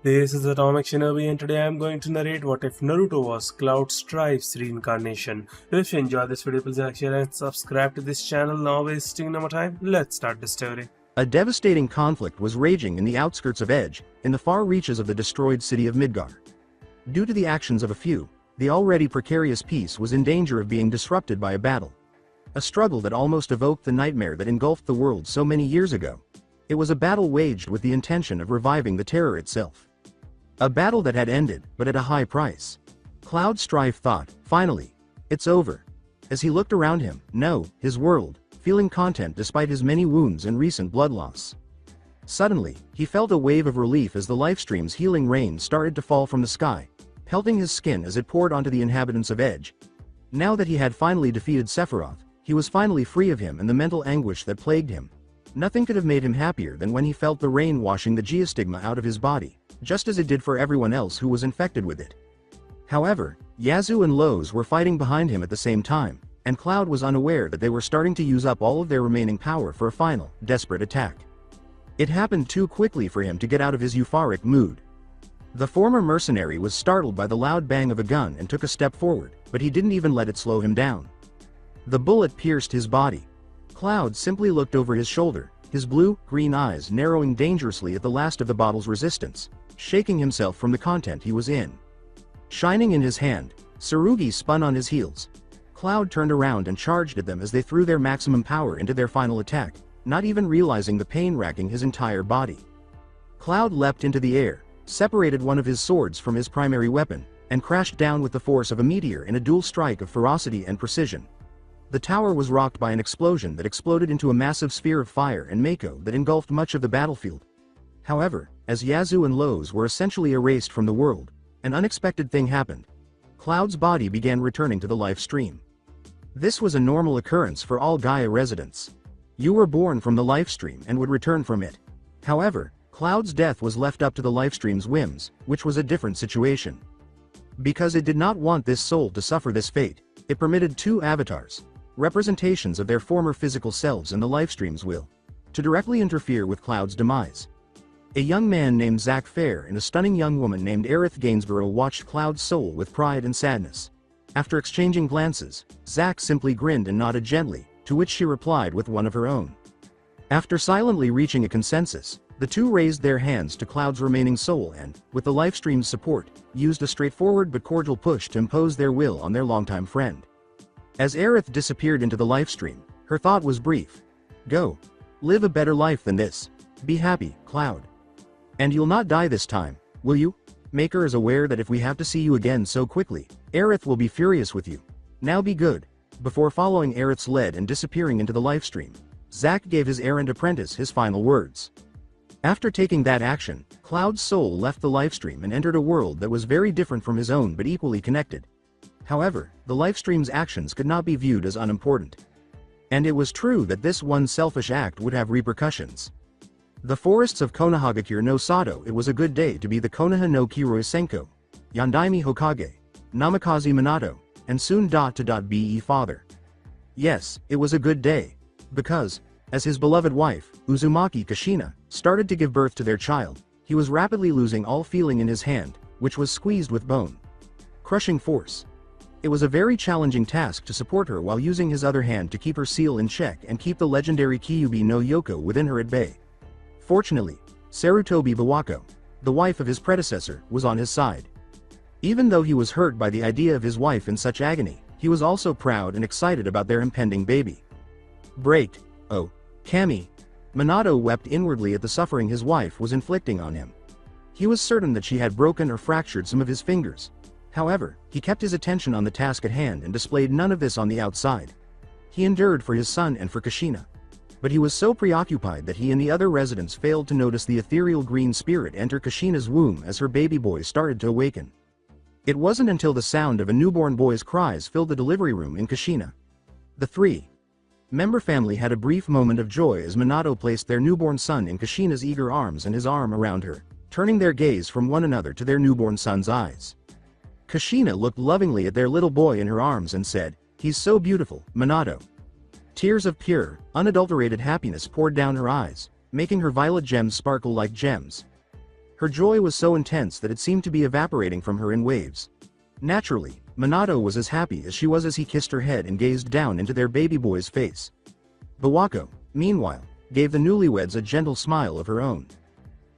This is Atomic Shinobi and today I am going to narrate what if Naruto was Cloud Strife's reincarnation. If you enjoyed this video, please like, share and subscribe to this channel. Now wasting no more time, let's start the story. A devastating conflict was raging in the outskirts of Edge, in the far reaches of the destroyed city of Midgar. Due to the actions of a few, the already precarious peace was in danger of being disrupted by a battle. A struggle that almost evoked the nightmare that engulfed the world so many years ago. It was a battle waged with the intention of reviving the terror itself. A battle that had ended, but at a high price. Cloud Strife thought, finally, it's over. As he looked around him, his world, feeling content despite his many wounds and recent blood loss. Suddenly, he felt a wave of relief as the lifestream's healing rain started to fall from the sky, pelting his skin as it poured onto the inhabitants of Edge. Now that he had finally defeated Sephiroth, he was finally free of him and the mental anguish that plagued him. Nothing could have made him happier than when he felt the rain washing the geostigma out of his body, just as it did for everyone else who was infected with it. However, Yazoo and Lowe's were fighting behind him at the same time, and Cloud was unaware that they were starting to use up all of their remaining power for a final, desperate attack. It happened too quickly for him to get out of his euphoric mood. The former mercenary was startled by the loud bang of a gun and took a step forward, but he didn't even let it slow him down. The bullet pierced his body. Cloud simply looked over his shoulder, his blue-green eyes narrowing dangerously at the last of the bottle's resistance, shaking himself from the content he was in. Shining in his hand, Tsurugi spun on his heels. Cloud turned around and charged at them as they threw their maximum power into their final attack, not even realizing the pain racking his entire body. Cloud leapt into the air, separated one of his swords from his primary weapon, and crashed down with the force of a meteor in a dual strike of ferocity and precision. The tower was rocked by an explosion that exploded into a massive sphere of fire and Mako that engulfed much of the battlefield. However, as Yazoo and Lowe's were essentially erased from the world, an unexpected thing happened. Cloud's body began returning to the life stream. This was a normal occurrence for all Gaia residents. You were born from the life stream and would return from it. However, Cloud's death was left up to the life stream's whims, which was a different situation. Because it did not want this soul to suffer this fate, it permitted two avatars, representations of their former physical selves in the lifestream's will, to directly interfere with Cloud's demise. A young man named Zack Fair and a stunning young woman named Aerith Gainsborough watched Cloud's soul with pride and sadness. After exchanging glances, Zack simply grinned and nodded gently, to which she replied with one of her own. After silently reaching a consensus, the two raised their hands to Cloud's remaining soul and, with the lifestream's support, used a straightforward but cordial push to impose their will on their longtime friend. As Aerith disappeared into the lifestream, her thought was brief. Go. Live a better life than this. Be happy, Cloud. And you'll not die this time, will you? Maker is aware that if we have to see you again so quickly, Aerith will be furious with you. Now be good. Before following Aerith's lead and disappearing into the lifestream, Zack gave his errand apprentice his final words. After taking that action, Cloud's soul left the lifestream and entered a world that was very different from his own but equally connected. However, the lifestream's actions could not be viewed as unimportant. And it was true that this one selfish act would have repercussions. The forests of Konohagakure no Sato. It was a good day to be the Konoha no Kiroi Senko, Yandaime Hokage, Namikaze Minato, and soon be father. Yes, it was a good day. Because, as his beloved wife, Uzumaki Kushina, started to give birth to their child, he was rapidly losing all feeling in his hand, which was squeezed with bone crushing force. It was a very challenging task to support her while using his other hand to keep her seal in check and keep the legendary Kyuubi no Yoko within her at bay. Fortunately, Sarutobi Bawako, the wife of his predecessor, was on his side. Even though he was hurt by the idea of his wife in such agony, he was also proud and excited about their impending baby. Break. Oh, Kami. Minato wept inwardly at the suffering his wife was inflicting on him. He was certain that she had broken or fractured some of his fingers. However, he kept his attention on the task at hand and displayed none of this on the outside. He endured for his son and for Kushina. But he was so preoccupied that he and the other residents failed to notice the ethereal green spirit enter Kushina's womb as her baby boy started to awaken. It wasn't until the sound of a newborn boy's cries filled the delivery room in Kushina. The three-member family had a brief moment of joy as Minato placed their newborn son in Kushina's eager arms and his arm around her, turning their gaze from one another to their newborn son's eyes. Kushina looked lovingly at their little boy in her arms and said, "He's so beautiful, Minato." Tears of pure, unadulterated happiness poured down her eyes, making her violet gems sparkle like gems. Her joy was so intense that it seemed to be evaporating from her in waves. Naturally, Minato was as happy as she was as he kissed her head and gazed down into their baby boy's face. Bawako, meanwhile, gave the newlyweds a gentle smile of her own.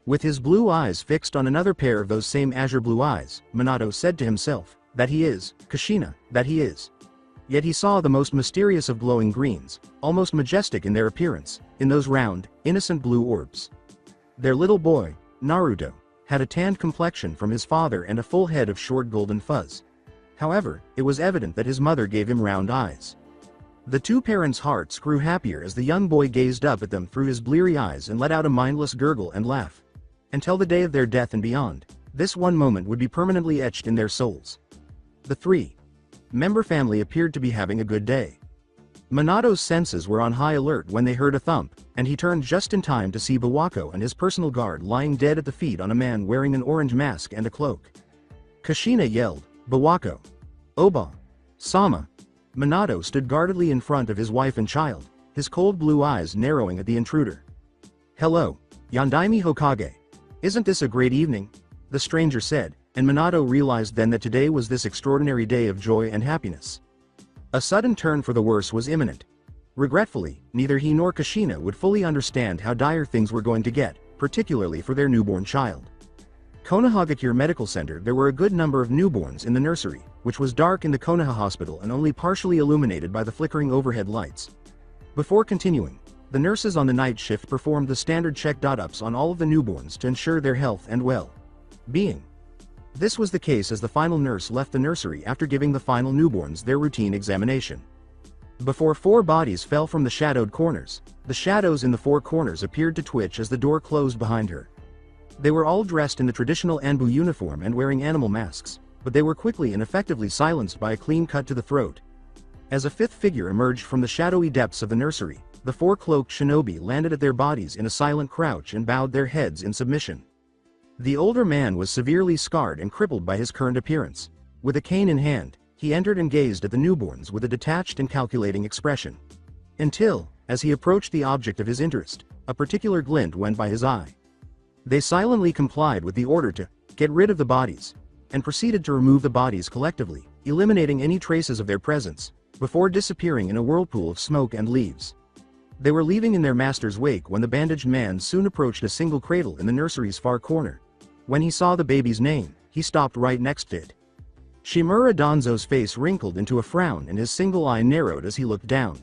With his blue eyes fixed on another pair of those same azure blue eyes, Minato said to himself, "That he is, Kushina, that he is." Yet he saw the most mysterious of glowing greens, almost majestic in their appearance, in those round, innocent blue orbs. Their little boy, Naruto, had a tanned complexion from his father and a full head of short golden fuzz. However, it was evident that his mother gave him round eyes. The two parents' hearts grew happier as the young boy gazed up at them through his bleary eyes and let out a mindless gurgle and laugh. Until the day of their death and beyond, this one moment would be permanently etched in their souls. The three-member family appeared to be having a good day. Minato's senses were on high alert when they heard a thump, and he turned just in time to see Bawako and his personal guard lying dead at the feet on a man wearing an orange mask and a cloak. Kushina yelled, "Bawako! Oba! Sama!" Minato stood guardedly in front of his wife and child, his cold blue eyes narrowing at the intruder. "Hello, Yandaime Hokage. Isn't this a great evening?" the stranger said, and Minato realized then that today was this extraordinary day of joy and happiness. A sudden turn for the worse was imminent. Regretfully, neither he nor Kushina would fully understand how dire things were going to get, particularly for their newborn child. Konoha Medical Center. There were a good number of newborns in the nursery, which was dark in the Konoha hospital and only partially illuminated by the flickering overhead lights. Before continuing, the nurses on the night shift performed the standard check-ups on all of the newborns to ensure their health and well-being. This was the case as the final nurse left the nursery after giving the final newborns their routine examination. Before four bodies fell from the shadowed corners, the shadows in the four corners appeared to twitch as the door closed behind her. They were all dressed in the traditional Anbu uniform and wearing animal masks, but they were quickly and effectively silenced by a clean cut to the throat. As a fifth figure emerged from the shadowy depths of the nursery, the four cloaked shinobi landed at their bodies in a silent crouch and bowed their heads in submission. The older man was severely scarred and crippled by his current appearance. With a cane in hand, he entered and gazed at the newborns with a detached and calculating expression. Until, as he approached the object of his interest, a particular glint went by his eye. They silently complied with the order to get rid of the bodies, and proceeded to remove the bodies collectively, eliminating any traces of their presence, before disappearing in a whirlpool of smoke and leaves. They were leaving in their master's wake when the bandaged man soon approached a single cradle in the nursery's far corner. When he saw the baby's name, he stopped right next to it. Shimura Danzo's face wrinkled into a frown and his single eye narrowed as he looked down.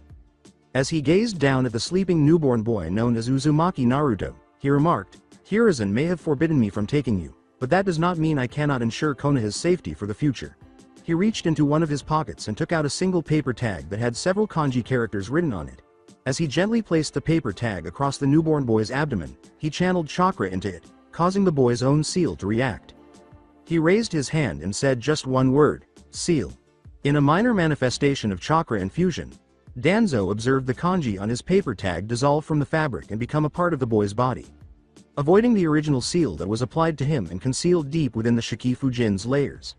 As he gazed down at the sleeping newborn boy known as Uzumaki Naruto, he remarked, "Hiruzen may have forbidden me from taking you, but that does not mean I cannot ensure Konoha's safety for the future." He reached into one of his pockets and took out a single paper tag that had several kanji characters written on it. As he gently placed the paper tag across the newborn boy's abdomen, he channeled chakra into it, causing the boy's own seal to react. He raised his hand and said just one word, "Seal." In a minor manifestation of chakra infusion, Danzo observed the kanji on his paper tag dissolve from the fabric and become a part of the boy's body, avoiding the original seal that was applied to him and concealed deep within the Shikifujin's layers.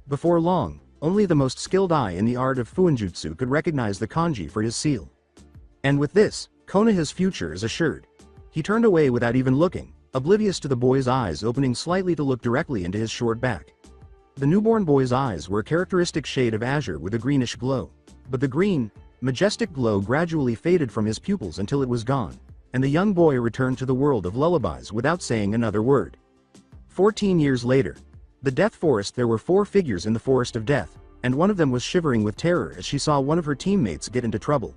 Before long, only the most skilled eye in the art of Fuinjutsu could recognize the kanji for his seal. And with this, Konoha's future is assured. He turned away without even looking, oblivious to the boy's eyes opening slightly to look directly into his short back. The newborn boy's eyes were a characteristic shade of azure with a greenish glow, but the green, majestic glow gradually faded from his pupils until it was gone, and the young boy returned to the world of lullabies without saying another word. 14 years later, the Death Forest. There were four figures in the Forest of Death, and one of them was shivering with terror as she saw one of her teammates get into trouble.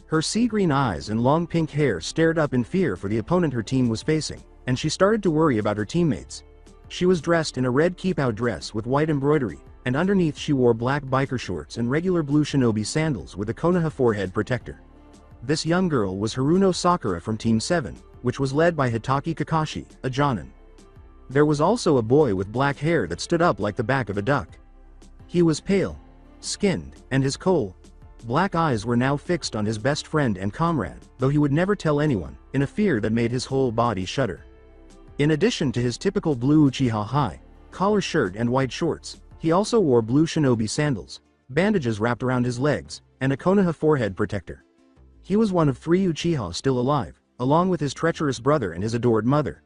Her sea-green eyes and long pink hair stared up in fear for the opponent her team was facing, and she started to worry about her teammates. She was dressed in a red keep-out dress with white embroidery, and underneath she wore black biker shorts and regular blue shinobi sandals with a Konoha forehead protector. This young girl was Haruno Sakura from Team 7, which was led by Hitaki Kakashi, a Jonin. There was also a boy with black hair that stood up like the back of a duck. He was pale, skinned, and his black eyes were now fixed on his best friend and comrade, though he would never tell anyone, in a fear that made his whole body shudder. In addition to his typical blue Uchiha high collar shirt and white shorts, he also wore blue shinobi sandals, bandages wrapped around his legs, and a Konoha forehead protector. He was one of 3 Uchiha still alive, along with his treacherous brother and his adored mother.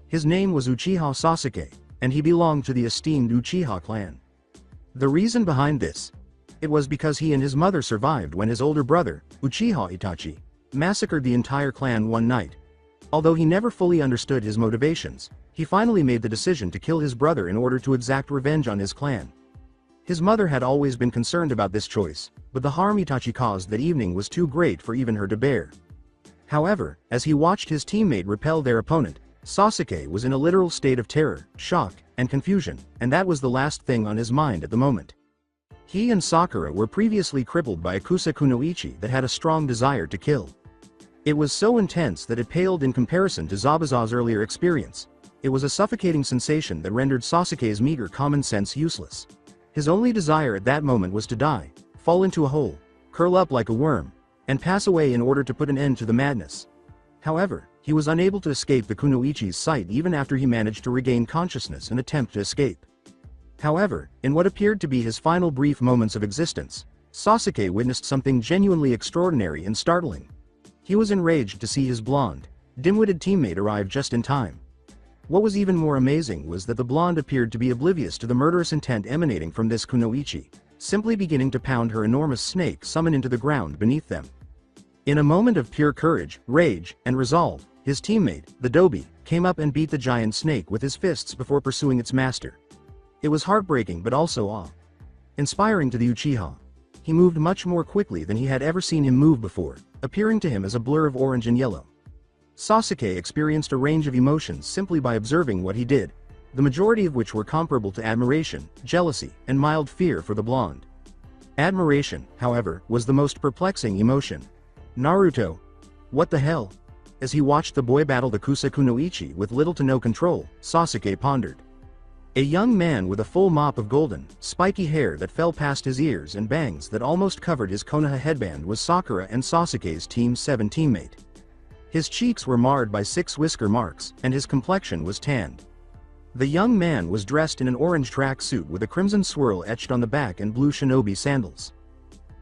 His name was Uchiha Sasuke, and he belonged to the esteemed Uchiha clan. The reason behind this? It was because he and his mother survived when his older brother, Uchiha Itachi, massacred the entire clan one night. Although he never fully understood his motivations, he finally made the decision to kill his brother in order to exact revenge on his clan. His mother had always been concerned about this choice, but the harm Itachi caused that evening was too great for even her to bear. However, as he watched his teammate repel their opponent, Sasuke was in a literal state of terror, shock, and confusion, and that was the last thing on his mind at the moment. He and Sakura were previously crippled by a kunoichi that had a strong desire to kill. It was so intense that it paled in comparison to Zabuza's earlier experience. It was a suffocating sensation that rendered Sasuke's meager common sense useless. His only desire at that moment was to die, fall into a hole, curl up like a worm, and pass away in order to put an end to the madness. However, he was unable to escape the kunoichi's sight even after he managed to regain consciousness and attempt to escape. However, in what appeared to be his final brief moments of existence, Sasuke witnessed something genuinely extraordinary and startling. He was enraged to see his blonde, dim-witted teammate arrive just in time. What was even more amazing was that the blonde appeared to be oblivious to the murderous intent emanating from this kunoichi, simply beginning to pound her enormous snake summon into the ground beneath them. In a moment of pure courage, rage, and resolve, his teammate, the Dobi, came up and beat the giant snake with his fists before pursuing its master. It was heartbreaking but also awe-inspiring to the Uchiha. He moved much more quickly than he had ever seen him move before, appearing to him as a blur of orange and yellow. Sasuke experienced a range of emotions simply by observing what he did, the majority of which were comparable to admiration, jealousy, and mild fear for the blonde. Admiration, however, was the most perplexing emotion. Naruto. What the hell? As he watched the boy battle the kunoichi with little to no control, Sasuke pondered. A young man with a full mop of golden, spiky hair that fell past his ears and bangs that almost covered his Konoha headband was Sakura and Sasuke's Team 7 teammate. His cheeks were marred by 6 whisker marks, and his complexion was tanned. The young man was dressed in an orange tracksuit with a crimson swirl etched on the back and blue shinobi sandals.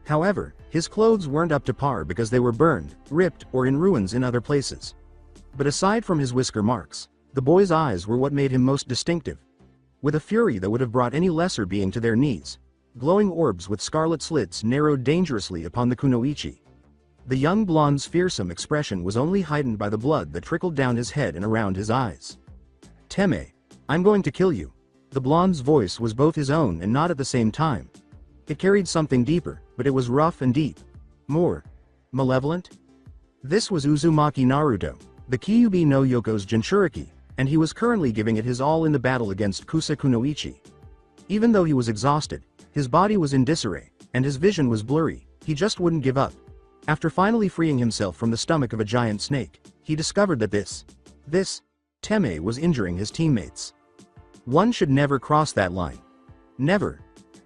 However, his clothes weren't up to par because they were burned, ripped, or in ruins in other places. But aside from his whisker marks, the boy's eyes were what made him most distinctive. With a fury that would have brought any lesser being to their knees, glowing orbs with scarlet slits narrowed dangerously upon the kunoichi. The young blonde's fearsome expression was only heightened by the blood that trickled down his head and around his eyes. Teme, I'm going to kill you. The blonde's voice was both his own and not at the same time. It carried something deeper, but it was rough and deep. More malevolent? This was Uzumaki Naruto, the Kyuubi no Yoko's Jinchuriki, and he was currently giving it his all in the battle against kunoichi. Even though he was exhausted, his body was in disarray, and his vision was blurry, he just wouldn't give up. After finally freeing himself from the stomach of a giant snake, he discovered that this Teme was injuring his teammates. One should never cross that line. Never.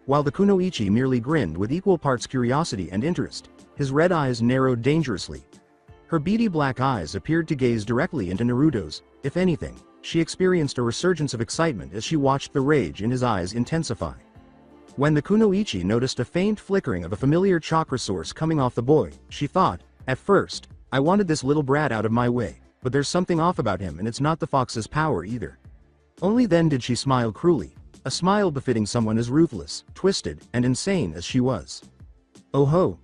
While the kunoichi merely grinned with equal parts curiosity and interest, his red eyes narrowed dangerously. Her beady black eyes appeared to gaze directly into Naruto's. If anything, she experienced a resurgence of excitement as she watched the rage in his eyes intensify. When the kunoichi noticed a faint flickering of a familiar chakra source coming off the boy, she thought, at first, I wanted this little brat out of my way, but there's something off about him and it's not the fox's power either. Only then did she smile cruelly, a smile befitting someone as ruthless, twisted, and insane as she was. Oh ho!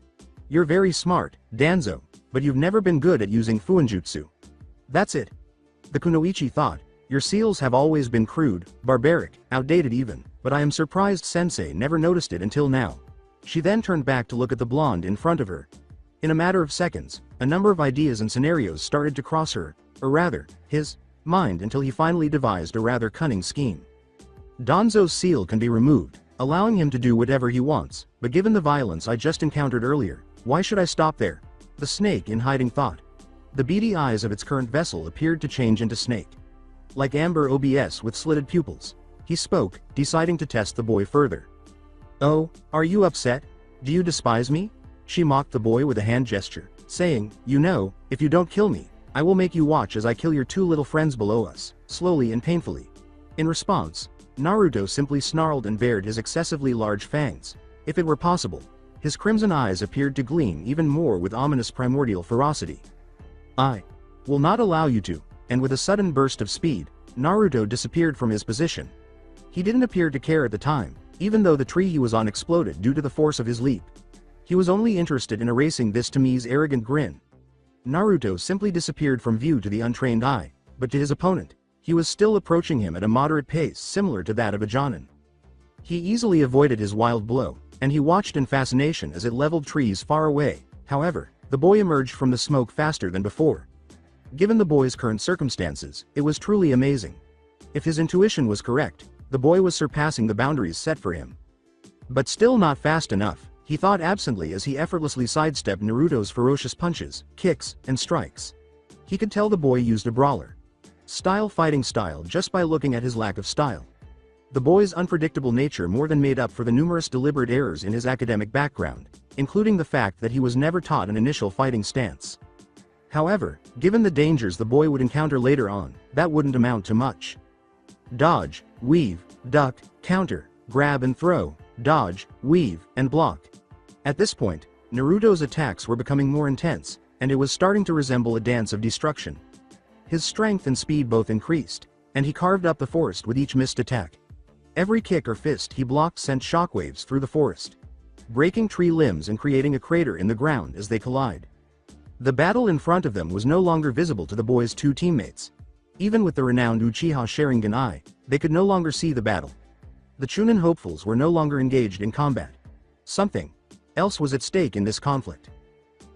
You're very smart, Danzo, but you've never been good at using fuinjutsu. That's it. The kunoichi thought, your seals have always been crude, barbaric, outdated even, but I am surprised Sensei never noticed it until now. She then turned back to look at the blonde in front of her. In a matter of seconds, a number of ideas and scenarios started to cross her, or rather, his, mind until he finally devised a rather cunning scheme. Danzo's seal can be removed, allowing him to do whatever he wants, but given the violence I just encountered earlier, why should I stop there? The snake in hiding thought. The beady eyes of its current vessel appeared to change into snake. Like amber OBS with slitted pupils. He spoke, deciding to test the boy further. Oh, are you upset? Do you despise me? She mocked the boy with a hand gesture, saying, you know, if you don't kill me, I will make you watch as I kill your 2 little friends below us, slowly and painfully. In response, Naruto simply snarled and bared his excessively large fangs. If it were possible, his crimson eyes appeared to gleam even more with ominous primordial ferocity. I will not allow you to, and with a sudden burst of speed, Naruto disappeared from his position. He didn't appear to care at the time, even though the tree he was on exploded due to the force of his leap. He was only interested in erasing this to me's arrogant grin. Naruto simply disappeared from view to the untrained eye, but to his opponent, he was still approaching him at a moderate pace similar to that of a Jonin. He easily avoided his wild blow, and he watched in fascination as it leveled trees far away. However, the boy emerged from the smoke faster than before. Given the boy's current circumstances, it was truly amazing. If his intuition was correct, the boy was surpassing the boundaries set for him. But still not fast enough, he thought absently as he effortlessly sidestepped Naruto's ferocious punches, kicks, and strikes. He could tell the boy used a brawler style fighting style just by looking at his lack of style. The boy's unpredictable nature more than made up for the numerous deliberate errors in his academic background, including the fact that he was never taught an initial fighting stance. However, given the dangers the boy would encounter later on, that wouldn't amount to much. Dodge, weave, duck, counter, grab and throw, dodge, weave, and block. At this point, Naruto's attacks were becoming more intense, and it was starting to resemble a dance of destruction. His strength and speed both increased, and he carved up the forest with each missed attack. Every kick or fist he blocked sent shockwaves through the forest, breaking tree limbs and creating a crater in the ground as they collide. The battle in front of them was no longer visible to the boy's two teammates. Even with the renowned Uchiha Sharingan eye, they could no longer see the battle. The Chunin hopefuls were no longer engaged in combat. Something else was at stake in this conflict.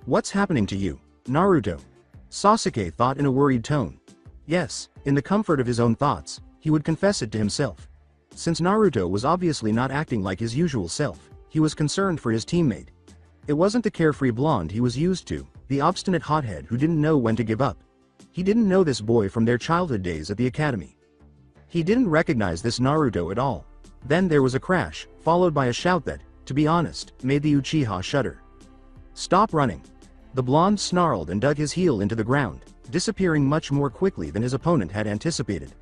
"What's happening to you, Naruto?" Sasuke thought in a worried tone. Yes, in the comfort of his own thoughts, he would confess it to himself. Since Naruto was obviously not acting like his usual self, he was concerned for his teammate. It wasn't the carefree blonde he was used to, the obstinate hothead who didn't know when to give up. He didn't know this boy from their childhood days at the academy. He didn't recognize this Naruto at all. Then there was a crash, followed by a shout that, to be honest, made the Uchiha shudder. "Stop running!" The blonde snarled and dug his heel into the ground, disappearing much more quickly than his opponent had anticipated.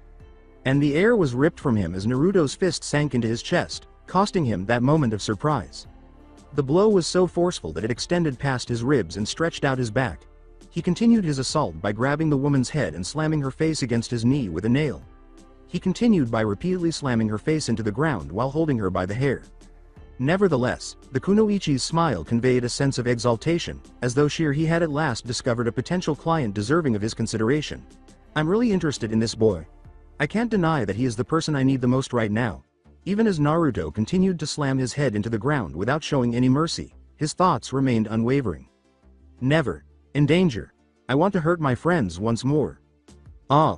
And the air was ripped from him as Naruto's fist sank into his chest, costing him that moment of surprise. The blow was so forceful that it extended past his ribs and stretched out his back. He continued his assault by grabbing the woman's head and slamming her face against his knee with a nail. He continued by repeatedly slamming her face into the ground while holding her by the hair. Nevertheless, the kunoichi's smile conveyed a sense of exaltation, as though he had at last discovered a potential client deserving of his consideration. "I'm really interested in this boy. I can't deny that he is the person I need the most right now." Even as Naruto continued to slam his head into the ground without showing any mercy, his thoughts remained unwavering. "Never. In danger. I want to hurt my friends once more." Ah!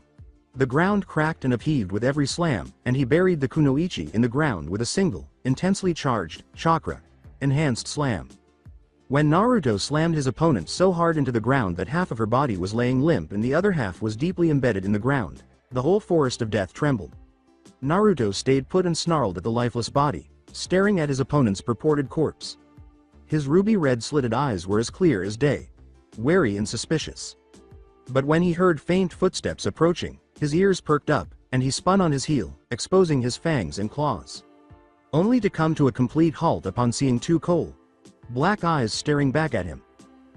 The ground cracked and upheaved with every slam, and he buried the kunoichi in the ground with a single, intensely charged, chakra-enhanced slam. When Naruto slammed his opponent so hard into the ground that half of her body was laying limp and the other half was deeply embedded in the ground, the whole forest of death trembled. Naruto stayed put and snarled at the lifeless body, staring at his opponent's purported corpse. His ruby-red slitted eyes were as clear as day, wary and suspicious. But when he heard faint footsteps approaching, his ears perked up, and he spun on his heel, exposing his fangs and claws. Only to come to a complete halt upon seeing two black eyes staring back at him.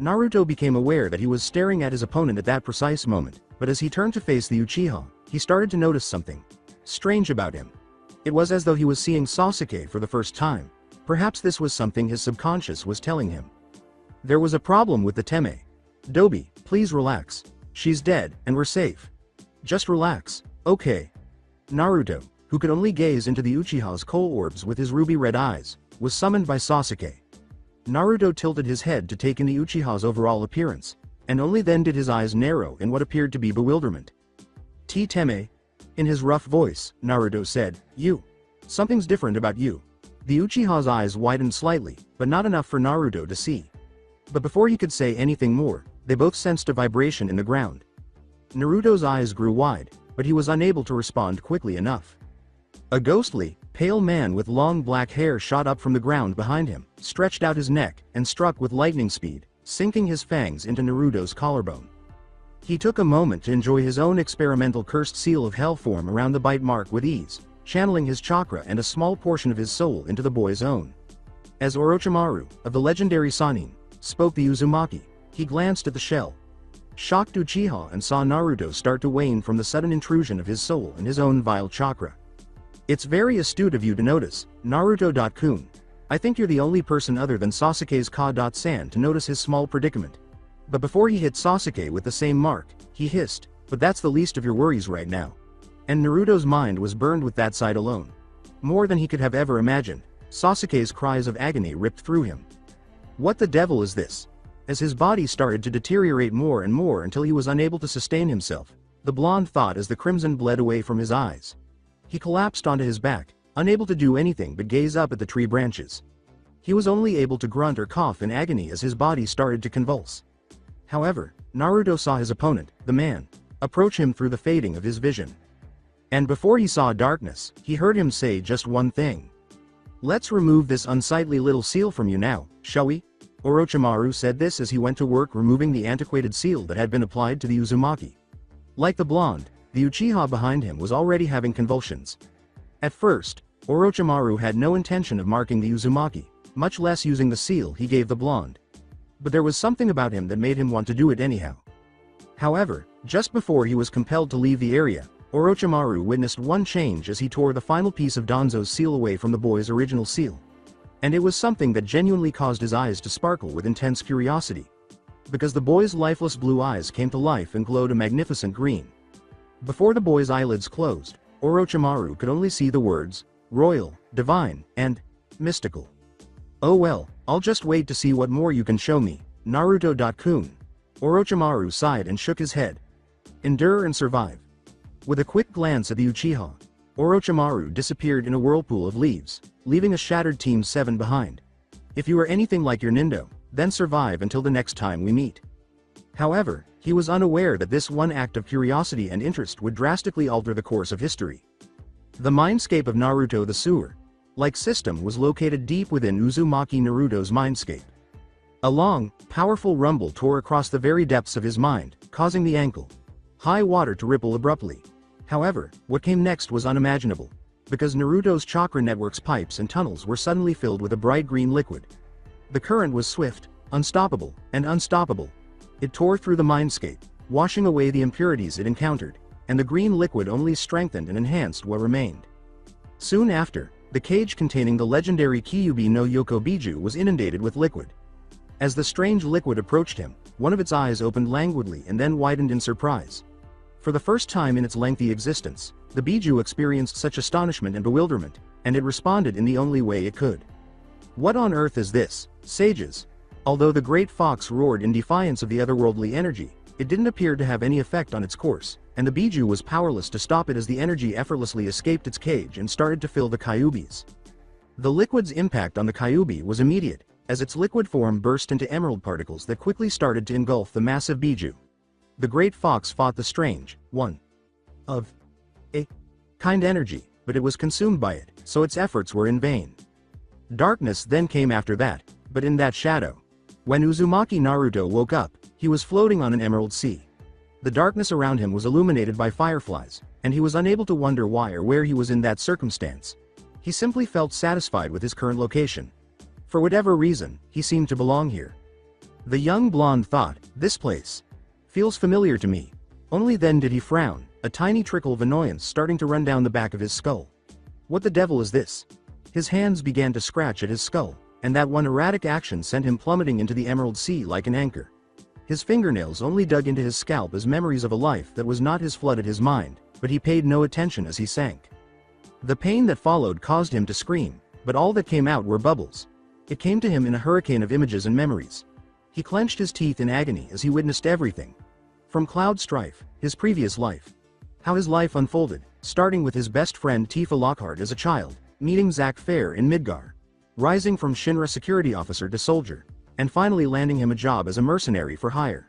Naruto became aware that he was staring at his opponent at that precise moment, but as he turned to face the Uchiha, he started to notice something strange about him. It was as though he was seeing Sasuke for the first time. Perhaps this was something his subconscious was telling him. There was a problem with the Teme. "Dobi, please relax. She's dead, and we're safe. Just relax, okay?" Naruto, who could only gaze into the Uchiha's coal orbs with his ruby-red eyes, was summoned by Sasuke. Naruto tilted his head to take in the Uchiha's overall appearance, and only then did his eyes narrow in what appeared to be bewilderment. "Teme?" In his rough voice, Naruto said, Something's different about you." The Uchiha's eyes widened slightly, but not enough for Naruto to see. But before he could say anything more, they both sensed a vibration in the ground. Naruto's eyes grew wide, but he was unable to respond quickly enough. A ghostly, pale man with long black hair shot up from the ground behind him, stretched out his neck, and struck with lightning speed, sinking his fangs into Naruto's collarbone. He took a moment to enjoy his own experimental cursed seal of hell form around the bite mark with ease, channeling his chakra and a small portion of his soul into the boy's own. As Orochimaru, of the legendary Sannin, spoke the Uzumaki, he glanced at the shell. shocked Uchiha and saw Naruto start to wane from the sudden intrusion of his soul and his own vile chakra. It's very astute of you to notice, Naruto-kun. I think you're the only person other than Sasuke's Ka-san to notice his small predicament. But before he hit Sasuke with the same mark, he hissed, but that's the least of your worries right now. And Naruto's mind was burned with that sight alone. More than he could have ever imagined, Sasuke's cries of agony ripped through him. What the devil is this? As his body started to deteriorate more and more until he was unable to sustain himself, the blonde thought as the crimson bled away from his eyes. He collapsed onto his back, unable to do anything but gaze up at the tree branches. He was only able to grunt or cough in agony as his body started to convulse. However, Naruto saw his opponent, the man, approach him through the fading of his vision. And before he saw darkness, he heard him say just one thing. "Let's remove this unsightly little seal from you now, shall we?" Orochimaru said this as he went to work removing the antiquated seal that had been applied to the Uzumaki. Like the blonde, the Uchiha behind him was already having convulsions. At first, Orochimaru had no intention of marking the Uzumaki, much less using the seal he gave the blonde. But there was something about him that made him want to do it anyhow. However, just before he was compelled to leave the area, Orochimaru witnessed one change as he tore the final piece of Danzo's seal away from the boy's original seal. And it was something that genuinely caused his eyes to sparkle with intense curiosity. Because the boy's lifeless blue eyes came to life and glowed a magnificent green. Before the boy's eyelids closed, Orochimaru could only see the words, royal, divine, and mystical. "Oh well, I'll just wait to see what more you can show me, Naruto-kun." Orochimaru sighed and shook his head. Endure and survive. With a quick glance at the Uchiha, Orochimaru disappeared in a whirlpool of leaves, leaving a shattered Team 7 behind. If you are anything like your Nindo, then survive until the next time we meet. However, he was unaware that this one act of curiosity and interest would drastically alter the course of history. The Mindscape of Naruto the sewer-like system was located deep within Uzumaki Naruto's Mindscape. A long, powerful rumble tore across the very depths of his mind, causing the ankle-high water to ripple abruptly. However, what came next was unimaginable, because Naruto's chakra network's pipes and tunnels were suddenly filled with a bright green liquid. The current was swift, unstoppable, and unstoppable. It tore through the Mindscape, washing away the impurities it encountered, and the green liquid only strengthened and enhanced what remained. Soon after, the cage containing the legendary Kyuubi no Yoko Biju was inundated with liquid. As the strange liquid approached him, one of its eyes opened languidly and then widened in surprise. For the first time in its lengthy existence, the Biju experienced such astonishment and bewilderment, and it responded in the only way it could. "What on earth is this, sages?" Although the great fox roared in defiance of the otherworldly energy, it didn't appear to have any effect on its course, and the Biju was powerless to stop it as the energy effortlessly escaped its cage and started to fill the Kyubis. The liquid's impact on the Kyubi was immediate, as its liquid form burst into emerald particles that quickly started to engulf the massive Biju. The great fox fought the strange, one of a kind energy, but it was consumed by it, so its efforts were in vain. Darkness then came after that, but in that shadow. When Uzumaki Naruto woke up, he was floating on an emerald sea. The darkness around him was illuminated by fireflies, and he was unable to wonder why or where he was in that circumstance. He simply felt satisfied with his current location. For whatever reason, he seemed to belong here. The young blonde thought, "This place feels familiar to me." Only then did he frown, a tiny trickle of annoyance starting to run down the back of his skull. What the devil is this? His hands began to scratch at his skull, and that one erratic action sent him plummeting into the emerald sea like an anchor. His fingernails only dug into his scalp as memories of a life that was not his flooded his mind, but he paid no attention as he sank. The pain that followed caused him to scream, but all that came out were bubbles. It came to him in a hurricane of images and memories. He clenched his teeth in agony as he witnessed everything. From Cloud Strife, his previous life. How his life unfolded, starting with his best friend Tifa Lockhart as a child, meeting Zack Fair in Midgar, rising from Shinra security officer to soldier, and finally landing him a job as a mercenary for hire.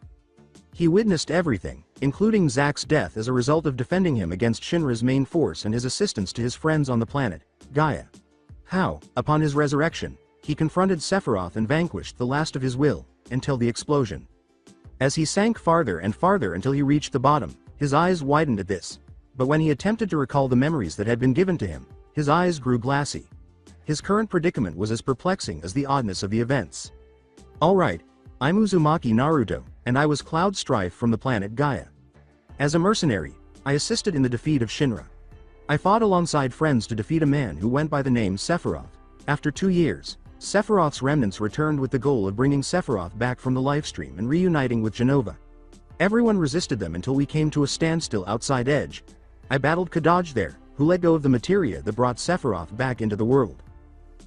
He witnessed everything, including Zack's death as a result of defending him against Shinra's main force and his assistance to his friends on the planet, Gaia. How, upon his resurrection, he confronted Sephiroth and vanquished the last of his will, until the explosion. As he sank farther and farther until he reached the bottom, his eyes widened at this. But when he attempted to recall the memories that had been given to him, his eyes grew glassy. His current predicament was as perplexing as the oddness of the events. "Alright, I'm Uzumaki Naruto, and I was Cloud Strife from the planet Gaia. As a mercenary, I assisted in the defeat of Shinra. I fought alongside friends to defeat a man who went by the name Sephiroth. After 2 years, Sephiroth's remnants returned with the goal of bringing Sephiroth back from the lifestream and reuniting with Genova. Everyone resisted them until we came to a standstill outside Edge. I battled Hokage there, who let go of the materia that brought Sephiroth back into the world.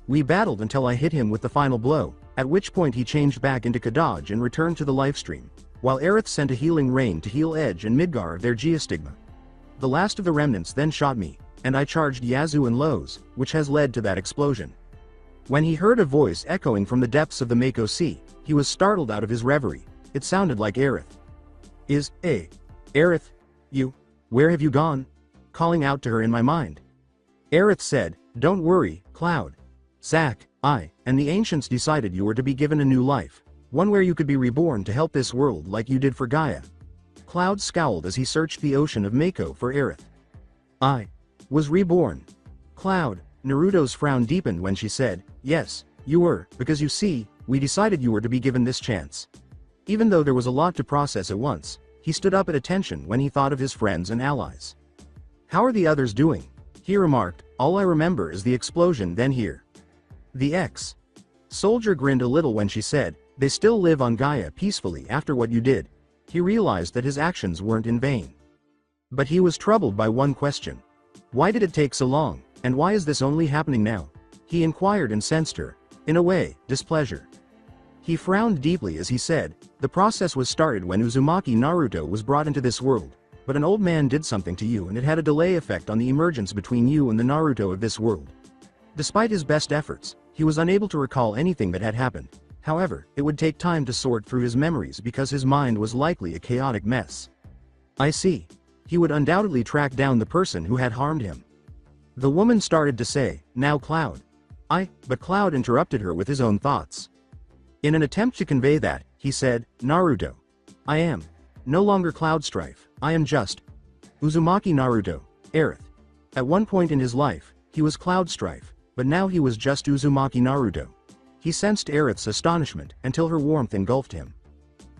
We battled until I hit him with the final blow, at which point he changed back into Hokage and returned to the lifestream, while Aerith sent a healing rain to heal Edge and Midgar of their geostigma. The last of the remnants then shot me, and I charged Yazoo and Lowe's, which has led to that explosion. When he heard a voice echoing from the depths of the Mako Sea, he was startled out of his reverie. It sounded like Aerith. Aerith, where have you gone? Calling out to her in my mind. Aerith said, don't worry, Cloud. Zack, I, and the ancients decided you were to be given a new life, one where you could be reborn to help this world like you did for Gaia. Cloud scowled as he searched the ocean of Mako for Aerith. I was reborn. Cloud, Naruto's frown deepened when she said, yes, you were, because you see, we decided you were to be given this chance. Even though there was a lot to process at once, he stood up at attention when he thought of his friends and allies. How are the others doing? He remarked, all I remember is the explosion then here. The ex-soldier grinned a little when she said, they still live on Gaia peacefully after what you did. He realized that his actions weren't in vain. But he was troubled by one question. Why did it take so long, and why is this only happening now? He inquired and sensed her, in a way, displeasure. He frowned deeply as he said, the process was started when Uzumaki Naruto was brought into this world, but an old man did something to you and it had a delay effect on the emergence between you and the Naruto of this world. Despite his best efforts, he was unable to recall anything that had happened. However, it would take time to sort through his memories because his mind was likely a chaotic mess. I see. He would undoubtedly track down the person who had harmed him. The woman started to say, now Cloud. But Cloud interrupted her with his own thoughts. In an attempt to convey that, he said, Naruto. I am no longer Cloud Strife, I am just Uzumaki Naruto, Aerith. At one point in his life, he was Cloud Strife, but now he was just Uzumaki Naruto. He sensed Aerith's astonishment until her warmth engulfed him.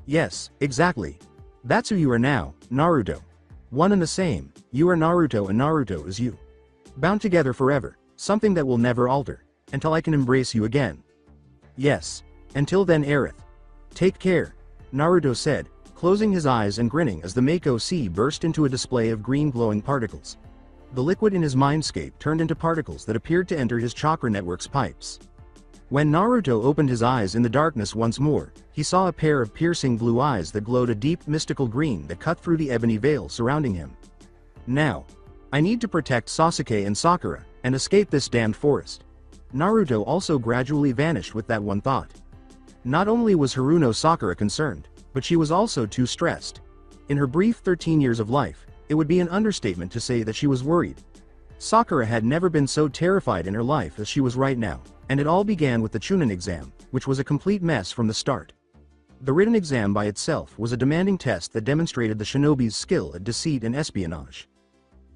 Yes, exactly. That's who you are now, Naruto. One and the same, you are Naruto and Naruto is you. Bound together forever, something that will never alter, until I can embrace you again. Yes. Until then Aerith. Take care, Naruto said, closing his eyes and grinning as the Mako Sea burst into a display of green glowing particles. The liquid in his mindscape turned into particles that appeared to enter his chakra network's pipes. When Naruto opened his eyes in the darkness once more, he saw a pair of piercing blue eyes that glowed a deep mystical green that cut through the ebony veil surrounding him. Now, I need to protect Sasuke and Sakura, and escape this damned forest. Naruto also gradually vanished with that one thought. Not only was Haruno Sakura concerned, but she was also too stressed. In her brief 13 years of life, it would be an understatement to say that she was worried. Sakura had never been so terrified in her life as she was right now, and it all began with the Chunin exam, which was a complete mess from the start. The written exam by itself was a demanding test that demonstrated the shinobi's skill at deceit and espionage.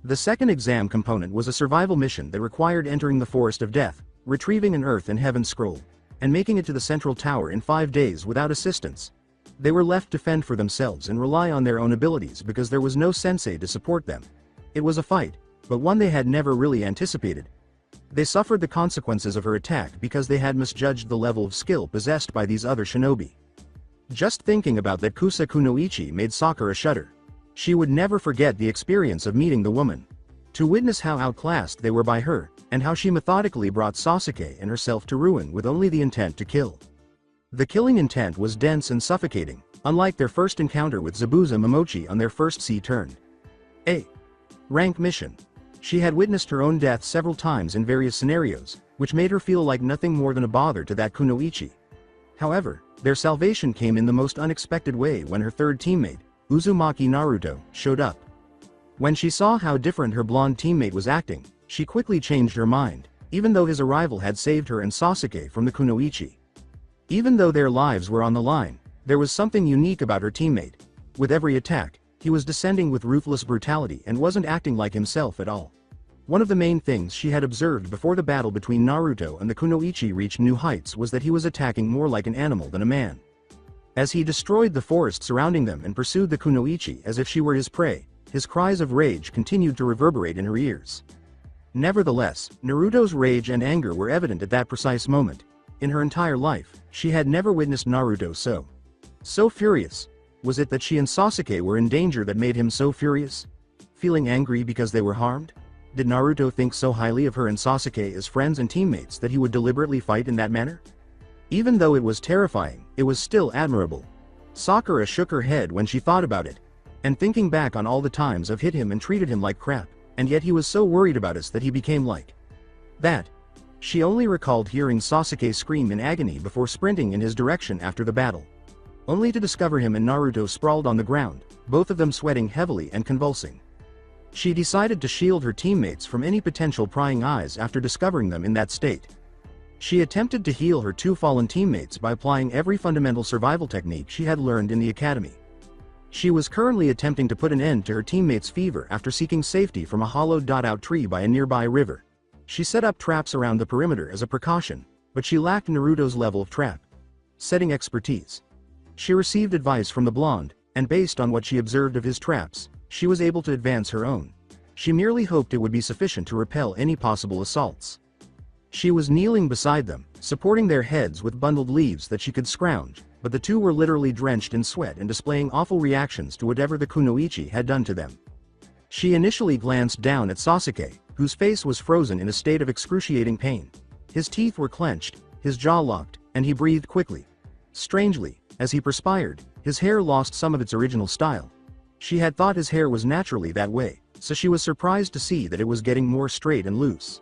The second exam component was a survival mission that required entering the Forest of Death, retrieving an Earth and Heaven scroll, and making it to the Central Tower in 5 days without assistance. They were left to fend for themselves and rely on their own abilities because there was no sensei to support them. It was a fight, but one they had never really anticipated. They suffered the consequences of her attack because they had misjudged the level of skill possessed by these other shinobi. Just thinking about that Kusa Kunoichi made Sakura shudder. She would never forget the experience of meeting the woman. To witness how outclassed they were by her, and how she methodically brought Sasuke and herself to ruin with only the intent to kill. The killing intent was dense and suffocating, unlike their first encounter with Zabuza Momochi on their first sea-turned A rank mission. She had witnessed her own death several times in various scenarios, which made her feel like nothing more than a bother to that Kunoichi. However, their salvation came in the most unexpected way when her third teammate, Uzumaki Naruto, showed up. When she saw how different her blonde teammate was acting, she quickly changed her mind, even though his arrival had saved her and Sasuke from the Kunoichi. Even though their lives were on the line, there was something unique about her teammate. With every attack, he was descending with ruthless brutality and wasn't acting like himself at all. One of the main things she had observed before the battle between Naruto and the Kunoichi reached new heights was that he was attacking more like an animal than a man. As he destroyed the forest surrounding them and pursued the kunoichi as if she were his prey, his cries of rage continued to reverberate in her ears. Nevertheless, Naruto's rage and anger were evident at that precise moment. In her entire life, she had never witnessed Naruto so furious. Was it that she and Sasuke were in danger that made him so furious? Feeling angry because they were harmed? Did Naruto think so highly of her and Sasuke as friends and teammates that he would deliberately fight in that manner? Even though it was terrifying, it was still admirable. Sakura shook her head when she thought about it. And thinking back on all the times I've hit him and treated him like crap, and yet he was so worried about us that he became like that. She only recalled hearing Sasuke scream in agony before sprinting in his direction after the battle. Only to discover him and Naruto sprawled on the ground, both of them sweating heavily and convulsing. She decided to shield her teammates from any potential prying eyes after discovering them in that state. She attempted to heal her two fallen teammates by applying every fundamental survival technique she had learned in the academy. She was currently attempting to put an end to her teammates' fever after seeking safety from a hollowed-out tree by a nearby river. She set up traps around the perimeter as a precaution, but she lacked Naruto's level of trap setting expertise. She received advice from the blonde, and based on what she observed of his traps, she was able to advance her own. She merely hoped it would be sufficient to repel any possible assaults. She was kneeling beside them, supporting their heads with bundled leaves that she could scrounge, but the two were literally drenched in sweat and displaying awful reactions to whatever the kunoichi had done to them. She initially glanced down at Sasuke, whose face was frozen in a state of excruciating pain. His teeth were clenched, his jaw locked, and he breathed quickly. Strangely, as he perspired, his hair lost some of its original style. She had thought his hair was naturally that way, so she was surprised to see that it was getting more straight and loose.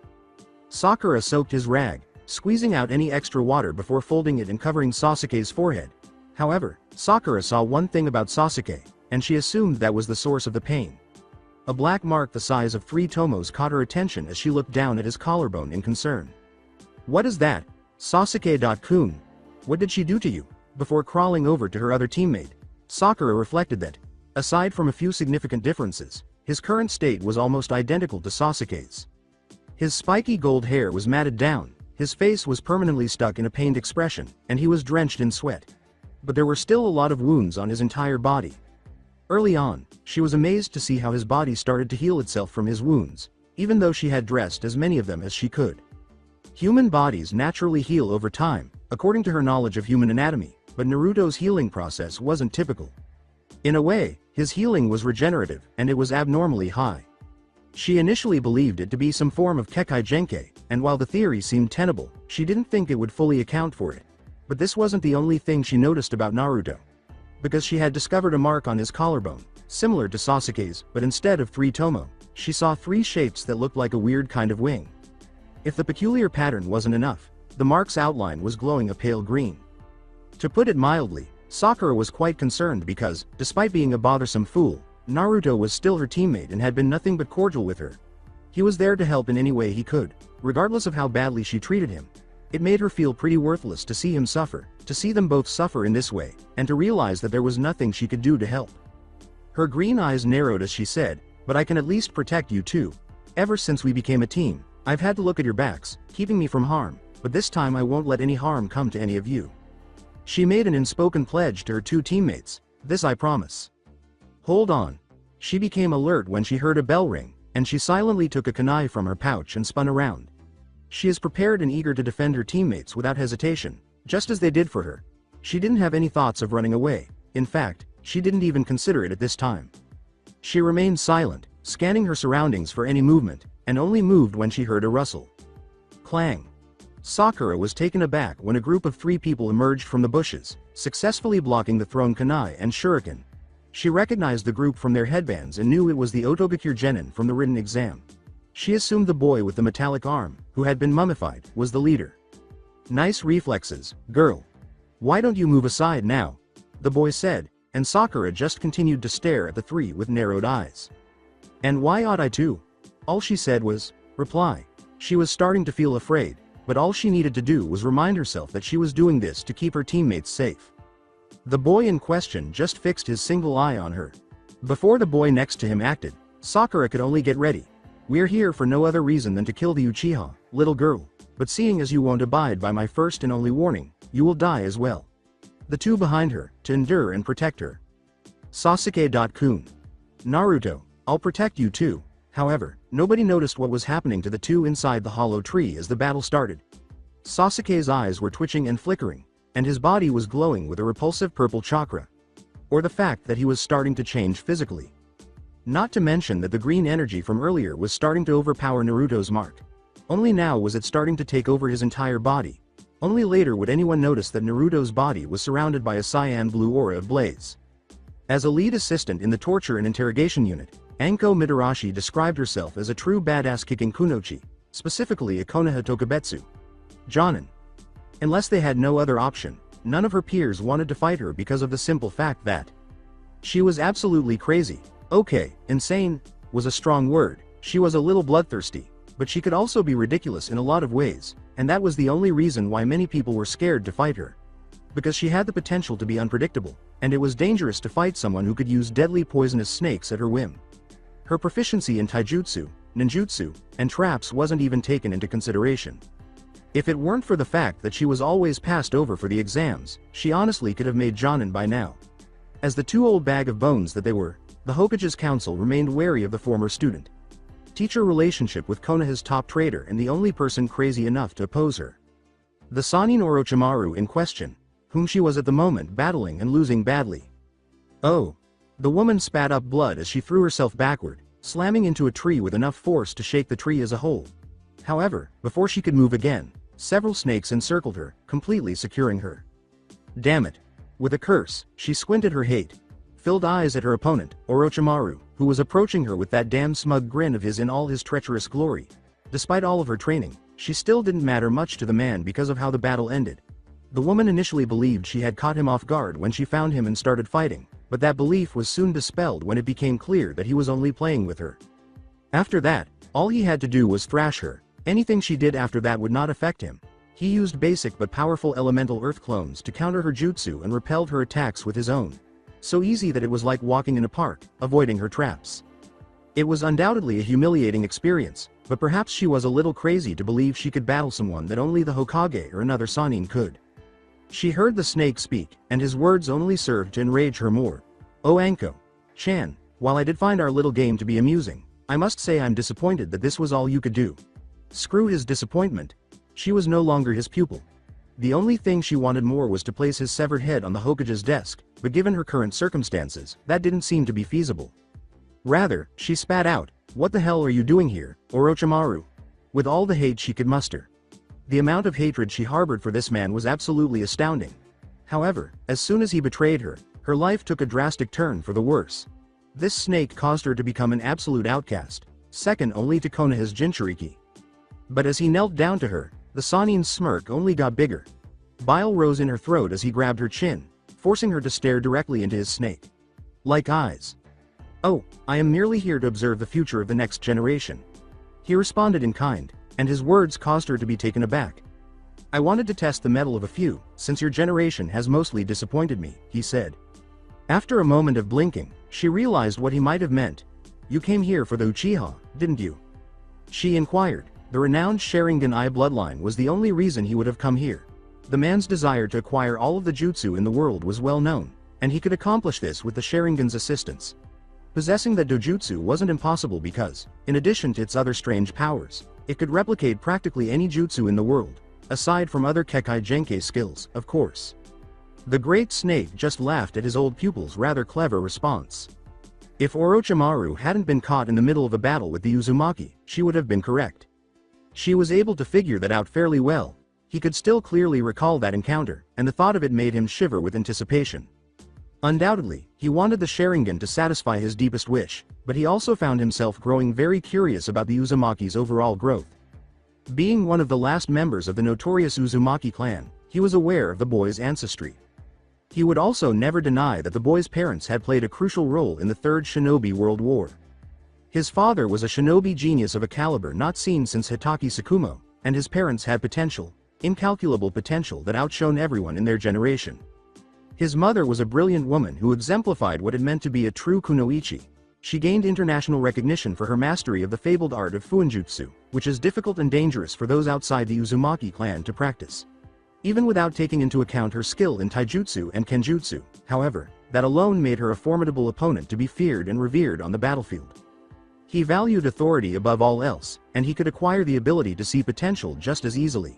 Sakura soaked his rag, squeezing out any extra water before folding it and covering Sasuke's forehead. However, Sakura saw one thing about Sasuke, and she assumed that was the source of the pain. A black mark the size of 3 tomos caught her attention as she looked down at his collarbone in concern. "What is that? Sasuke-kun. What did she do to you?" Before crawling over to her other teammate, Sakura reflected that, aside from a few significant differences, his current state was almost identical to Sasuke's. His spiky gold hair was matted down, his face was permanently stuck in a pained expression, and he was drenched in sweat. But there were still a lot of wounds on his entire body. Early on, she was amazed to see how his body started to heal itself from his wounds, even though she had dressed as many of them as she could. Human bodies naturally heal over time, according to her knowledge of human anatomy, but Naruto's healing process wasn't typical. In a way, his healing was regenerative, and it was abnormally high. She initially believed it to be some form of Kekkei Genkai, and while the theory seemed tenable, she didn't think it would fully account for it. But this wasn't the only thing she noticed about Naruto. Because she had discovered a mark on his collarbone, similar to Sasuke's, but instead of 3 tomo, she saw 3 shapes that looked like a weird kind of wing. If the peculiar pattern wasn't enough, the mark's outline was glowing a pale green. To put it mildly, Sakura was quite concerned because, despite being a bothersome fool, Naruto was still her teammate and had been nothing but cordial with her. He was there to help in any way he could, regardless of how badly she treated him. It made her feel pretty worthless to see him suffer, to see them both suffer in this way, and to realize that there was nothing she could do to help. Her green eyes narrowed as she said, "But I can at least protect you too. Ever since we became a team, I've had to look at your backs, keeping me from harm, but this time I won't let any harm come to any of you." She made an unspoken pledge to her 2 teammates, "This I promise." Hold on. She became alert when she heard a bell ring, and she silently took a kunai from her pouch and spun around. She is prepared and eager to defend her teammates without hesitation, just as they did for her. She didn't have any thoughts of running away. In fact, she didn't even consider it at this time. She remained silent, scanning her surroundings for any movement, and only moved when she heard a rustle. Clang. Sakura was taken aback when a group of 3 people emerged from the bushes, successfully blocking the thrown kunai and shuriken. She recognized the group from their headbands and knew it was the Otogakure Genin from the written exam. She assumed the boy with the metallic arm, who had been mummified, was the leader. "Nice reflexes, girl. Why don't you move aside now?" the boy said, and Sakura just continued to stare at the 3 with narrowed eyes. "And why ought I to?" All she said was, "Reply." She was starting to feel afraid, but all she needed to do was remind herself that she was doing this to keep her teammates safe. The boy in question just fixed his single eye on her. Before the boy next to him acted, Sakura could only get ready. "We're here for no other reason than to kill the Uchiha, little girl, but seeing as you won't abide by my first and only warning, you will die as well." The two behind her, to endure and protect her. Sasuke.kun. Naruto, I'll protect you too. However, nobody noticed what was happening to the two inside the hollow tree as the battle started. Sasuke's eyes were twitching and flickering, and his body was glowing with a repulsive purple chakra. Or the fact that he was starting to change physically. Not to mention that the green energy from earlier was starting to overpower Naruto's mark. Only now was it starting to take over his entire body. Only later would anyone notice that Naruto's body was surrounded by a cyan blue aura of blaze. As a lead assistant in the torture and interrogation unit, Anko Mitarashi described herself as a true badass kicking kunoichi, specifically a Konoha tokubetsu. Jonin. Unless they had no other option, none of her peers wanted to fight her because of the simple fact that she was absolutely crazy. Okay, insane was a strong word. She was a little bloodthirsty, but she could also be ridiculous in a lot of ways, and that was the only reason why many people were scared to fight her. Because she had the potential to be unpredictable, and it was dangerous to fight someone who could use deadly poisonous snakes at her whim. Her proficiency in taijutsu, ninjutsu, and traps wasn't even taken into consideration. If it weren't for the fact that she was always passed over for the exams, she honestly could have made Jonin by now. As the two old bag of bones that they were, the Hokage's council remained wary of the former student-teacher relationship with Konoha's top trader and the only person crazy enough to oppose her. The Sannin Orochimaru in question, whom she was at the moment battling and losing badly. Oh. The woman spat up blood as she threw herself backward, slamming into a tree with enough force to shake the tree as a whole. However, before she could move again, several snakes encircled her, completely securing her. Damn it. With a curse, she squinted her hate-filled eyes at her opponent, Orochimaru, who was approaching her with that damn smug grin of his in all his treacherous glory. Despite all of her training, she still didn't matter much to the man because of how the battle ended. The woman initially believed she had caught him off guard when she found him and started fighting, but that belief was soon dispelled when it became clear that he was only playing with her. After that, all he had to do was thrash her. Anything she did after that would not affect him. He used basic but powerful elemental earth clones to counter her jutsu and repelled her attacks with his own. So easy that it was like walking in a park, avoiding her traps. It was undoubtedly a humiliating experience, but perhaps she was a little crazy to believe she could battle someone that only the Hokage or another Sannin could. She heard the snake speak, and his words only served to enrage her more. Oh Anko-chan, while I did find our little game to be amusing, I must say I'm disappointed that this was all you could do. Screw his disappointment. She was no longer his pupil. The only thing she wanted more was to place his severed head on the Hokage's desk, but given her current circumstances, that didn't seem to be feasible. Rather, she spat out, "What the hell are you doing here, Orochimaru?" with all the hate she could muster. The amount of hatred she harbored for this man was absolutely astounding. However, as soon as he betrayed her, her life took a drastic turn for the worse. This snake caused her to become an absolute outcast, second only to Konoha's Jinchuriki. But as he knelt down to her, the Sannin's smirk only got bigger. Bile rose in her throat as he grabbed her chin, forcing her to stare directly into his snake-like eyes. "Oh, I am merely here to observe the future of the next generation." He responded in kind, and his words caused her to be taken aback. "I wanted to test the mettle of a few, since your generation has mostly disappointed me," he said. After a moment of blinking, she realized what he might have meant. "You came here for the Uchiha, didn't you?" she inquired. The renowned Sharingan Eye bloodline was the only reason he would have come here. The man's desire to acquire all of the jutsu in the world was well known, and he could accomplish this with the Sharingan's assistance. Possessing the dojutsu wasn't impossible because, in addition to its other strange powers, it could replicate practically any jutsu in the world, aside from other Kekkei Genkai skills, of course. The great snake just laughed at his old pupil's rather clever response. If Orochimaru hadn't been caught in the middle of a battle with the Uzumaki, she would have been correct. She was able to figure that out fairly well. He could still clearly recall that encounter, and the thought of it made him shiver with anticipation. Undoubtedly, he wanted the Sharingan to satisfy his deepest wish, but he also found himself growing very curious about the Uzumaki's overall growth. Being one of the last members of the notorious Uzumaki clan, he was aware of the boy's ancestry. He would also never deny that the boy's parents had played a crucial role in the Third Shinobi World War. His father was a shinobi genius of a caliber not seen since Hitaki Tsukumo, and his parents had potential, incalculable potential that outshone everyone in their generation. His mother was a brilliant woman who exemplified what it meant to be a true kunoichi. She gained international recognition for her mastery of the fabled art of fuinjutsu, which is difficult and dangerous for those outside the Uzumaki clan to practice. even without taking into account her skill in taijutsu and kenjutsu. However, that alone made her a formidable opponent to be feared and revered on the battlefield. He valued authority above all else, and he could acquire the ability to see potential just as easily.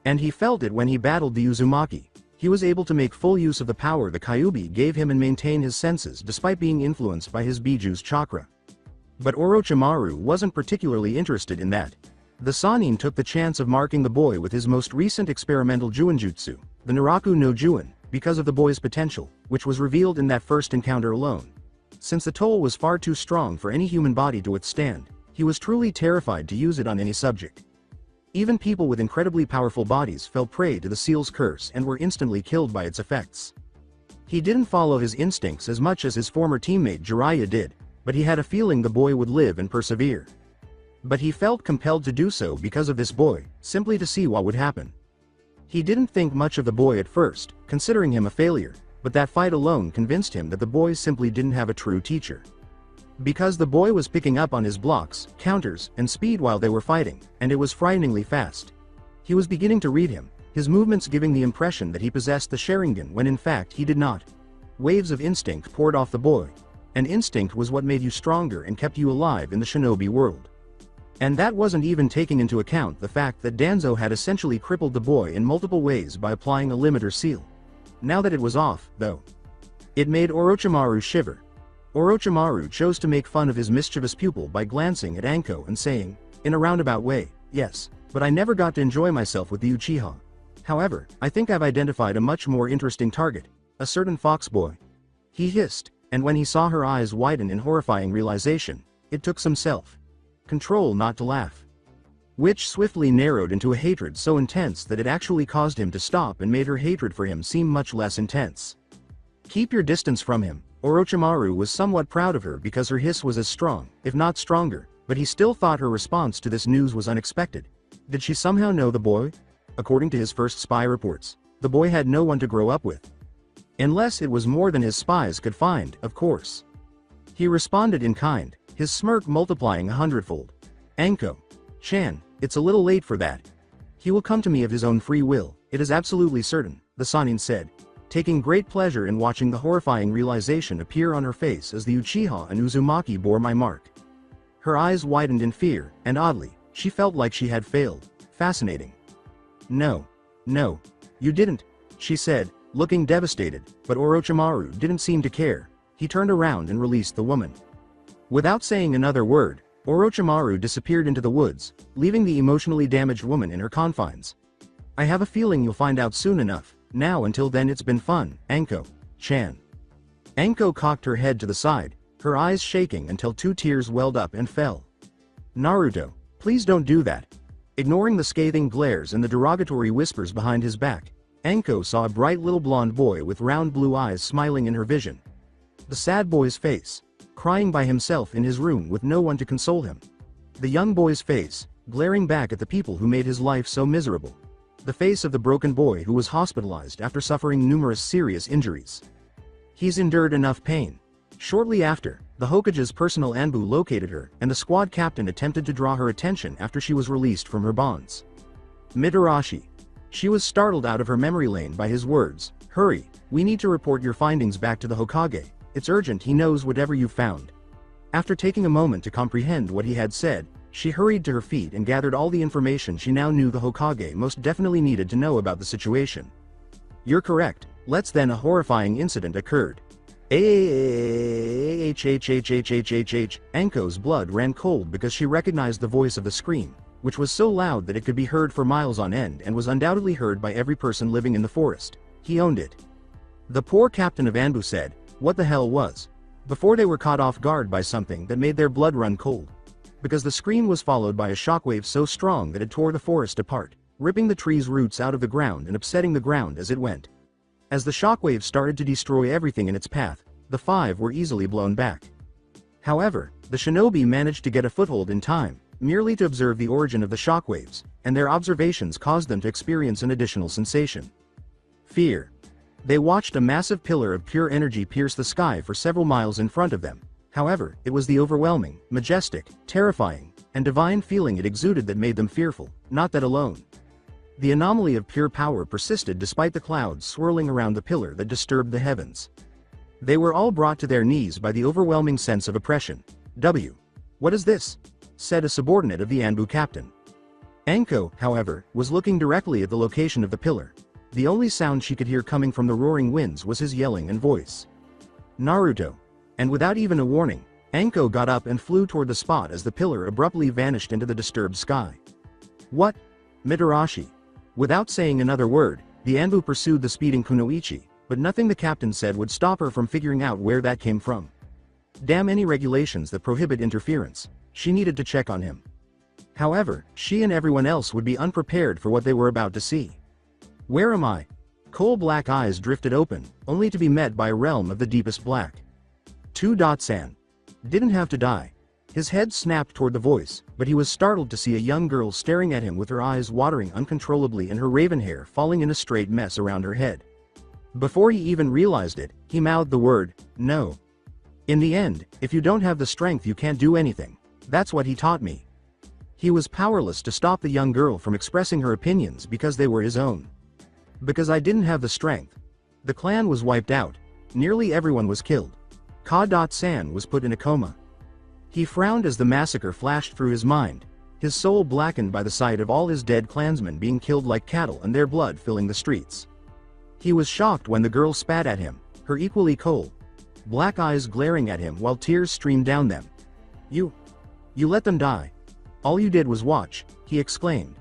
And he felt it when he battled the Uzumaki. He was able to make full use of the power the Kyuubi gave him and maintain his senses despite being influenced by his Biju's chakra. But Orochimaru wasn't particularly interested in that. The Sannin took the chance of marking the boy with his most recent experimental Juinjutsu, the Naraku no Juin, because of the boy's potential, which was revealed in that first encounter alone. Since the toll was far too strong for any human body to withstand, he was truly terrified to use it on any subject. Even people with incredibly powerful bodies fell prey to the seal's curse and were instantly killed by its effects. He didn't follow his instincts as much as his former teammate Jiraiya did, but he had a feeling the boy would live and persevere. But he felt compelled to do so because of this boy, simply to see what would happen. He didn't think much of the boy at first, considering him a failure, but that fight alone convinced him that the boy simply didn't have a true teacher. Because the boy was picking up on his blocks, counters, and speed while they were fighting, and it was frighteningly fast. He was beginning to read him, his movements giving the impression that he possessed the Sharingan when in fact he did not. Waves of instinct poured off the boy, and instinct was what made you stronger and kept you alive in the shinobi world. And that wasn't even taking into account the fact that Danzo had essentially crippled the boy in multiple ways by applying a limiter seal. Now that it was off, though, it made Orochimaru shiver. Orochimaru chose to make fun of his mischievous pupil by glancing at Anko and saying, in a roundabout way, "Yes, but I never got to enjoy myself with the Uchiha. However, I think I've identified a much more interesting target, a certain fox boy." He hissed, and when he saw her eyes widen in horrifying realization, it took some self-control not to laugh. Which swiftly narrowed into a hatred so intense that it actually caused him to stop and made her hatred for him seem much less intense. "Keep your distance from him." Orochimaru was somewhat proud of her because her hiss was as strong, if not stronger, but he still thought her response to this news was unexpected. Did she somehow know the boy? According to his first spy reports, the boy had no one to grow up with. Unless it was more than his spies could find, of course. He responded in kind, his smirk multiplying 100-fold. "Anko-chan, it's a little late for that. He will come to me of his own free will, it is absolutely certain," the Sannin said, taking great pleasure in watching the horrifying realization appear on her face as the Uchiha and Uzumaki bore my mark. Her eyes widened in fear, and oddly, she felt like she had failed. Fascinating. No, you didn't," she said, looking devastated, but Orochimaru didn't seem to care. He turned around and released the woman. Without saying another word, Orochimaru disappeared into the woods, leaving the emotionally damaged woman in her confines. "I have a feeling you'll find out soon enough. Now until then it's been fun, Anko-chan." Anko cocked her head to the side, her eyes shaking until 2 tears welled up and fell. "Naruto, please don't do that." Ignoring the scathing glares and the derogatory whispers behind his back, Anko saw a bright little blonde boy with round blue eyes smiling in her vision. The sad boy's face, crying by himself in his room with no one to console him. The young boy's face, glaring back at the people who made his life so miserable. The face of the broken boy who was hospitalized after suffering numerous serious injuries. He's endured enough pain. Shortly after, the Hokage's personal Anbu located her, and the squad captain attempted to draw her attention after she was released from her bonds. Mitarashi. She was startled out of her memory lane by his words, "Hurry, we need to report your findings back to the Hokage. It's urgent, he knows whatever you've found." After taking a moment to comprehend what he had said, she hurried to her feet and gathered all the information she now knew the Hokage most definitely needed to know about the situation. "You're correct, then a horrifying incident occurred." Anko's blood ran cold because she recognized the voice of the scream, which was so loud that it could be heard for miles on end and was undoubtedly heard by every person living in the forest. He owned it. The poor captain of Anbu said, "What the hell was?" before they were caught off guard by something that made their blood run cold. Because the scream was followed by a shockwave so strong that it tore the forest apart, ripping the tree's roots out of the ground and upsetting the ground as it went. As the shockwave started to destroy everything in its path, the 5 were easily blown back. However, the shinobi managed to get a foothold in time, merely to observe the origin of the shockwaves, and their observations caused them to experience an additional sensation. Fear. They watched a massive pillar of pure energy pierce the sky for several miles in front of them. However, it was the overwhelming, majestic, terrifying, and divine feeling it exuded that made them fearful, not that alone. The anomaly of pure power persisted despite the clouds swirling around the pillar that disturbed the heavens. They were all brought to their knees by the overwhelming sense of oppression. What is this? Said a subordinate of the Anbu captain. Anko, however, was looking directly at the location of the pillar. The only sound she could hear coming from the roaring winds was his yelling and voice. Naruto. And without even a warning, Anko got up and flew toward the spot as the pillar abruptly vanished into the disturbed sky. What? Mitarashi. Without saying another word, the Anbu pursued the speeding Kunoichi, but nothing the captain said would stop her from figuring out where that came from. Damn any regulations that prohibit interference. She needed to check on him. However, she and everyone else would be unprepared for what they were about to see. Where am I? Coal-black eyes drifted open, only to be met by a realm of the deepest black. 2.San. Didn't have to die. His head snapped toward the voice, but he was startled to see a young girl staring at him with her eyes watering uncontrollably and her raven hair falling in a straight mess around her head. Before he even realized it, he mouthed the word, "No." In the end, if you don't have the strength you can't do anything. That's what he taught me. He was powerless to stop the young girl from expressing her opinions because they were his own. Because I didn't have the strength. The clan was wiped out. Nearly everyone was killed. Ka.San was put in a coma. He frowned as the massacre flashed through his mind, his soul blackened by the sight of all his dead clansmen being killed like cattle and their blood filling the streets. He was shocked when the girl spat at him, her equally coal black eyes glaring at him while tears streamed down them. You let them die. All you did was watch," he exclaimed.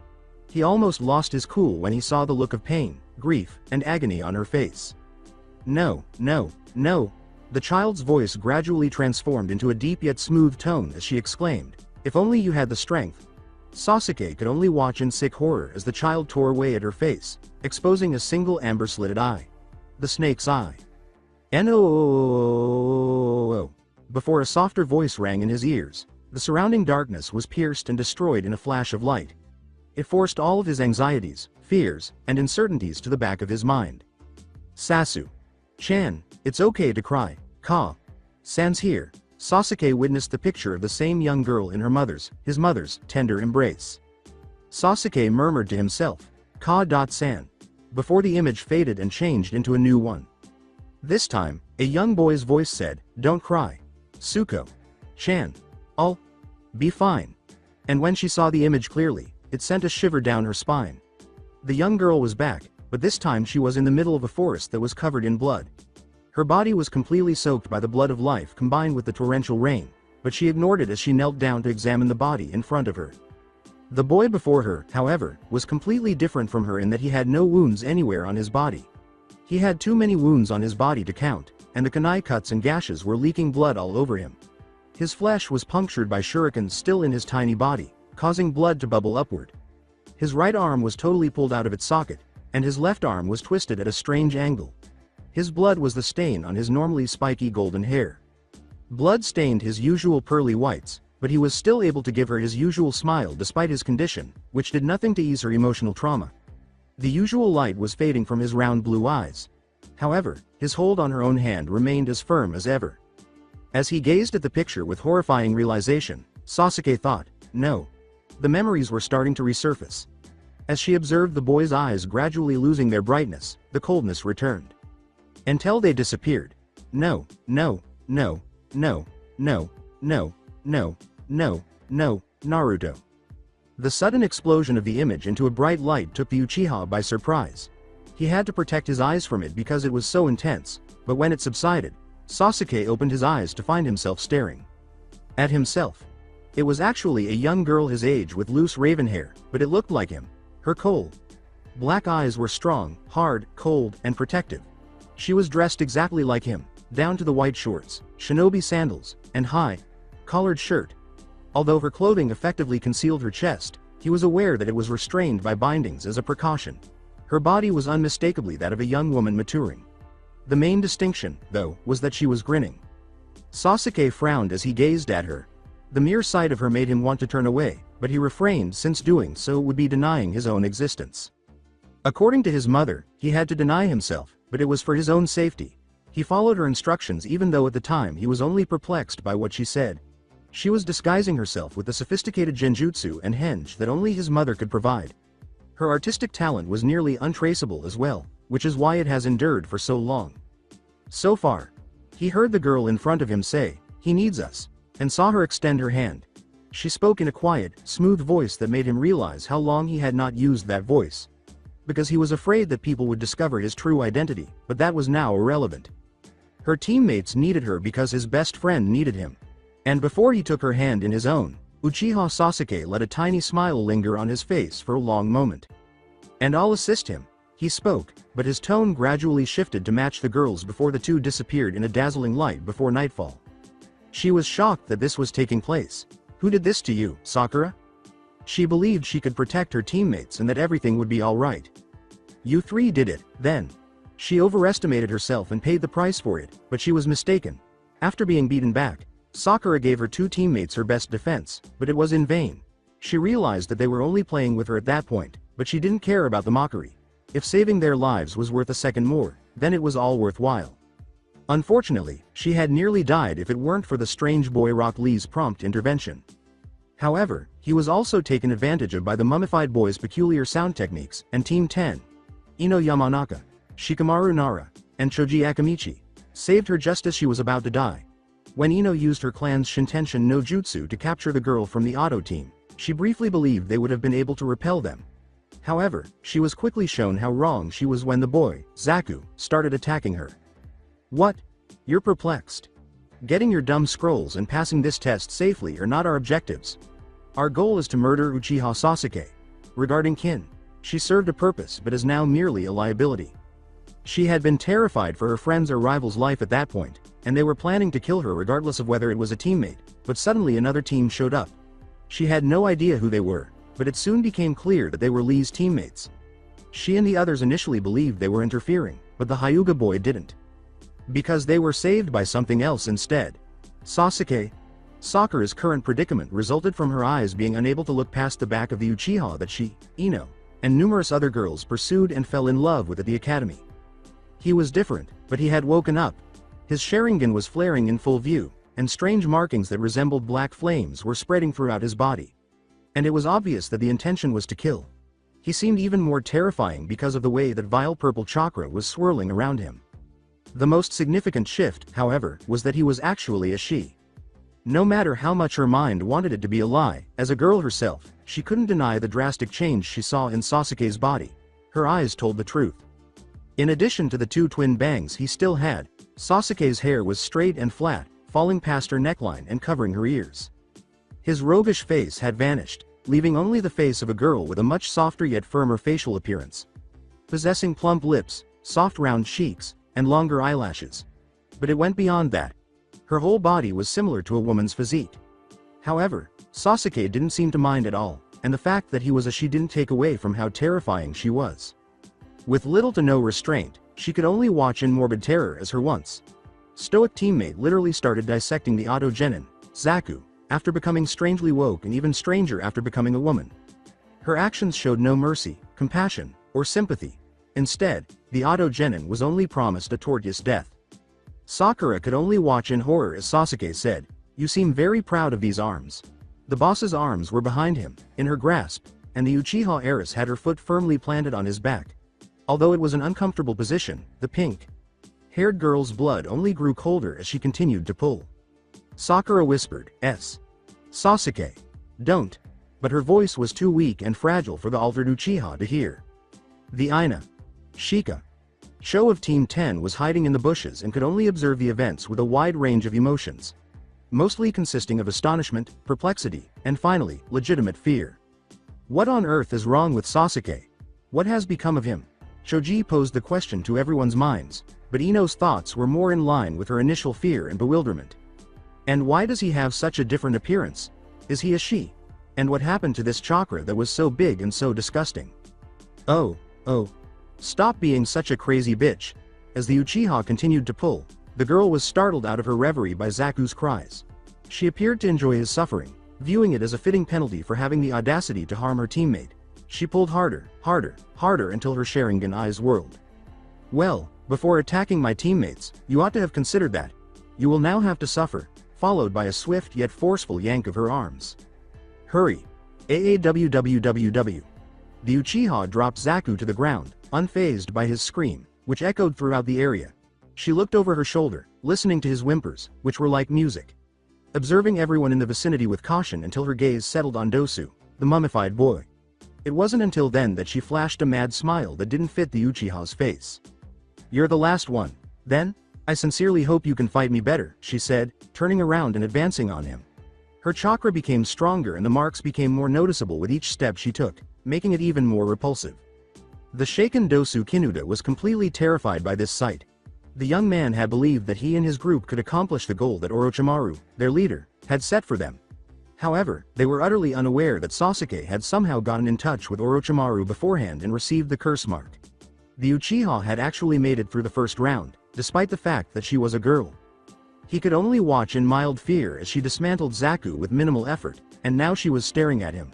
He almost lost his cool when he saw the look of pain, grief, and agony on her face. No. The child's voice gradually transformed into a deep yet smooth tone as she exclaimed, "If only you had the strength." Sasuke could only watch in sick horror as the child tore away at her face, exposing a single amber-slitted eye. The snake's eye. No. Before a softer voice rang in his ears, the surrounding darkness was pierced and destroyed in a flash of light. It forced all of his anxieties, fears, and uncertainties to the back of his mind. Sasu-chan, it's okay to cry. Ka-san's here. Sasuke witnessed the picture of the same young girl in his mother's, tender embrace. Sasuke murmured to himself, Ka.San, before the image faded and changed into a new one. This time, a young boy's voice said, "Don't cry. Suko-chan. I'll be fine." And when she saw the image clearly, it sent a shiver down her spine. The young girl was back, but this time she was in the middle of a forest that was covered in blood. Her body was completely soaked by the blood of life combined with the torrential rain, but she ignored it as she knelt down to examine the body in front of her. The boy before her, however, was completely different from her in that he had no wounds anywhere on his body. He had too many wounds on his body to count, and the kunai cuts and gashes were leaking blood all over him. His flesh was punctured by shurikens still in his tiny body, causing blood to bubble upward. His right arm was totally pulled out of its socket, and his left arm was twisted at a strange angle. His blood was the stain on his normally spiky golden hair. Blood stained his usual pearly whites, but he was still able to give her his usual smile despite his condition, which did nothing to ease her emotional trauma. The usual light was fading from his round blue eyes. However, his hold on her own hand remained as firm as ever. As he gazed at the picture with horrifying realization, Sasuke thought, no. The memories were starting to resurface. As she observed the boy's eyes gradually losing their brightness, the coldness returned. Until they disappeared. No, Naruto. The sudden explosion of the image into a bright light took the Uchiha by surprise. He had to protect his eyes from it because it was so intense, but when it subsided, Sasuke opened his eyes to find himself staring at himself. It was actually a young girl his age with loose raven hair, but it looked like him. Her coal black eyes were strong, hard, cold, and protective. She was dressed exactly like him, down to the white shorts, shinobi sandals, and high collared shirt. Although her clothing effectively concealed her chest, he was aware that it was restrained by bindings as a precaution. Her body was unmistakably that of a young woman maturing. The main distinction, though, was that she was grinning. Sasuke frowned as he gazed at her. The mere sight of her made him want to turn away, but he refrained since doing so would be denying his own existence. According to his mother, he had to deny himself, but it was for his own safety. He followed her instructions even though at the time he was only perplexed by what she said. She was disguising herself with the sophisticated genjutsu and henge that only his mother could provide. Her artistic talent was nearly untraceable as well, which is why it has endured for so long. So far, he heard the girl in front of him say, "He needs us," and saw her extend her hand. She spoke in a quiet, smooth voice that made him realize how long he had not used that voice. Because he was afraid that people would discover his true identity, but that was now irrelevant. Her teammates needed her because his best friend needed him. And before he took her hand in his own, Uchiha Sasuke let a tiny smile linger on his face for a long moment. "And I'll assist him," he spoke, but his tone gradually shifted to match the girl's before the two disappeared in a dazzling light before nightfall. She was shocked that this was taking place. "Who did this to you, Sakura?" She believed she could protect her teammates and that everything would be alright. "You three did it, then." She overestimated herself and paid the price for it, but she was mistaken. After being beaten back, Sakura gave her two teammates her best defense, but it was in vain. She realized that they were only playing with her at that point, but she didn't care about the mockery. If saving their lives was worth a second more, then it was all worthwhile. Unfortunately, she had nearly died if it weren't for the strange boy Rock Lee's prompt intervention. However, he was also taken advantage of by the mummified boy's peculiar sound techniques, and Team 10, Ino Yamanaka, Shikamaru Nara, and Choji Akamichi, saved her just as she was about to die. When Ino used her clan's Shintenshin no Jutsu to capture the girl from the Auto team, she briefly believed they would have been able to repel them. However, she was quickly shown how wrong she was when the boy, Zaku, started attacking her. "What? You're perplexed. Getting your dumb scrolls and passing this test safely are not our objectives. Our goal is to murder Uchiha Sasuke. Regarding Kin, she served a purpose but is now merely a liability." She had been terrified for her friend's or rival's life at that point, and they were planning to kill her regardless of whether it was a teammate, but suddenly another team showed up. She had no idea who they were, but it soon became clear that they were Lee's teammates. She and the others initially believed they were interfering, but the Hyuga boy didn't. Because they were saved by something else instead. Sasuke. Sakura's current predicament resulted from her eyes being unable to look past the back of the Uchiha that she, Ino, and numerous other girls pursued and fell in love with at the academy. He was different, but he had woken up. His Sharingan was flaring in full view, and strange markings that resembled black flames were spreading throughout his body. And it was obvious that the intention was to kill. He seemed even more terrifying because of the way that vile purple chakra was swirling around him. The most significant shift, however, was that he was actually a she. No matter how much her mind wanted it to be a lie, as a girl herself, she couldn't deny the drastic change she saw in Sasuke's body. Her eyes told the truth. In addition to the two twin bangs he still had, Sasuke's hair was straight and flat, falling past her neckline and covering her ears. His roguish face had vanished, leaving only the face of a girl with a much softer yet firmer facial appearance. Possessing plump lips, soft round cheeks, and longer eyelashes. But it went beyond that. Her whole body was similar to a woman's physique. However, Sasuke didn't seem to mind at all, and the fact that he was a she didn't take away from how terrifying she was. With little to no restraint, she could only watch in morbid terror as her once stoic teammate literally started dissecting the Auto Genin, Zaku, after becoming strangely woke and even stranger after becoming a woman. Her actions showed no mercy, compassion, or sympathy. Instead, the Auto Genin was only promised a tortuous death. Sakura could only watch in horror as Sasuke said, "You seem very proud of these arms." The boss's arms were behind him, in her grasp, and the Uchiha heiress had her foot firmly planted on his back. Although it was an uncomfortable position, the pink-haired girl's blood only grew colder as she continued to pull. Sakura whispered, "Sasuke. Don't." But her voice was too weak and fragile for the altered Uchiha to hear. The Ina Shika show of Team 10 was hiding in the bushes and could only observe the events with a wide range of emotions, mostly consisting of astonishment, perplexity, and finally, legitimate fear. What on earth is wrong with Sasuke? What has become of him? Choji posed the question to everyone's minds, but Ino's thoughts were more in line with her initial fear and bewilderment. And why does he have such a different appearance? Is he a she? And what happened to this chakra that was so big and so disgusting? Oh, stop being such a crazy bitch. As the Uchiha continued to pull, the girl was startled out of her reverie by Zaku's cries. She appeared to enjoy his suffering, viewing it as a fitting penalty for having the audacity to harm her teammate. She pulled harder until her Sharingan eyes whirled. "Well, before attacking my teammates, you ought to have considered that. You will now have to suffer," followed by a swift yet forceful yank of her arms. "Hurry. AAWWWW. the Uchiha dropped Zaku to the ground, unfazed by his scream, which echoed throughout the area. She looked over her shoulder, listening to his whimpers, which were like music. Observing everyone in the vicinity with caution until her gaze settled on Dosu, the mummified boy. It wasn't until then that she flashed a mad smile that didn't fit the Uchiha's face. "You're the last one. Then? I sincerely hope you can fight me better," she said, turning around and advancing on him. Her chakra became stronger and the marks became more noticeable with each step she took, making it even more repulsive. The shaken Dosu Kinuda was completely terrified by this sight. The young man had believed that he and his group could accomplish the goal that Orochimaru, their leader, had set for them. However, they were utterly unaware that Sasuke had somehow gotten in touch with Orochimaru beforehand and received the curse mark. The Uchiha had actually made it through the first round, despite the fact that she was a girl. He could only watch in mild fear as she dismantled Zaku with minimal effort, and now she was staring at him.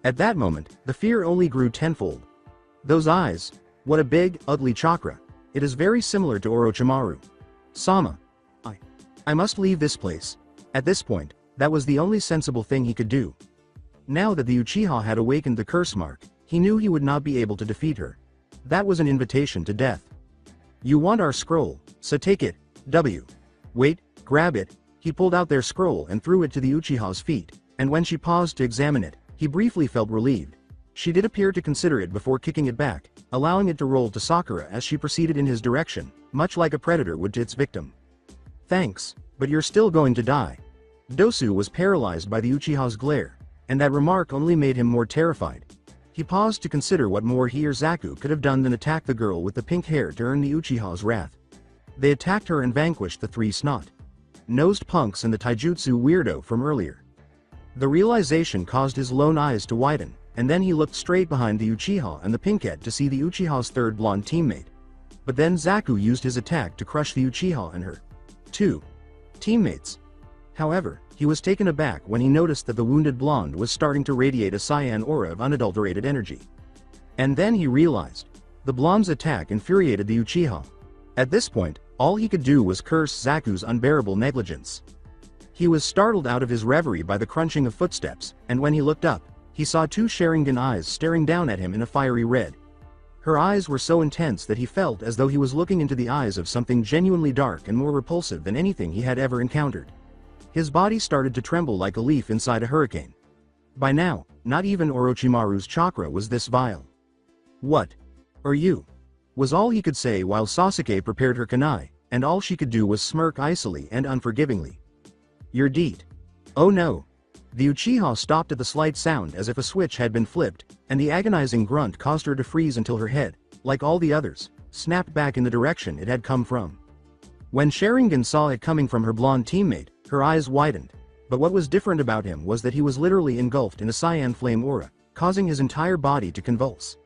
At that moment, the fear only grew tenfold. Those eyes, what a big, ugly chakra. It is very similar to Orochimaru. Sama. I must leave this place. At this point, that was the only sensible thing he could do. Now that the Uchiha had awakened the curse mark, he knew he would not be able to defeat her. That was an invitation to death. "You want our scroll, so take it, W. Wait, grab it." He pulled out their scroll and threw it to the Uchiha's feet, and when she paused to examine it, he briefly felt relieved. She did appear to consider it before kicking it back, allowing it to roll to Sakura as she proceeded in his direction, much like a predator would to its victim. "Thanks, but you're still going to die." Dosu was paralyzed by the Uchiha's glare, and that remark only made him more terrified. He paused to consider what more he or Zaku could have done than attack the girl with the pink hair to earn the Uchiha's wrath. They attacked her and vanquished the three snot-nosed punks and the taijutsu weirdo from earlier. The realization caused his lone eyes to widen, and then he looked straight behind the Uchiha and the pinkette to see the Uchiha's third blonde teammate. But then Zaku used his attack to crush the Uchiha and her two teammates. However, he was taken aback when he noticed that the wounded blonde was starting to radiate a cyan aura of unadulterated energy. And then he realized. The blonde's attack infuriated the Uchiha. At this point, all he could do was curse Zaku's unbearable negligence. He was startled out of his reverie by the crunching of footsteps, and when he looked up, he saw two Sharingan eyes staring down at him in a fiery red. Her eyes were so intense that he felt as though he was looking into the eyes of something genuinely dark and more repulsive than anything he had ever encountered. His body started to tremble like a leaf inside a hurricane. By now, not even Orochimaru's chakra was this vile. "What are you?" was all he could say while Sasuke prepared her kunai, and all she could do was smirk icily and unforgivingly. "You're dead." "Oh no." The Uchiha stopped at the slight sound as if a switch had been flipped, and the agonizing grunt caused her to freeze until her head, like all the others, snapped back in the direction it had come from. When Sharingan saw it coming from her blonde teammate, her eyes widened, but what was different about him was that he was literally engulfed in a cyan flame aura, causing his entire body to convulse.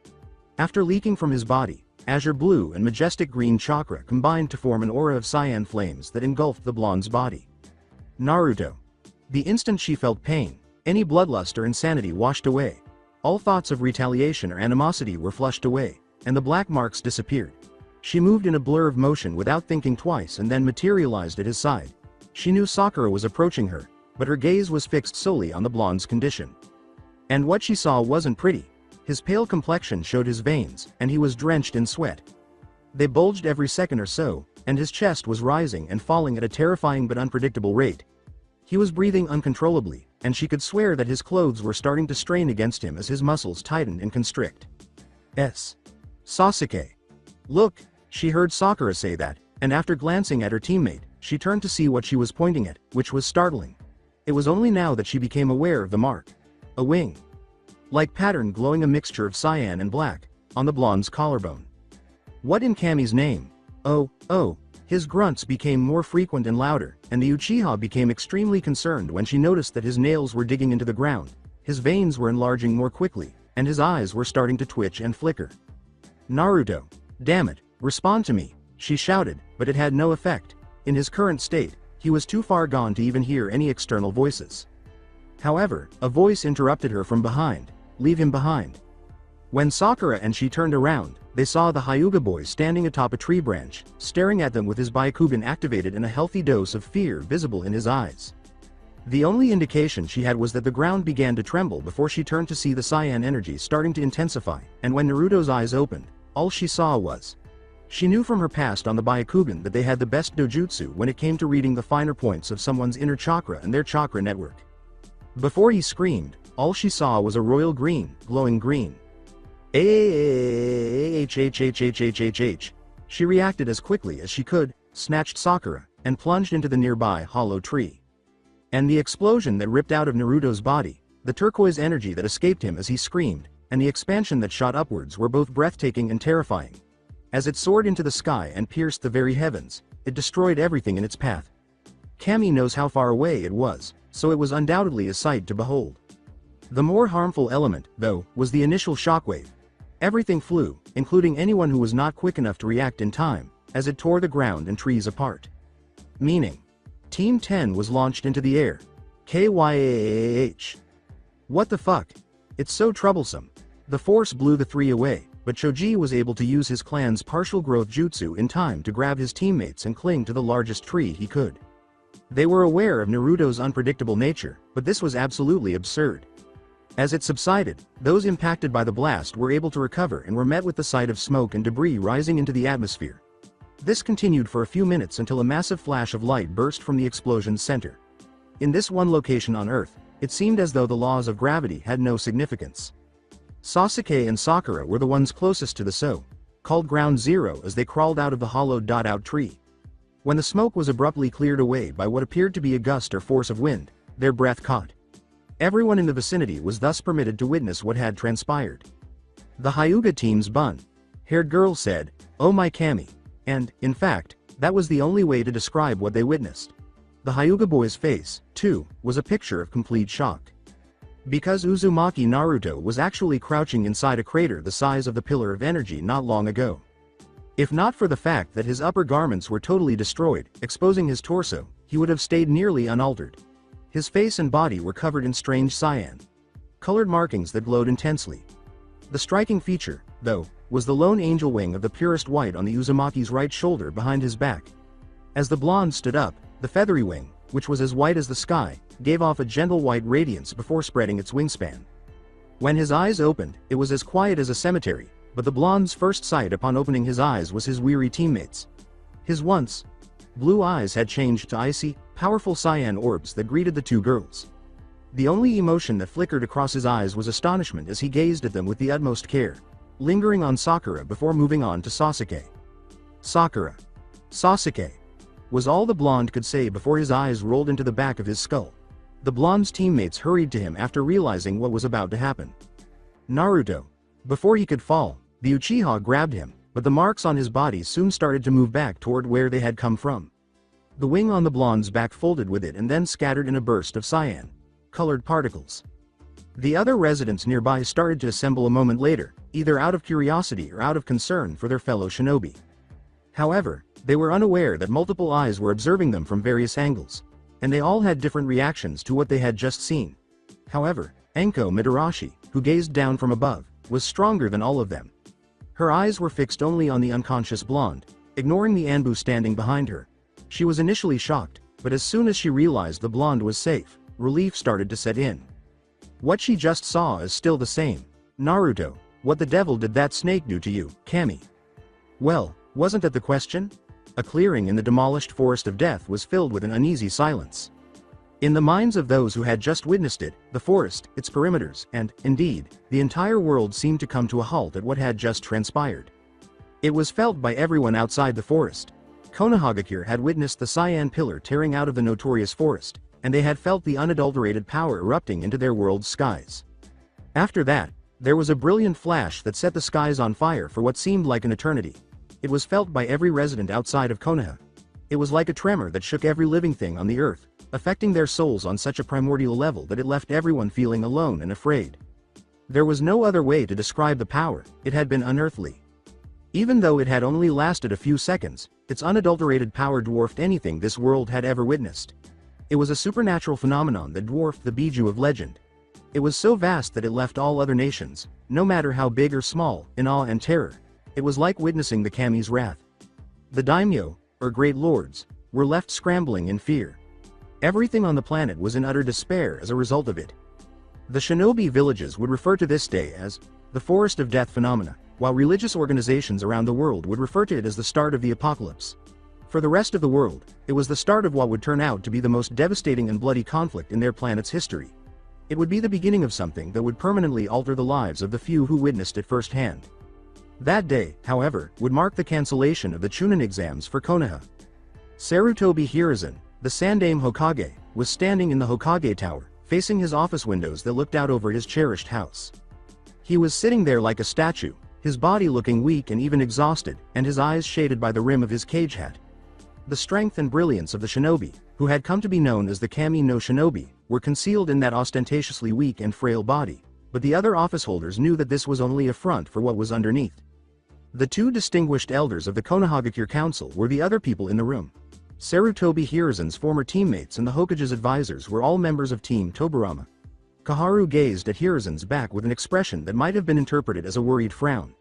After leaking from his body, azure blue and majestic green chakra combined to form an aura of cyan flames that engulfed the blonde's body. Naruto. The instant she felt pain, any bloodlust or insanity washed away. All thoughts of retaliation or animosity were flushed away, and the black marks disappeared. She moved in a blur of motion without thinking twice and then materialized at his side. She knew Sakura was approaching her, but her gaze was fixed solely on the blonde's condition. And what she saw wasn't pretty. His pale complexion showed his veins, and he was drenched in sweat. They bulged every second or so, and his chest was rising and falling at a terrifying but unpredictable rate. He was breathing uncontrollably, and she could swear that his clothes were starting to strain against him as his muscles tightened and constrict. Sasuke. Look, she heard Sakura say that, and after glancing at her teammate, she turned to see what she was pointing at, which was startling. It was only now that she became aware of the mark. A wing. Like pattern glowing a mixture of cyan and black, on the blonde's collarbone. What in Kami's name? Oh. His grunts became more frequent and louder, and the Uchiha became extremely concerned when she noticed that his nails were digging into the ground, his veins were enlarging more quickly, and his eyes were starting to twitch and flicker. Naruto. Damn it, respond to me, she shouted, but it had no effect. In his current state, he was too far gone to even hear any external voices. However, a voice interrupted her from behind. Leave him behind. When Sakura and she turned around, they saw the Hyuga boy standing atop a tree branch, staring at them with his Byakugan activated and a healthy dose of fear visible in his eyes. The only indication she had was that the ground began to tremble before she turned to see the cyan energy starting to intensify, and when Naruto's eyes opened, all she saw was. She knew from her past on the Byakugan that they had the best dojutsu when it came to reading the finer points of someone's inner chakra and their chakra network. Before he screamed, all she saw was a royal green, glowing green. H. She reacted as quickly as she could, snatched Sakura, and plunged into the nearby hollow tree. And the explosion that ripped out of Naruto's body, the turquoise energy that escaped him as he screamed, and the expansion that shot upwards were both breathtaking and terrifying. As it soared into the sky and pierced the very heavens, it destroyed everything in its path. Kami knows how far away it was, so it was undoubtedly a sight to behold. The more harmful element, though, was the initial shockwave. Everything flew, including anyone who was not quick enough to react in time, as it tore the ground and trees apart. Meaning, Team 10 was launched into the air. KYAH. What the fuck? It's so troublesome. The force blew the three away, but Choji was able to use his clan's partial growth jutsu in time to grab his teammates and cling to the largest tree he could. They were aware of Naruto's unpredictable nature, but this was absolutely absurd. As it subsided, those impacted by the blast were able to recover and were met with the sight of smoke and debris rising into the atmosphere. This continued for a few minutes until a massive flash of light burst from the explosion's center. In this one location on Earth, it seemed as though the laws of gravity had no significance. Sasuke and Sakura were the ones closest to the so-called ground zero as they crawled out of the hollowed-out tree. When the smoke was abruptly cleared away by what appeared to be a gust or force of wind, their breath caught. Everyone in the vicinity was thus permitted to witness what had transpired. The Hyuga team's bun-haired girl said, "Oh my Kami," and, in fact, that was the only way to describe what they witnessed. The Hyuga boy's face, too, was a picture of complete shock. Because Uzumaki Naruto was actually crouching inside a crater the size of the Pillar of Energy not long ago. If not for the fact that his upper garments were totally destroyed, exposing his torso, he would have stayed nearly unaltered. His face and body were covered in strange cyan-colored markings that glowed intensely. The striking feature, though, was the lone angel wing of the purest white on the Uzumaki's right shoulder behind his back. As the blonde stood up, the feathery wing, which was as white as the sky, gave off a gentle white radiance before spreading its wingspan. When his eyes opened, it was as quiet as a cemetery, but the blonde's first sight upon opening his eyes was his weary teammates. His once blue eyes had changed to icy, powerful cyan orbs that greeted the two girls. The only emotion that flickered across his eyes was astonishment as he gazed at them with the utmost care, lingering on Sakura before moving on to Sasuke. Sakura. Sasuke. Was all the blonde could say before his eyes rolled into the back of his skull. The blonde's teammates hurried to him after realizing what was about to happen. Naruto. Before he could fall, the Uchiha grabbed him, but the marks on his body soon started to move back toward where they had come from. The wing on the blonde's back folded with it and then scattered in a burst of cyan-colored particles. The other residents nearby started to assemble a moment later, either out of curiosity or out of concern for their fellow shinobi. However, they were unaware that multiple eyes were observing them from various angles, and they all had different reactions to what they had just seen. However, Anko Mitarashi, who gazed down from above, was stronger than all of them. Her eyes were fixed only on the unconscious blonde, ignoring the Anbu standing behind her. She was initially shocked, but as soon as she realized the blonde was safe, relief started to set in. What she just saw is still the same. Naruto, what the devil did that snake do to you, Kami? Well, wasn't that the question? A clearing in the demolished forest of death was filled with an uneasy silence. In the minds of those who had just witnessed it, the forest, its perimeters, and, indeed, the entire world seemed to come to a halt at what had just transpired. It was felt by everyone outside the forest. Konoha had witnessed the cyan pillar tearing out of the notorious forest, and they had felt the unadulterated power erupting into their world's skies. After that, there was a brilliant flash that set the skies on fire for what seemed like an eternity. It was felt by every resident outside of Konoha. It was like a tremor that shook every living thing on the earth, affecting their souls on such a primordial level that it left everyone feeling alone and afraid. There was no other way to describe the power, it had been unearthly. Even though it had only lasted a few seconds, its unadulterated power dwarfed anything this world had ever witnessed. It was a supernatural phenomenon that dwarfed the Biju of legend. It was so vast that it left all other nations, no matter how big or small, in awe and terror. It was like witnessing the Kami's wrath. The daimyo, or great lords, were left scrambling in fear. Everything on the planet was in utter despair as a result of it. The shinobi villages would refer to this day as the Forest of Death phenomena, while religious organizations around the world would refer to it as the start of the apocalypse. For the rest of the world, it was the start of what would turn out to be the most devastating and bloody conflict in their planet's history. It would be the beginning of something that would permanently alter the lives of the few who witnessed it firsthand. That day, however, would mark the cancellation of the Chunin exams for Konoha. Sarutobi Hiruzen, the Sandaime Hokage, was standing in the Hokage Tower, facing his office windows that looked out over his cherished house. He was sitting there like a statue, his body looking weak and even exhausted, and his eyes shaded by the rim of his cage hat. The strength and brilliance of the shinobi, who had come to be known as the Kami no Shinobi, were concealed in that ostentatiously weak and frail body, but the other office holders knew that this was only a front for what was underneath. The two distinguished elders of the Konohagakure Council were the other people in the room. Sarutobi Hiruzen's former teammates and the Hokage's advisors were all members of Team Tobirama. Koharu gazed at Hiruzen's back with an expression that might have been interpreted as a worried frown.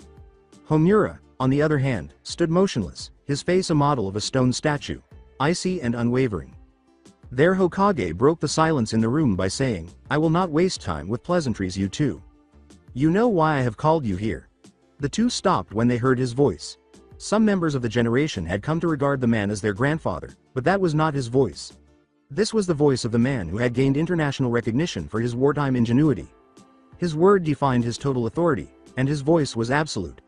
Homura, on the other hand, stood motionless, his face a model of a stone statue, icy and unwavering. Their Hokage broke the silence in the room by saying, "I will not waste time with pleasantries, you two. You know why I have called you here." The two stopped when they heard his voice. Some members of the generation had come to regard the man as their grandfather, but that was not his voice. This was the voice of the man who had gained international recognition for his wartime ingenuity. His word defined his total authority, and his voice was absolute.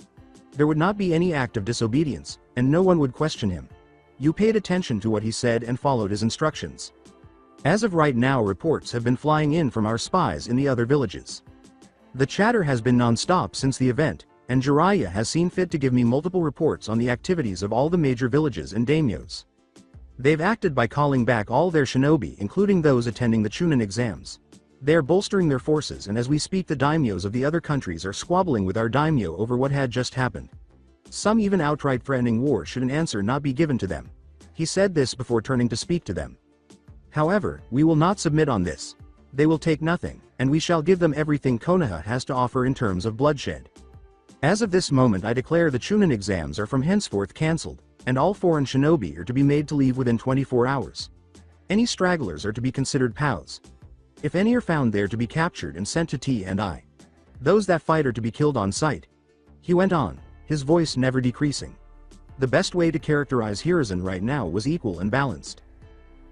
There would not be any act of disobedience, and no one would question him. You paid attention to what he said and followed his instructions. As of right now, reports have been flying in from our spies in the other villages. The chatter has been non-stop since the event, and Jiraiya has seen fit to give me multiple reports on the activities of all the major villages and daimyos. They've acted by calling back all their shinobi, including those attending the Chunin exams. They are bolstering their forces, and as we speak the daimyos of the other countries are squabbling with our daimyo over what had just happened. Some even outright threatening war should an answer not be given to them. He said this before turning to speak to them. However, we will not submit on this. They will take nothing, and we shall give them everything Konoha has to offer in terms of bloodshed. As of this moment I declare the Chunin exams are from henceforth cancelled, and all foreign shinobi are to be made to leave within 24 hours. Any stragglers are to be considered POWs. If any are found, they are to be captured and sent to T&I. Those that fight are to be killed on sight. He went on, his voice never decreasing. The best way to characterize Hiruzen right now was equal and balanced.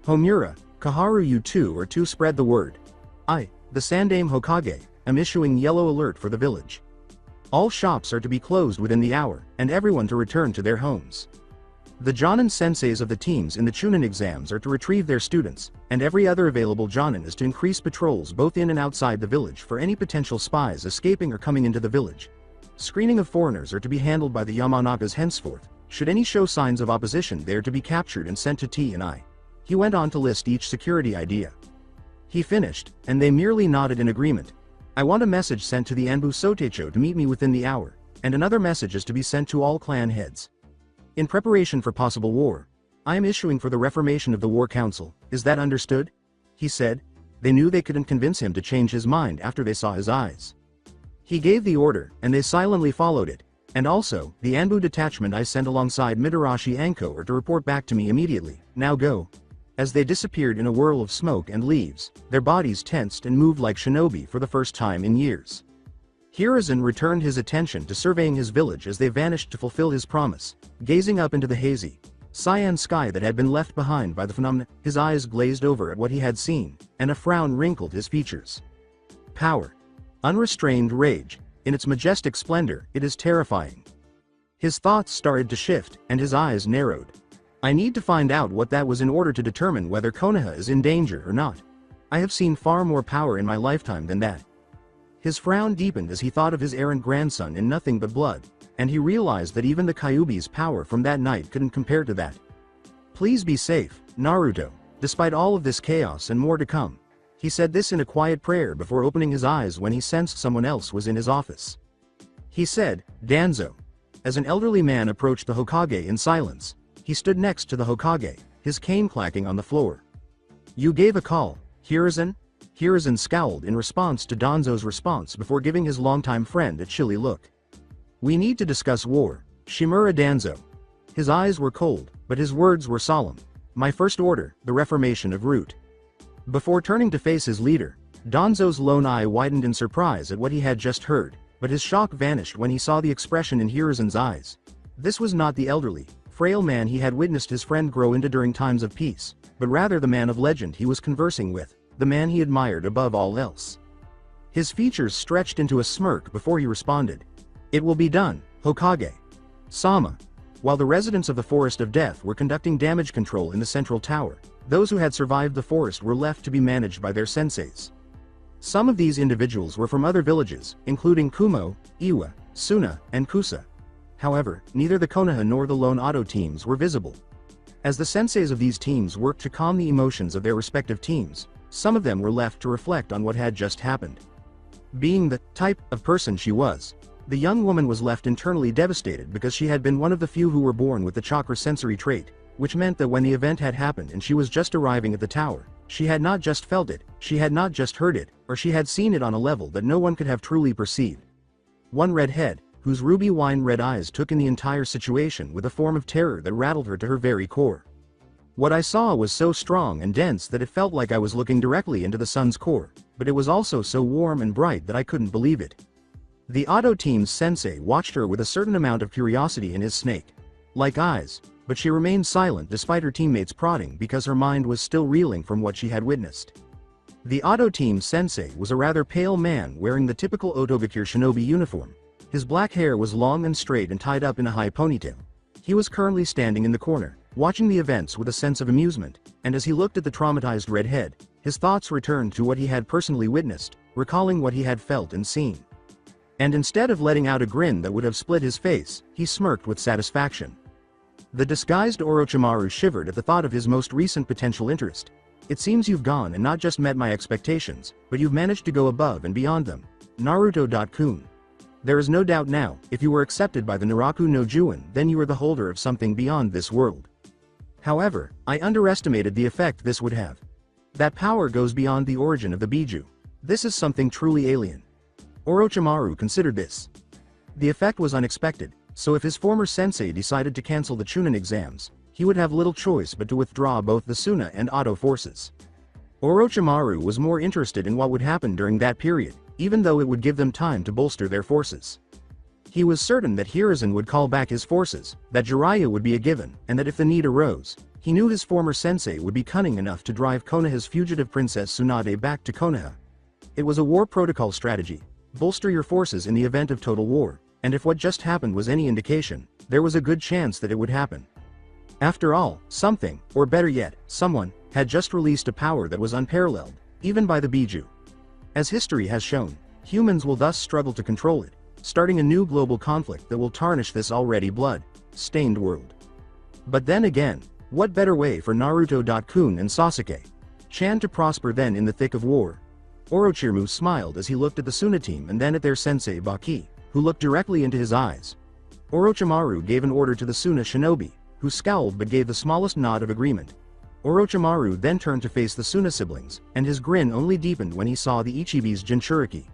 Homura, Koharu, you two are to spread the word. I, the Sandaime Hokage, am issuing yellow alert for the village. All shops are to be closed within the hour, and everyone to return to their homes. The Jonin senseis of the teams in the Chunin exams are to retrieve their students, and every other available Jonin is to increase patrols both in and outside the village for any potential spies escaping or coming into the village. Screening of foreigners are to be handled by the Yamanagas henceforth. Should any show signs of opposition, they are to be captured and sent to T&I. He went on to list each security idea. He finished, and they merely nodded in agreement. I want a message sent to the Anbu Sotecho to meet me within the hour, and another message is to be sent to all clan heads. In preparation for possible war, I am issuing for the reformation of the War Council. Is that understood? He said. They knew they couldn't convince him to change his mind after they saw his eyes. He gave the order, and they silently followed it. And also, the Anbu detachment I sent alongside Mitarashi Anko are to report back to me immediately. Now go. As they disappeared in a whirl of smoke and leaves, their bodies tensed and moved like shinobi for the first time in years. Hiruzen returned his attention to surveying his village as they vanished to fulfill his promise, gazing up into the hazy, cyan sky that had been left behind by the phenomena. His eyes glazed over at what he had seen, and a frown wrinkled his features. Power. Unrestrained rage. In its majestic splendor, it is terrifying. His thoughts started to shift, and his eyes narrowed. I need to find out what that was in order to determine whether Konoha is in danger or not. I have seen far more power in my lifetime than that. His frown deepened as he thought of his errant grandson in nothing but blood, and he realized that even the Kyuubi's power from that night couldn't compare to that. Please be safe, Naruto, despite all of this chaos and more to come. He said this in a quiet prayer before opening his eyes when he sensed someone else was in his office. He said, Danzo. As an elderly man approached the Hokage in silence, he stood next to the Hokage, his cane clacking on the floor. You gave a call, Hiruzen? Hiruzen scowled in response to Danzo's response before giving his longtime friend a chilly look. We need to discuss war, Shimura Danzo. His eyes were cold, but his words were solemn. My first order, the reformation of Root. Before turning to face his leader, Danzo's lone eye widened in surprise at what he had just heard, but his shock vanished when he saw the expression in Hiruzen's eyes. This was not the elderly, frail man he had witnessed his friend grow into during times of peace, but rather the man of legend he was conversing with, the man he admired above all else. His features stretched into a smirk before he responded. "It will be done, Hokage. Sama." While the residents of the Forest of Death were conducting damage control in the central tower, those who had survived the forest were left to be managed by their senseis. Some of these individuals were from other villages, including Kumo, Iwa, Suna, and Kusa. However, neither the Konoha nor the Lone Auto teams were visible. As the senseis of these teams worked to calm the emotions of their respective teams, some of them were left to reflect on what had just happened. Being the type of person she was, the young woman was left internally devastated because she had been one of the few who were born with the chakra sensory trait, which meant that when the event had happened and she was just arriving at the tower, she had not just felt it, she had not just heard it, or she had seen it on a level that no one could have truly perceived. One red head, whose ruby wine red eyes took in the entire situation with a form of terror that rattled her to her very core. What I saw was so strong and dense that it felt like I was looking directly into the sun's core, but it was also so warm and bright that I couldn't believe it. The Auto team's sensei watched her with a certain amount of curiosity in his snake-like eyes, but she remained silent despite her teammates prodding because her mind was still reeling from what she had witnessed. The Auto team's sensei was a rather pale man wearing the typical Otogakure shinobi uniform. His black hair was long and straight and tied up in a high ponytail. He was currently standing in the corner, watching the events with a sense of amusement, and as he looked at the traumatized redhead, his thoughts returned to what he had personally witnessed, recalling what he had felt and seen. And instead of letting out a grin that would have split his face, he smirked with satisfaction. The disguised Orochimaru shivered at the thought of his most recent potential interest. "It seems you've gone and not just met my expectations, but you've managed to go above and beyond them. Naruto-kun. There is no doubt now, if you were accepted by the Naraku no Juin, then you are the holder of something beyond this world. However, I underestimated the effect this would have. That power goes beyond the origin of the Biju. This is something truly alien." Orochimaru considered this. The effect was unexpected, so if his former sensei decided to cancel the Chunin exams, he would have little choice but to withdraw both the Suna and Auto forces. Orochimaru was more interested in what would happen during that period, even though it would give them time to bolster their forces. He was certain that Hiruzen would call back his forces, that Jiraiya would be a given, and that if the need arose, he knew his former sensei would be cunning enough to drive Konoha's fugitive princess Tsunade back to Konoha. It was a war protocol strategy. Bolster your forces in the event of total war, and if what just happened was any indication, there was a good chance that it would happen. After all, something, or better yet, someone, had just released a power that was unparalleled, even by the Biju. As history has shown, humans will thus struggle to control it, starting a new global conflict that will tarnish this already blood-stained world. But then again, what better way for Naruto-kun and Sasuke-chan to prosper than in the thick of war? Orochimaru smiled as he looked at the Suna team and then at their sensei Baki, who looked directly into his eyes. Orochimaru gave an order to the Suna shinobi, who scowled but gave the smallest nod of agreement. Orochimaru then turned to face the Suna siblings, and his grin only deepened when he saw the Ichibi's Jinchuriki.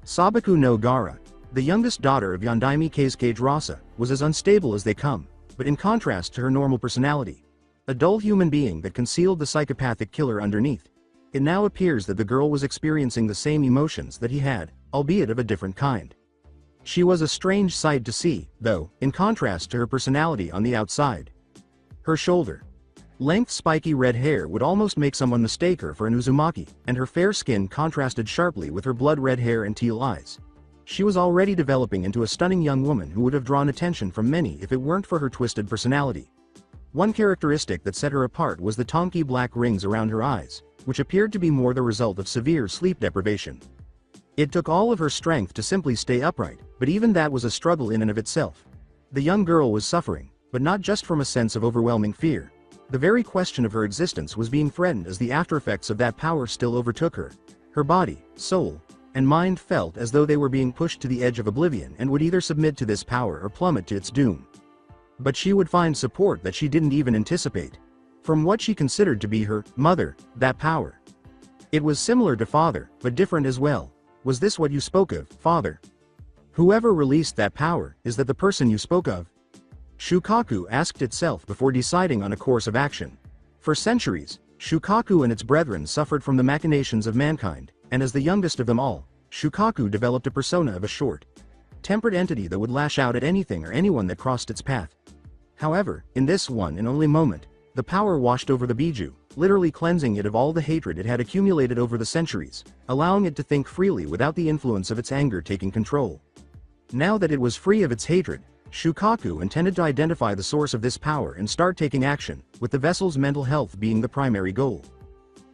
Sabaku no Gara, the youngest daughter of Yondaime Keisuke Rasa, was as unstable as they come, but in contrast to her normal personality. A dull human being that concealed the psychopathic killer underneath. It now appears that the girl was experiencing the same emotions that he had, albeit of a different kind. She was a strange sight to see, though, in contrast to her personality on the outside. Her shoulder-length spiky red hair would almost make someone mistake her for an Uzumaki, and her fair skin contrasted sharply with her blood-red hair and teal eyes. She was already developing into a stunning young woman who would have drawn attention from many if it weren't for her twisted personality. One characteristic that set her apart was the tonky black rings around her eyes, which appeared to be more the result of severe sleep deprivation. It took all of her strength to simply stay upright, but even that was a struggle in and of itself. The young girl was suffering, but not just from a sense of overwhelming fear. The very question of her existence was being threatened as the aftereffects of that power still overtook her. Her body, soul, and mind felt as though they were being pushed to the edge of oblivion and would either submit to this power or plummet to its doom. But she would find support that she didn't even anticipate. From what she considered to be her mother, that power. It was similar to father, but different as well. Was this what you spoke of, father? Whoever released that power, is that the person you spoke of? Shukaku asked itself before deciding on a course of action. For centuries, Shukaku and its brethren suffered from the machinations of mankind, and as the youngest of them all, Shukaku developed a persona of a short-tempered entity that would lash out at anything or anyone that crossed its path. However, in this one and only moment, the power washed over the Biju, literally cleansing it of all the hatred it had accumulated over the centuries, allowing it to think freely without the influence of its anger taking control. Now that it was free of its hatred, Shukaku intended to identify the source of this power and start taking action, with the vessel's mental health being the primary goal.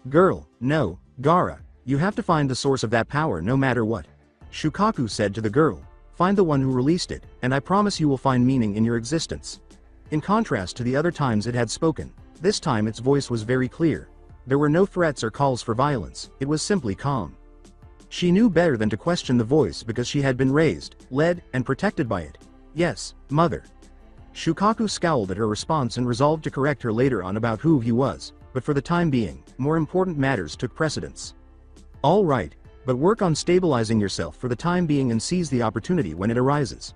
"Girl, no, Gaara, you have to find the source of that power no matter what," Shukaku said to the girl. "Find the one who released it, and I promise you will find meaning in your existence." In contrast to the other times it had spoken, this time its voice was very clear. There were no threats or calls for violence, it was simply calm. She knew better than to question the voice because she had been raised, led, and protected by it. "Yes, mother." Shukaku scowled at her response and resolved to correct her later on about who he was, but for the time being, more important matters took precedence. "All right, but work on stabilizing yourself for the time being and seize the opportunity when it arises."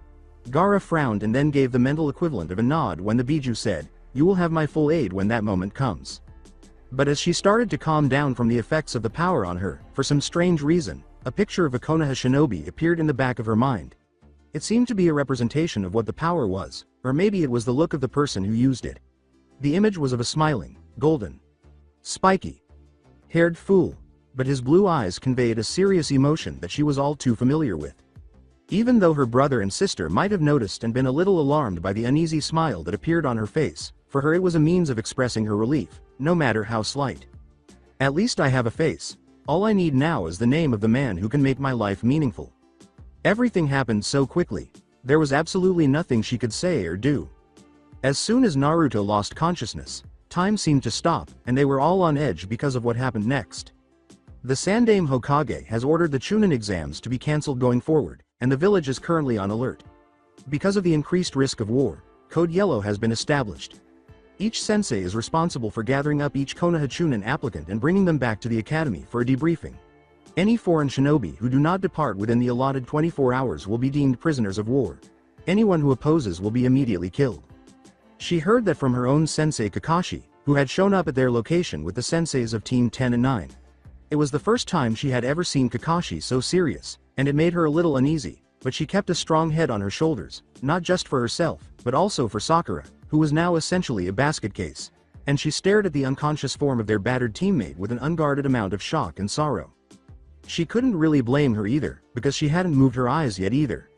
Gaara frowned and then gave the mental equivalent of a nod when the Biju said, "You will have my full aid when that moment comes." But as she started to calm down from the effects of the power on her, for some strange reason, a picture of a Konoha shinobi appeared in the back of her mind. It seemed to be a representation of what the power was, or maybe it was the look of the person who used it. The image was of a smiling, golden, spiky-haired fool, but his blue eyes conveyed a serious emotion that she was all too familiar with. Even though her brother and sister might have noticed and been a little alarmed by the uneasy smile that appeared on her face, for her it was a means of expressing her relief, no matter how slight. "At least I have a face. All I need now is the name of the man who can make my life meaningful." Everything happened so quickly. There was absolutely nothing she could say or do. As soon as Naruto lost consciousness, time seemed to stop, and they were all on edge because of what happened next. The Sandaime Hokage has ordered the Chunin exams to be cancelled going forward, and the village is currently on alert. Because of the increased risk of war, Code Yellow has been established. Each sensei is responsible for gathering up each Konoha Chunin applicant and bringing them back to the academy for a debriefing. Any foreign shinobi who do not depart within the allotted 24 hours will be deemed prisoners of war. Anyone who opposes will be immediately killed. She heard that from her own sensei Kakashi, who had shown up at their location with the senseis of Team 10 and 9. It was the first time she had ever seen Kakashi so serious, and it made her a little uneasy, but she kept a strong head on her shoulders, not just for herself, but also for Sakura, who was now essentially a basket case. And she stared at the unconscious form of their battered teammate with an unguarded amount of shock and sorrow. She couldn't really blame her either, because she hadn't moved her eyes yet either.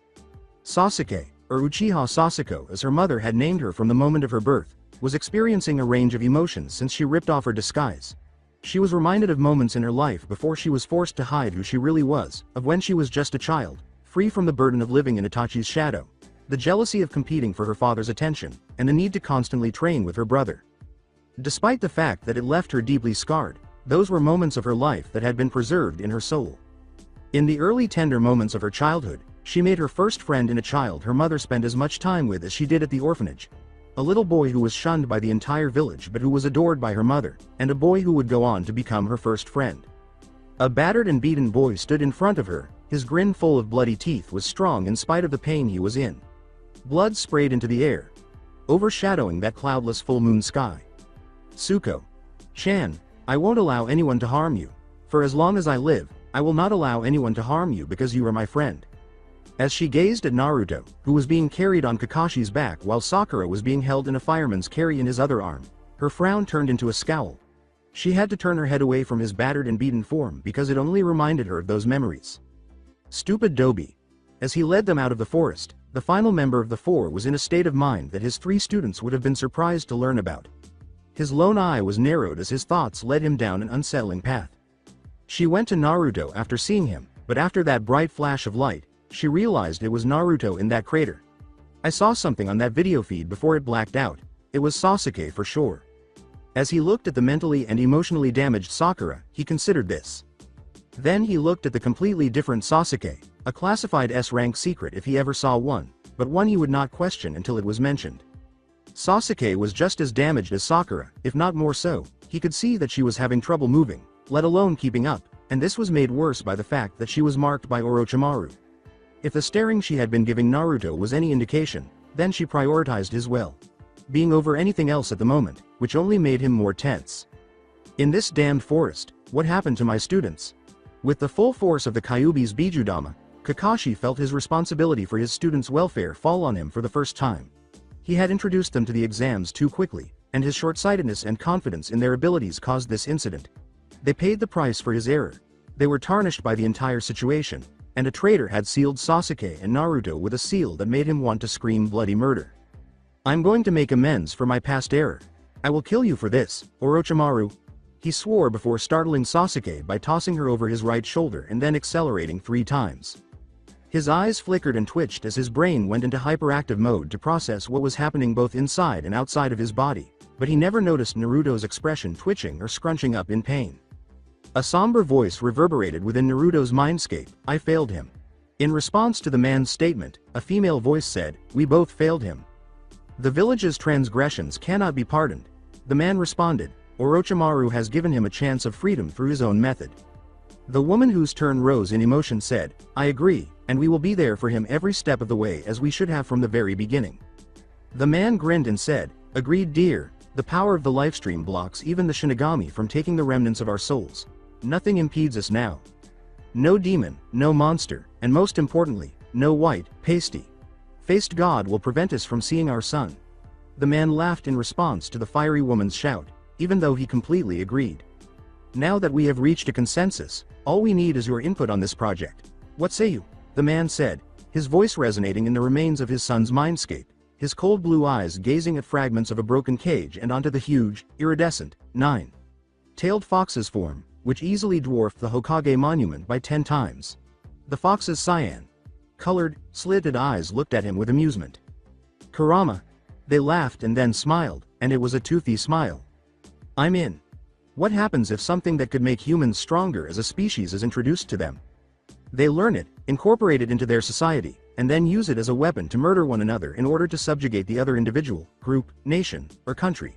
Sasuke, or Uchiha Sasuke as her mother had named her from the moment of her birth, was experiencing a range of emotions since she ripped off her disguise. She was reminded of moments in her life before she was forced to hide who she really was, of when she was just a child, free from the burden of living in Itachi's shadow, the jealousy of competing for her father's attention, and the need to constantly train with her brother. Despite the fact that it left her deeply scarred, those were moments of her life that had been preserved in her soul. In the early tender moments of her childhood, she made her first friend in a child her mother spent as much time with as she did at the orphanage. A little boy who was shunned by the entire village but who was adored by her mother, and a boy who would go on to become her first friend. A battered and beaten boy stood in front of her, his grin full of bloody teeth was strong in spite of the pain he was in. Blood sprayed into the air, overshadowing that cloudless full moon sky. "Suko-chan, I won't allow anyone to harm you. For as long as I live, I will not allow anyone to harm you because you are my friend." As she gazed at Naruto, who was being carried on Kakashi's back while Sakura was being held in a fireman's carry in his other arm, her frown turned into a scowl. She had to turn her head away from his battered and beaten form because it only reminded her of those memories. Stupid Dobi. As he led them out of the forest, the final member of the four was in a state of mind that his 3 students would have been surprised to learn about. His lone eye was narrowed as his thoughts led him down an unsettling path. She went to Naruto after seeing him, but after that bright flash of light, she realized it was Naruto in that crater. "I saw something on that video feed before it blacked out. It was Sasuke for sure." As he looked at the mentally and emotionally damaged Sakura, he considered this. Then he looked at the completely different Sasuke, a classified S-rank secret if he ever saw one, but one he would not question until it was mentioned. Sasuke was just as damaged as Sakura, if not more so. He could see that she was having trouble moving, let alone keeping up, and this was made worse by the fact that she was marked by Orochimaru. If the staring she had been giving Naruto was any indication, then she prioritized his well-being over anything else at the moment, which only made him more tense. In this damned forest, what happened to my students? With the full force of the Kyuubi's Bijudama, Kakashi felt his responsibility for his students' welfare fall on him for the first time. He had introduced them to the exams too quickly, and his short-sightedness and confidence in their abilities caused this incident. They paid the price for his error. They were tarnished by the entire situation, and a traitor had sealed Sasuke and Naruto with a seal that made him want to scream bloody murder. I'm going to make amends for my past error. I will kill you for this, Orochimaru. He swore before startling Sasuke by tossing her over his right shoulder and then accelerating 3 times. His eyes flickered and twitched as his brain went into hyperactive mode to process what was happening both inside and outside of his body, but he never noticed Naruto's expression twitching or scrunching up in pain. A somber voice reverberated within Naruto's mindscape, I failed him. In response to the man's statement, a female voice said, we both failed him. The village's transgressions cannot be pardoned. The man responded, Orochimaru has given him a chance of freedom through his own method. The woman whose turn rose in emotion said, I agree, and we will be there for him every step of the way as we should have from the very beginning. The man grinned and said, agreed dear, the power of the lifestream blocks even the Shinigami from taking the remnants of our souls. Nothing impedes us now. No demon, no monster, and most importantly, no white, pasty-faced god will prevent us from seeing our son. The man laughed in response to the fiery woman's shout, even though he completely agreed. Now that we have reached a consensus, all we need is your input on this project. What say you? The man said, his voice resonating in the remains of his son's mindscape, his cold blue eyes gazing at fragments of a broken cage and onto the huge, iridescent, 9-tailed fox's form, which easily dwarfed the Hokage monument by 10 times. The fox's cyan-colored, slitted eyes looked at him with amusement. Kurama. They laughed and then smiled, and it was a toothy smile. I'm in. What happens if something that could make humans stronger as a species is introduced to them? They learn it, incorporate it into their society, and then use it as a weapon to murder one another in order to subjugate the other individual, group, nation, or country.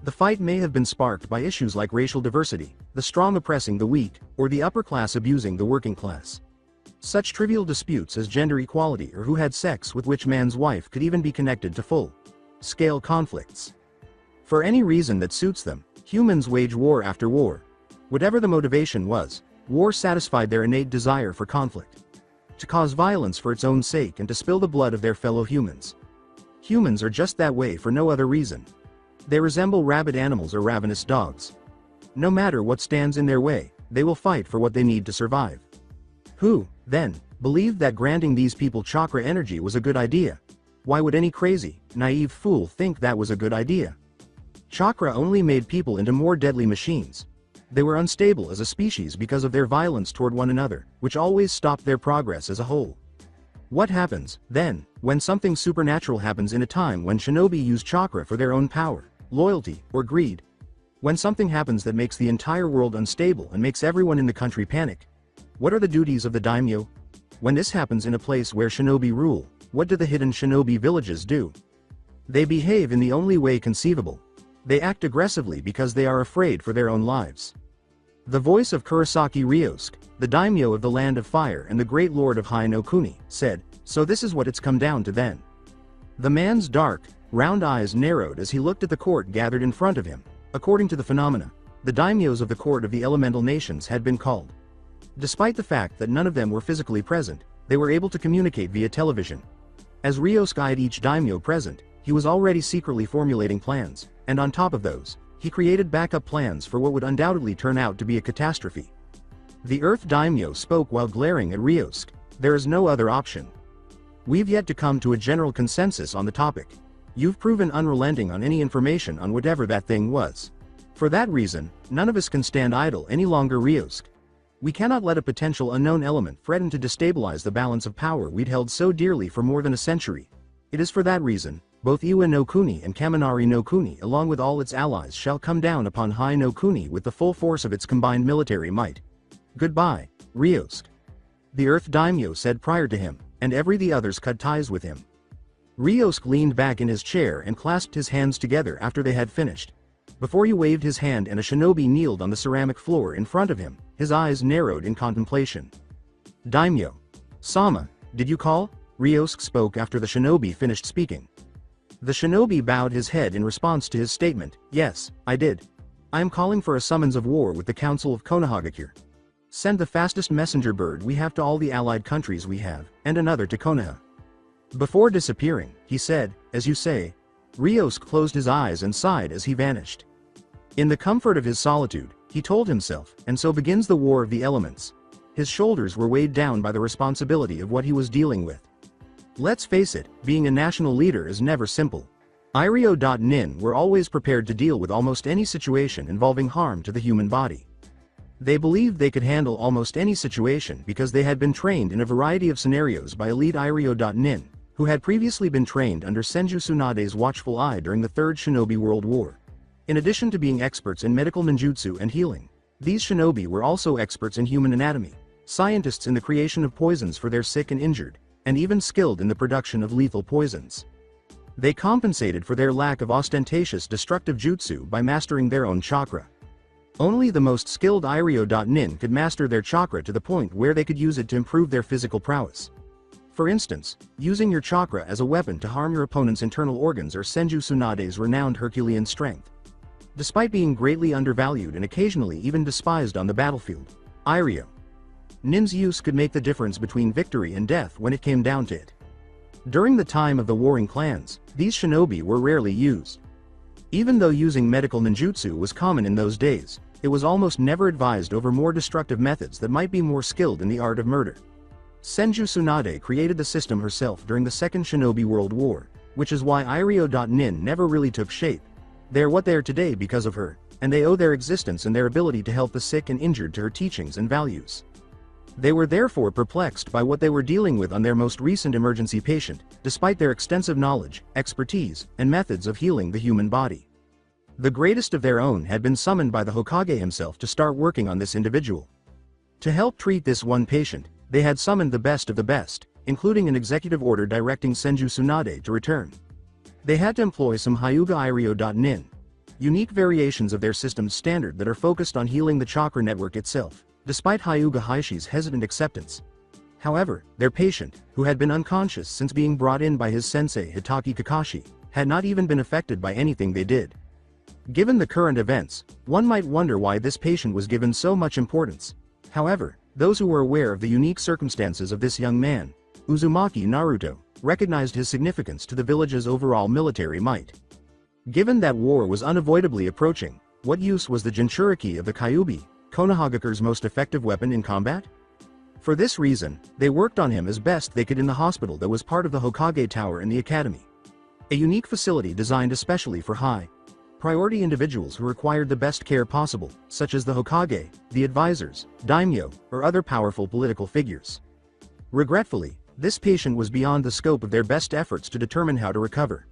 The fight may have been sparked by issues like racial diversity, the strong oppressing the weak, or the upper class abusing the working class. Such trivial disputes as gender equality or who had sex with which man's wife could even be connected to full-scale conflicts. For any reason that suits them, humans wage war after war. Whatever the motivation was, war satisfied their innate desire for conflict. To cause violence for its own sake and to spill the blood of their fellow humans. Humans are just that way for no other reason. They resemble rabid animals or ravenous dogs. No matter what stands in their way, they will fight for what they need to survive. Who, then, believed that granting these people chakra energy was a good idea? Why would any crazy, naive fool think that was a good idea? Chakra only made people into more deadly machines. They were unstable as a species because of their violence toward one another, which always stopped their progress as a whole. What happens, then, when something supernatural happens in a time when shinobi use chakra for their own power, loyalty, or greed? When something happens that makes the entire world unstable and makes everyone in the country panic? What are the duties of the daimyo? When this happens in a place where shinobi rule, what do the hidden shinobi villages do? They behave in the only way conceivable. They act aggressively because they are afraid for their own lives. The voice of Kurosaki Ryosuke, the daimyo of the Land of Fire and the great lord of Hai no Kuni, said, so this is what it's come down to then. The man's dark, round eyes narrowed as he looked at the court gathered in front of him. According to the phenomena, the daimyos of the court of the elemental nations had been called. Despite the fact that none of them were physically present, they were able to communicate via television. As Ryosuke eyed each daimyo present, he was already secretly formulating plans, and on top of those, he created backup plans for what would undoubtedly turn out to be a catastrophe. The Earth Daimyo spoke while glaring at Ryosuke. There is no other option. We've yet to come to a general consensus on the topic. You've proven unrelenting on any information on whatever that thing was. For that reason, none of us can stand idle any longer, Ryosuke. We cannot let a potential unknown element threaten to destabilize the balance of power we'd held so dearly for more than a century. It is for that reason, both Iwa no Kuni and Kaminari no Kuni along with all its allies shall come down upon Hai no Kuni with the full force of its combined military might. Goodbye, Ryosuke. The Earth Daimyo said prior to him, and the others cut ties with him. Ryosuke leaned back in his chair and clasped his hands together after they had finished. Before he waved his hand and a shinobi kneeled on the ceramic floor in front of him, his eyes narrowed in contemplation. Daimyo. Sama, did you call? Ryosuke spoke after the shinobi finished speaking. The shinobi bowed his head in response to his statement, yes, I did. I am calling for a summons of war with the Council of Konoha. Send the fastest messenger bird we have to all the allied countries we have, and another to Konoha. Before disappearing, he said, as you say. Rios closed his eyes and sighed as he vanished. In the comfort of his solitude, he told himself, and so begins the war of the elements. His shoulders were weighed down by the responsibility of what he was dealing with. Let's face it, being a national leader is never simple. Irio.nin were always prepared to deal with almost any situation involving harm to the human body. They believed they could handle almost any situation because they had been trained in a variety of scenarios by elite Irio.nin, who had previously been trained under Senju Tsunade's watchful eye during the Third Shinobi World War. In addition to being experts in medical ninjutsu and healing, these shinobi were also experts in human anatomy, scientists in the creation of poisons for their sick and injured, and even skilled in the production of lethal poisons. They compensated for their lack of ostentatious destructive jutsu by mastering their own chakra. Only the most skilled Irio.nin could master their chakra to the point where they could use it to improve their physical prowess. For instance, using your chakra as a weapon to harm your opponent's internal organs or Senju Tsunade's renowned Herculean strength. Despite being greatly undervalued and occasionally even despised on the battlefield, Irio.nin's use could make the difference between victory and death when it came down to it. During the time of the warring clans, these shinobi were rarely used. Even though using medical ninjutsu was common in those days, it was almost never advised over more destructive methods that might be more skilled in the art of murder. Senju Tsunade created the system herself during the Second Shinobi World War, which is why Irio.nin never really took shape. They are what they are today because of her, and they owe their existence and their ability to help the sick and injured to her teachings and values. They were therefore perplexed by what they were dealing with on their most recent emergency patient, despite their extensive knowledge, expertise, and methods of healing the human body. The greatest of their own had been summoned by the Hokage himself to start working on this individual. To help treat this one patient, they had summoned the best of the best, including an executive order directing Senju Tsunade to return. They had to employ some Hyuga Irio.nin, unique variations of their system's standard that are focused on healing the chakra network itself, despite Hyuga Haishi's hesitant acceptance. However, their patient, who had been unconscious since being brought in by his sensei Hitaki Kakashi, had not even been affected by anything they did. Given the current events, one might wonder why this patient was given so much importance. However, those who were aware of the unique circumstances of this young man, Uzumaki Naruto, recognized his significance to the village's overall military might. Given that war was unavoidably approaching, what use was the Jinchuriki of the Kyuubi, Konohagakure's most effective weapon in combat? For this reason, they worked on him as best they could in the hospital that was part of the Hokage Tower in the academy. A unique facility designed especially for high-priority individuals who required the best care possible, such as the Hokage, the advisors, daimyo, or other powerful political figures. Regretfully, this patient was beyond the scope of their best efforts to determine how to recover.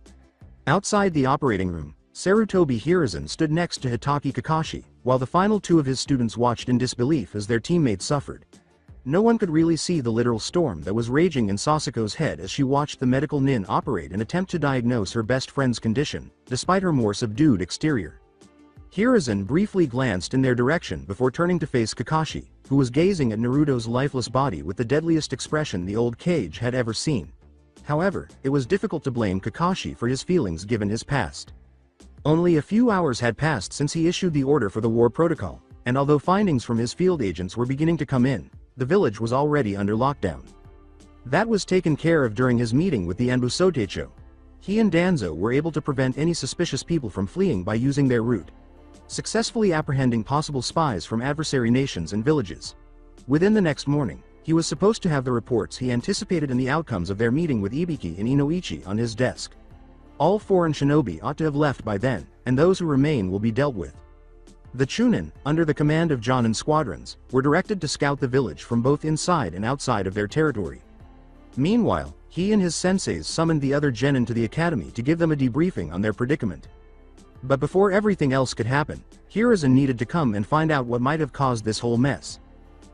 Outside the operating room, Sarutobi Hiruzen stood next to Hitaki Kakashi, while the final two of his students watched in disbelief as their teammate suffered. No one could really see the literal storm that was raging in Sasuke's head as she watched the medical nin operate and attempt to diagnose her best friend's condition, despite her more subdued exterior. Hiruzen briefly glanced in their direction before turning to face Kakashi, who was gazing at Naruto's lifeless body with the deadliest expression the old Kage had ever seen. However, it was difficult to blame Kakashi for his feelings given his past. Only a few hours had passed since he issued the order for the war protocol, and although findings from his field agents were beginning to come in, the village was already under lockdown. That was taken care of during his meeting with the Anbusotecho. He and Danzo were able to prevent any suspicious people from fleeing by using their route, successfully apprehending possible spies from adversary nations and villages. Within the next morning, he was supposed to have the reports he anticipated and the outcomes of their meeting with Ibiki and Inoichi on his desk. All foreign shinobi ought to have left by then, and those who remain will be dealt with. The Chunin, under the command of Jonin squadrons, were directed to scout the village from both inside and outside of their territory. Meanwhile, he and his senseis summoned the other genin to the academy to give them a debriefing on their predicament. But before everything else could happen, Hiruzen needed to come and find out what might have caused this whole mess.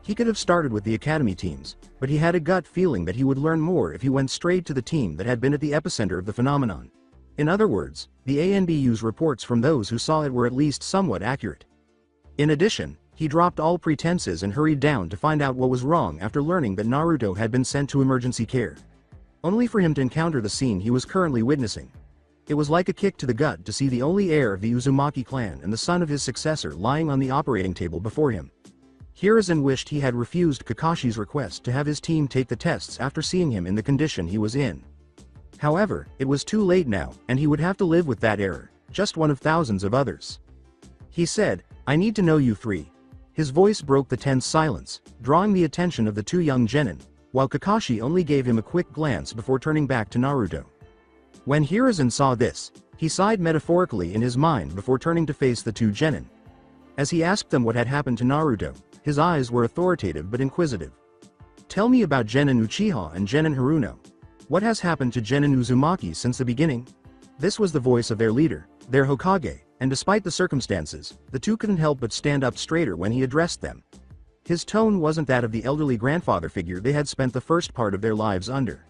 He could have started with the academy teams, but he had a gut feeling that he would learn more if he went straight to the team that had been at the epicenter of the phenomenon. In other words, the ANBU's reports from those who saw it were at least somewhat accurate. In addition, he dropped all pretenses and hurried down to find out what was wrong after learning that Naruto had been sent to emergency care, only for him to encounter the scene he was currently witnessing. It was like a kick to the gut to see the only heir of the Uzumaki clan and the son of his successor lying on the operating table before him. Hiruzen wished he had refused Kakashi's request to have his team take the tests after seeing him in the condition he was in. However, it was too late now, and he would have to live with that error, just one of thousands of others. He said, "I need to know you three." His voice broke the tense silence, drawing the attention of the two young genin, while Kakashi only gave him a quick glance before turning back to Naruto. When Hiruzen saw this, he sighed metaphorically in his mind before turning to face the two genin. As he asked them what had happened to Naruto, his eyes were authoritative but inquisitive. "Tell me about Genin Uchiha and Genin Haruno. What has happened to Genin Uzumaki since the beginning?" This was the voice of their leader, their Hokage, and despite the circumstances, the two couldn't help but stand up straighter when he addressed them. His tone wasn't that of the elderly grandfather figure they had spent the first part of their lives under.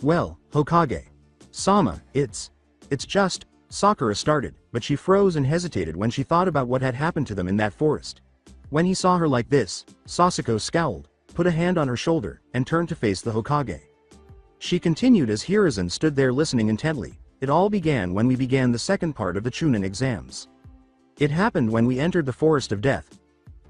"Well, Hokage-sama, it's just," Sakura started, but she froze and hesitated when she thought about what had happened to them in that forest. When he saw her like this, Sasuke scowled, put a hand on her shoulder, and turned to face the Hokage. She continued as Hiruzen stood there listening intently. "It all began when we began the second part of the Chunin exams. It happened when we entered the Forest of Death."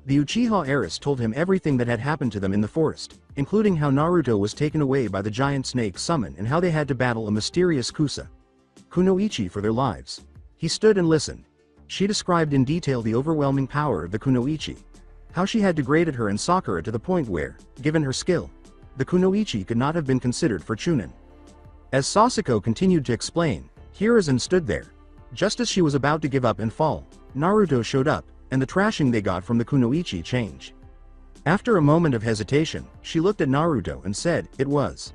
The Uchiha heiress told him everything that had happened to them in the forest, including how Naruto was taken away by the giant snake summon and how they had to battle a mysterious kunoichi for their lives. He stood and listened. She described in detail the overwhelming power of the kunoichi, how she had degraded her and Sakura to the point where, given her skill, the kunoichi could not have been considered for Chunin. As Sasuke continued to explain, Hiruzen stood there. Just as she was about to give up and fall, Naruto showed up, and the trashing they got from the kunoichi changed. After a moment of hesitation, she looked at Naruto and said, "It was."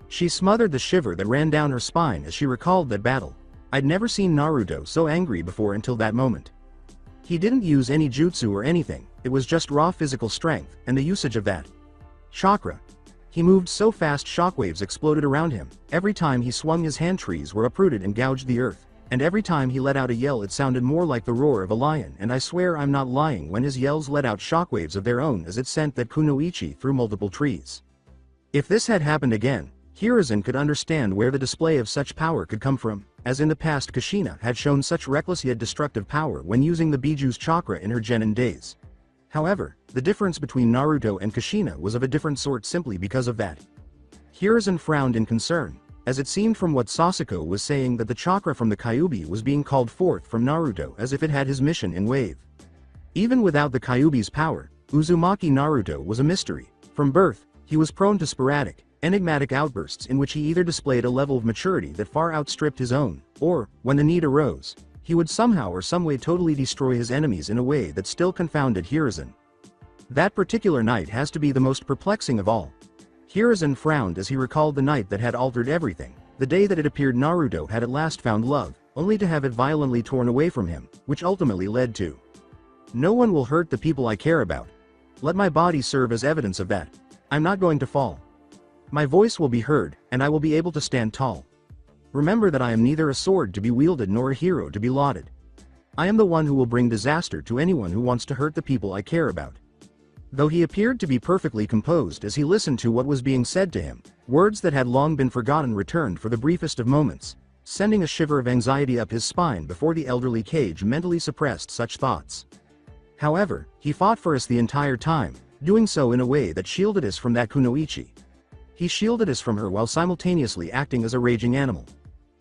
She smothered the shiver that ran down her spine as she recalled that battle. I'd never seen Naruto so angry before until that moment. He didn't use any jutsu or anything, it was just raw physical strength, and the usage of that chakra. He moved so fast shockwaves exploded around him. Every time he swung his hand, trees were uprooted and gouged the earth, and every time he let out a yell it sounded more like the roar of a lion, and I swear I'm not lying when his yells let out shockwaves of their own as it sent that kunoichi through multiple trees. If this had happened again, Hiruzen could understand where the display of such power could come from, as in the past Kushina had shown such reckless yet destructive power when using the Biju's chakra in her genin days. However, the difference between Naruto and Kushina was of a different sort simply because of that. Hiruzen frowned in concern, as it seemed from what Sasuke was saying that the chakra from the Kyuubi was being called forth from Naruto as if it had his mission in wave. Even without the Kyuubi's power, Uzumaki Naruto was a mystery. From birth, he was prone to sporadic, enigmatic outbursts in which he either displayed a level of maturity that far outstripped his own, or, when the need arose, he would somehow or some way totally destroy his enemies in a way that still confounded Hiruzen. That particular night has to be the most perplexing of all. Hiruzen frowned as he recalled the night that had altered everything, the day that it appeared Naruto had at last found love, only to have it violently torn away from him, which ultimately led to, "No one will hurt the people I care about. Let my body serve as evidence of that. I'm not going to fall. My voice will be heard, and I will be able to stand tall. Remember that I am neither a sword to be wielded nor a hero to be lauded. I am the one who will bring disaster to anyone who wants to hurt the people I care about." Though he appeared to be perfectly composed as he listened to what was being said to him, words that had long been forgotten returned for the briefest of moments, sending a shiver of anxiety up his spine before the elderly Kage mentally suppressed such thoughts. However, he fought for us the entire time, doing so in a way that shielded us from that kunoichi. He shielded us from her while simultaneously acting as a raging animal.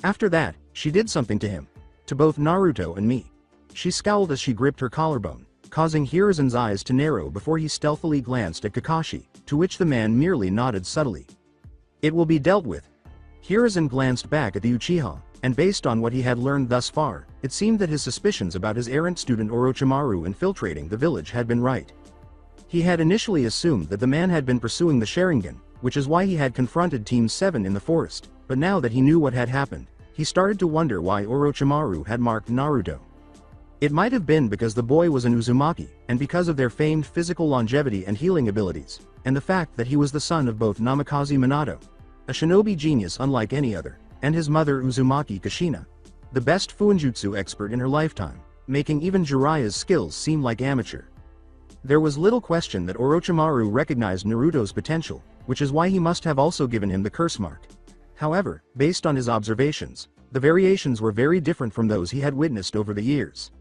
After that, she did something to him. To both Naruto and me. She scowled as she gripped her collarbone, causing Hiruzen's eyes to narrow before he stealthily glanced at Kakashi, to which the man merely nodded subtly. "It will be dealt with." Hiruzen glanced back at the Uchiha, and based on what he had learned thus far, it seemed that his suspicions about his errant student Orochimaru infiltrating the village had been right. He had initially assumed that the man had been pursuing the Sharingan, which is why he had confronted Team 7 in the forest, but now that he knew what had happened, he started to wonder why Orochimaru had marked Naruto. It might have been because the boy was an Uzumaki, and because of their famed physical longevity and healing abilities, and the fact that he was the son of both Namikaze Minato, a shinobi genius unlike any other, and his mother Uzumaki Kushina, the best Fuinjutsu expert in her lifetime, making even Jiraiya's skills seem like amateur. There was little question that Orochimaru recognized Naruto's potential, which is why he must have also given him the curse mark. However, based on his observations, the variations were very different from those he had witnessed over the years.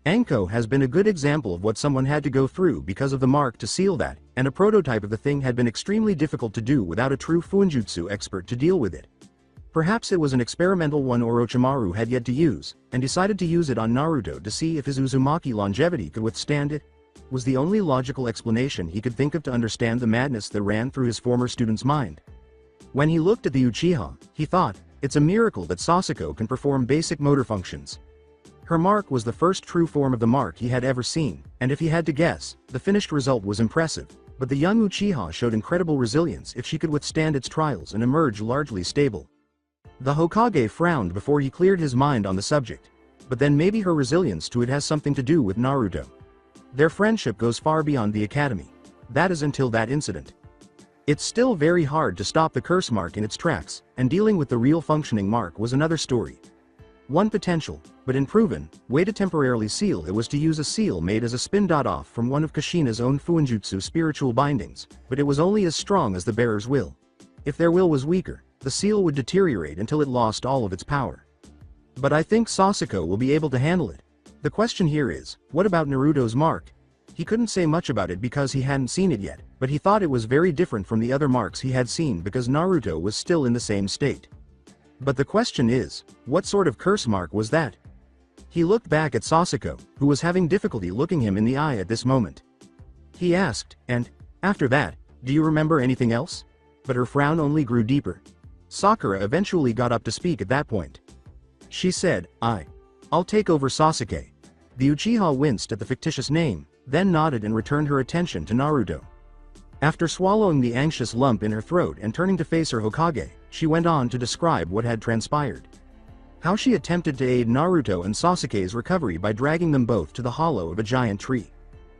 Anko has been a good example of what someone had to go through because of the mark to seal that, and a prototype of the thing had been extremely difficult to do without a true Fuinjutsu expert to deal with it. Perhaps it was an experimental one Orochimaru had yet to use, and decided to use it on Naruto to see if his Uzumaki longevity could withstand it, was the only logical explanation he could think of to understand the madness that ran through his former student's mind. When he looked at the Uchiha, he thought, it's a miracle that Sasuke can perform basic motor functions. Her mark was the first true form of the mark he had ever seen, and if he had to guess, the finished result was impressive, but the young Uchiha showed incredible resilience if she could withstand its trials and emerge largely stable. The Hokage frowned before he cleared his mind on the subject, but then maybe her resilience to it has something to do with Naruto. Their friendship goes far beyond the academy. That is until that incident. It's still very hard to stop the curse mark in its tracks, and dealing with the real functioning mark was another story. One potential, but unproven, way to temporarily seal it was to use a seal made as a spin off from one of Kushina's own Fuinjutsu spiritual bindings, but it was only as strong as the bearer's will. If their will was weaker, the seal would deteriorate until it lost all of its power. But I think Sasuke will be able to handle it. The question here is, what about Naruto's mark? He couldn't say much about it because he hadn't seen it yet, but he thought it was very different from the other marks he had seen because Naruto was still in the same state. But the question is, what sort of curse mark was that? He looked back at Sasuke, who was having difficulty looking him in the eye at this moment. He asked, and, after that, do you remember anything else? But her frown only grew deeper. Sakura eventually got up to speak at that point. She said, I'll take over Sasuke. The Uchiha winced at the fictitious name, then nodded and returned her attention to Naruto. After swallowing the anxious lump in her throat and turning to face her Hokage, she went on to describe what had transpired. How she attempted to aid Naruto and Sasuke's recovery by dragging them both to the hollow of a giant tree.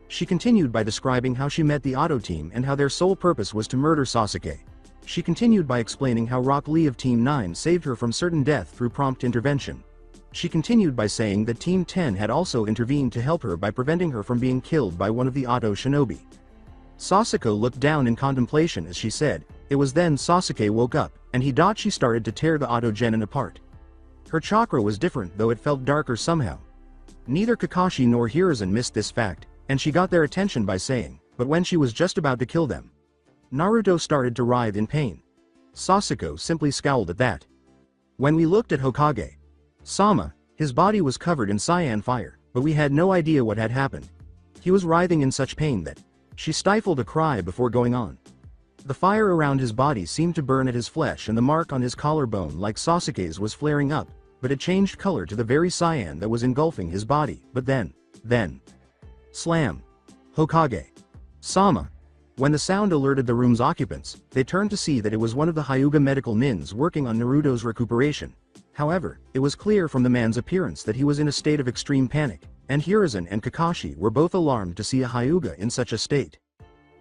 She continued by describing how she met the Auto Team and how their sole purpose was to murder Sasuke. She continued by explaining how Rock Lee of Team 9 saved her from certain death through prompt intervention. She continued by saying that Team 10 had also intervened to help her by preventing her from being killed by one of the Auto Shinobi. Sasuke looked down in contemplation as she said, it was then Sasuke woke up, and he thought she started to tear the Auto Genin apart. Her chakra was different though it felt darker somehow. Neither Kakashi nor Hiruzen missed this fact, and she got their attention by saying, but when she was just about to kill them, Naruto started to writhe in pain. Sasuke simply scowled at that. When we looked at Hokage Sama, his body was covered in cyan fire, but we had no idea what had happened. He was writhing in such pain that she stifled a cry before going on. The fire around his body seemed to burn at his flesh and the mark on his collarbone like Sasuke's was flaring up, but it changed color to the very cyan that was engulfing his body, but then, slam. Hokage Sama. When the sound alerted the room's occupants, they turned to see that it was one of the Hyuga medical nins working on Naruto's recuperation. However, it was clear from the man's appearance that he was in a state of extreme panic, and Hiruzen and Kakashi were both alarmed to see a Hyuga in such a state.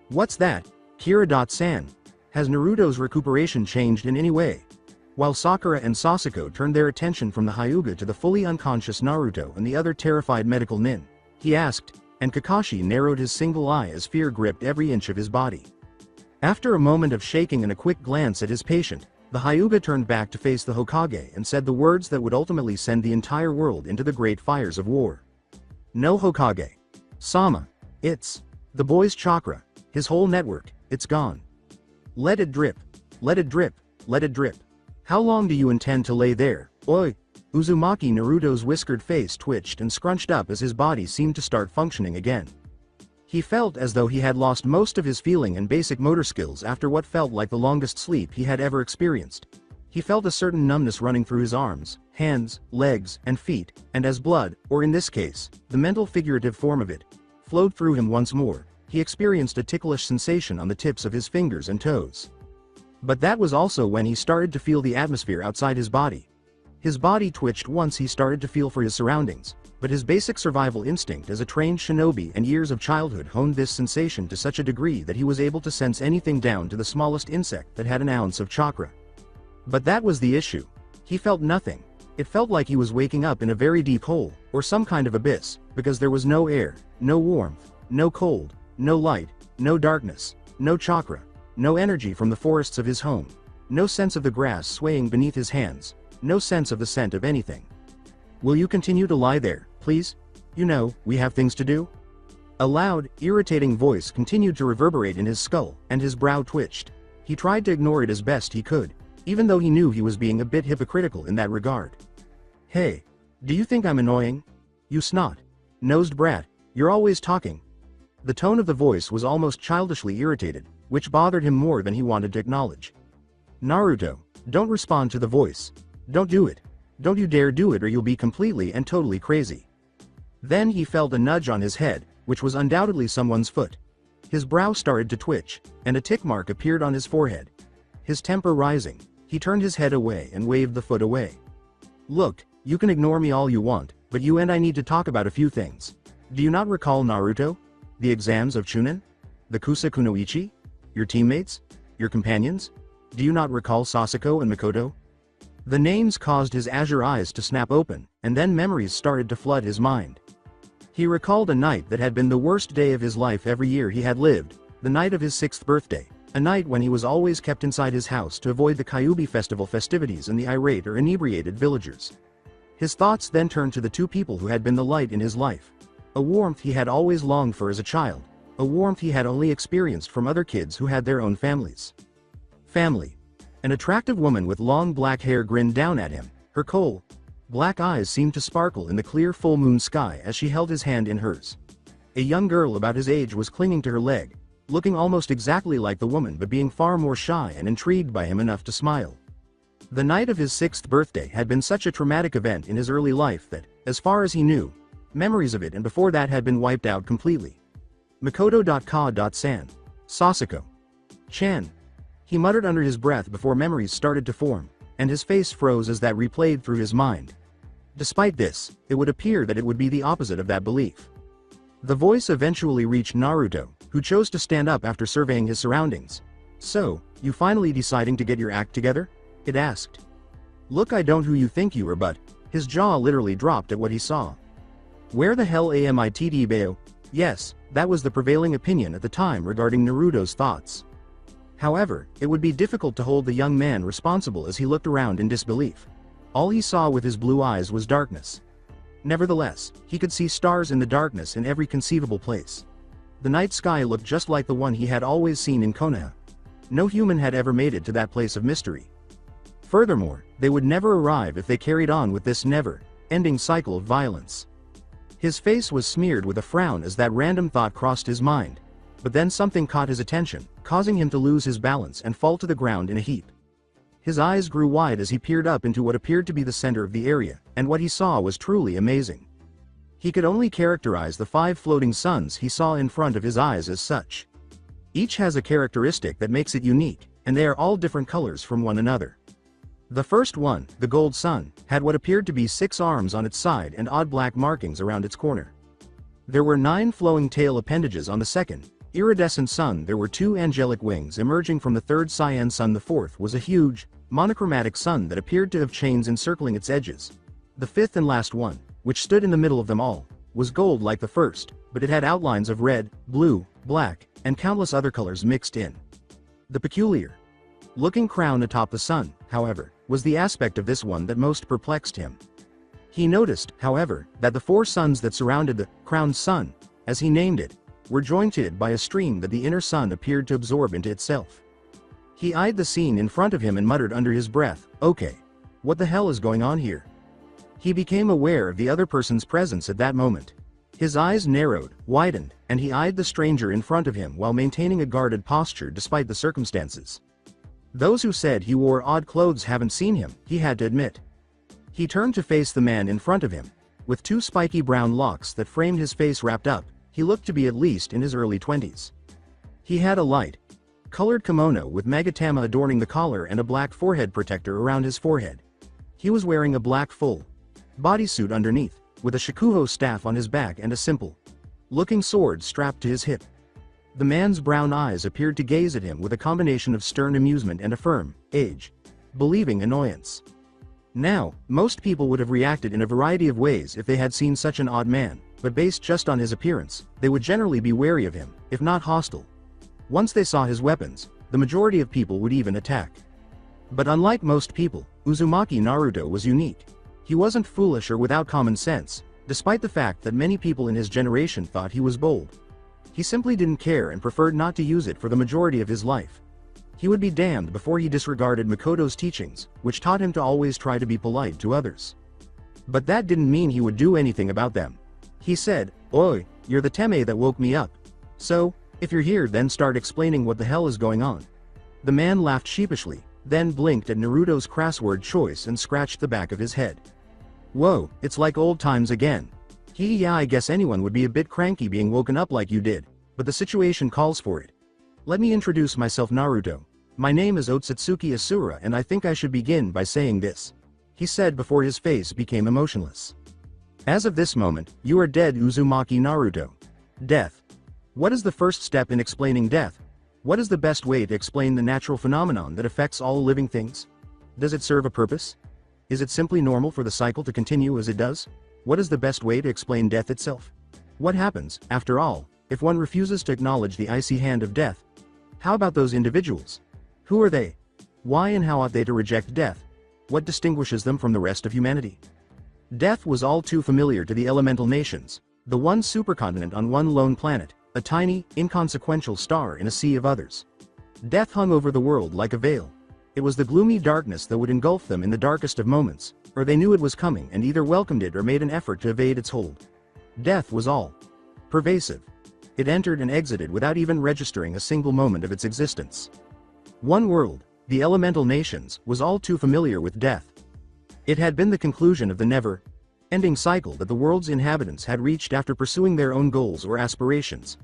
What's that? Kira-san. Has Naruto's recuperation changed in any way? While Sakura and Sasuke turned their attention from the Hyuga to the fully unconscious Naruto and the other terrified medical nin, he asked, and Kakashi narrowed his single eye as fear gripped every inch of his body. After a moment of shaking and a quick glance at his patient, the Hyuga turned back to face the Hokage and said the words that would ultimately send the entire world into the great fires of war. No Hokage. Sama. It's the boy's chakra, his whole network, it's gone. Let it drip. Let it drip. Let it drip. How long do you intend to lay there? Oi! Uzumaki Naruto's whiskered face twitched and scrunched up as his body seemed to start functioning again. He felt as though he had lost most of his feeling and basic motor skills after what felt like the longest sleep he had ever experienced. He felt a certain numbness running through his arms, hands, legs, and feet, and as blood, or in this case, the mental figurative form of it, flowed through him once more, he experienced a ticklish sensation on the tips of his fingers and toes. But that was also when he started to feel the atmosphere outside his body. His body twitched once he started to feel for his surroundings, but his basic survival instinct as a trained shinobi and years of childhood honed this sensation to such a degree that he was able to sense anything down to the smallest insect that had an ounce of chakra. But that was the issue. He felt nothing. It felt like he was waking up in a very deep hole, or some kind of abyss, because there was no air, no warmth, no cold, no light, no darkness, no chakra, no energy from the forests of his home, no sense of the grass swaying beneath his hands, no sense of the scent of anything. Will you continue to lie there, please? You know, we have things to do. A loud, irritating voice continued to reverberate in his skull, and his brow twitched. He tried to ignore it as best he could, even though he knew he was being a bit hypocritical in that regard. Hey, do you think I'm annoying? You snot-nosed brat, you're always talking. The tone of the voice was almost childishly irritated, which bothered him more than he wanted to acknowledge. Naruto, don't respond to the voice. Don't do it. Don't you dare do it or you'll be completely and totally crazy. Then he felt a nudge on his head, which was undoubtedly someone's foot. His brow started to twitch, and a tick mark appeared on his forehead. His temper rising, he turned his head away and waved the foot away. Look, you can ignore me all you want, but you and I need to talk about a few things. Do you not recall Naruto? The exams of Chunin? The Kunoichi? Your teammates? Your companions? Do you not recall Sasuke and Mikoto? The names caused his azure eyes to snap open, and then memories started to flood his mind. He recalled a night that had been the worst day of his life every year he had lived, the night of his 6th birthday, a night when he was always kept inside his house to avoid the Kyuubi festival festivities and the irate or inebriated villagers. His thoughts then turned to the two people who had been the light in his life. A warmth he had always longed for as a child, a warmth he had only experienced from other kids who had their own families. Family. An attractive woman with long black hair grinned down at him, her coal-black eyes seemed to sparkle in the clear full moon sky as she held his hand in hers. A young girl about his age was clinging to her leg, looking almost exactly like the woman but being far more shy and intrigued by him enough to smile. The night of his 6th birthday had been such a traumatic event in his early life that, as far as he knew, memories of it and before that had been wiped out completely. Mikoto.ka.san. Sasuke. Chan. He muttered under his breath before memories started to form, and his face froze as that replayed through his mind. Despite this, it would appear that it would be the opposite of that belief. The voice eventually reached Naruto, who chose to stand up after surveying his surroundings. So, you finally deciding to get your act together? It asked. Look, I don't who you think you are, but his jaw literally dropped at what he saw. Where the hell am I, TD? Yes, that was the prevailing opinion at the time regarding Naruto's thoughts. However, it would be difficult to hold the young man responsible as he looked around in disbelief. All he saw with his blue eyes was darkness. Nevertheless, he could see stars in the darkness in every conceivable place. The night sky looked just like the one he had always seen in Konoha. No human had ever made it to that place of mystery. Furthermore, they would never arrive if they carried on with this never-ending cycle of violence. His face was smeared with a frown as that random thought crossed his mind, but then something caught his attention, causing him to lose his balance and fall to the ground in a heap. His eyes grew wide as he peered up into what appeared to be the center of the area, and what he saw was truly amazing. He could only characterize the 5 floating suns he saw in front of his eyes as such. Each has a characteristic that makes it unique, and they are all different colors from one another. The first one, the gold sun, had what appeared to be 6 arms on its side and odd black markings around its corner. There were 9 flowing tail appendages on the second, iridescent sun. There were 2 angelic wings emerging from the third cyan sun. The fourth was a huge, monochromatic sun that appeared to have chains encircling its edges. The fifth and last one, which stood in the middle of them all, was gold like the first, but it had outlines of red, blue, black, and countless other colors mixed in. The peculiar-looking crown atop the sun, however, was the aspect of this one that most perplexed him. He noticed, however, that the 4 suns that surrounded the crowned sun, as he named it, were jointed by a stream that the inner sun appeared to absorb into itself. He eyed the scene in front of him and muttered under his breath, "Okay, what the hell is going on here?" He became aware of the other person's presence at that moment. His eyes narrowed, widened, and he eyed the stranger in front of him while maintaining a guarded posture despite the circumstances. Those who said he wore odd clothes haven't seen him, he had to admit. He turned to face the man in front of him. With 2 spiky brown locks that framed his face wrapped up, he looked to be at least in his early 20s. He had a light-colored kimono with magatama adorning the collar and a black forehead protector around his forehead. He was wearing a black full bodysuit underneath, with a shakuho staff on his back and a simple-looking sword strapped to his hip. The man's brown eyes appeared to gaze at him with a combination of stern amusement and a firm, age-believing annoyance. Now, most people would have reacted in a variety of ways if they had seen such an odd man, but based just on his appearance, they would generally be wary of him, if not hostile. Once they saw his weapons, the majority of people would even attack. But unlike most people, Uzumaki Naruto was unique. He wasn't foolish or without common sense, despite the fact that many people in his generation thought he was bold. He simply didn't care and preferred not to use it for the majority of his life. He would be damned before he disregarded Makoto's teachings, which taught him to always try to be polite to others. But that didn't mean he would do anything about them. He said, "Oi, you're the teme that woke me up. So, if you're here, then start explaining what the hell is going on." The man laughed sheepishly, then blinked at Naruto's crass word choice and scratched the back of his head. "Whoa, it's like old times again. Yeah, I guess anyone would be a bit cranky being woken up like you did, but the situation calls for it. Let me introduce myself, Naruto. My name is Otsutsuki Asura, and I think I should begin by saying this," he said before his face became emotionless. "As of this moment, you are dead, Uzumaki Naruto." Death. What is the first step in explaining death? What is the best way to explain the natural phenomenon that affects all living things? Does it serve a purpose? Is it simply normal for the cycle to continue as it does? What is the best way to explain death itself? What happens, after all, if one refuses to acknowledge the icy hand of death? How about those individuals? Who are they? Why and how ought they to reject death? What distinguishes them from the rest of humanity? Death was all too familiar to the elemental nations, the one supercontinent on one lone planet, a tiny, inconsequential star in a sea of others. Death hung over the world like a veil. It was the gloomy darkness that would engulf them in the darkest of moments, or they knew it was coming and either welcomed it or made an effort to evade its hold. Death was all pervasive. It entered and exited without even registering a single moment of its existence. One world, the elemental nations, was all too familiar with death. It had been the conclusion of the never-ending cycle that the world's inhabitants had reached after pursuing their own goals or aspirations.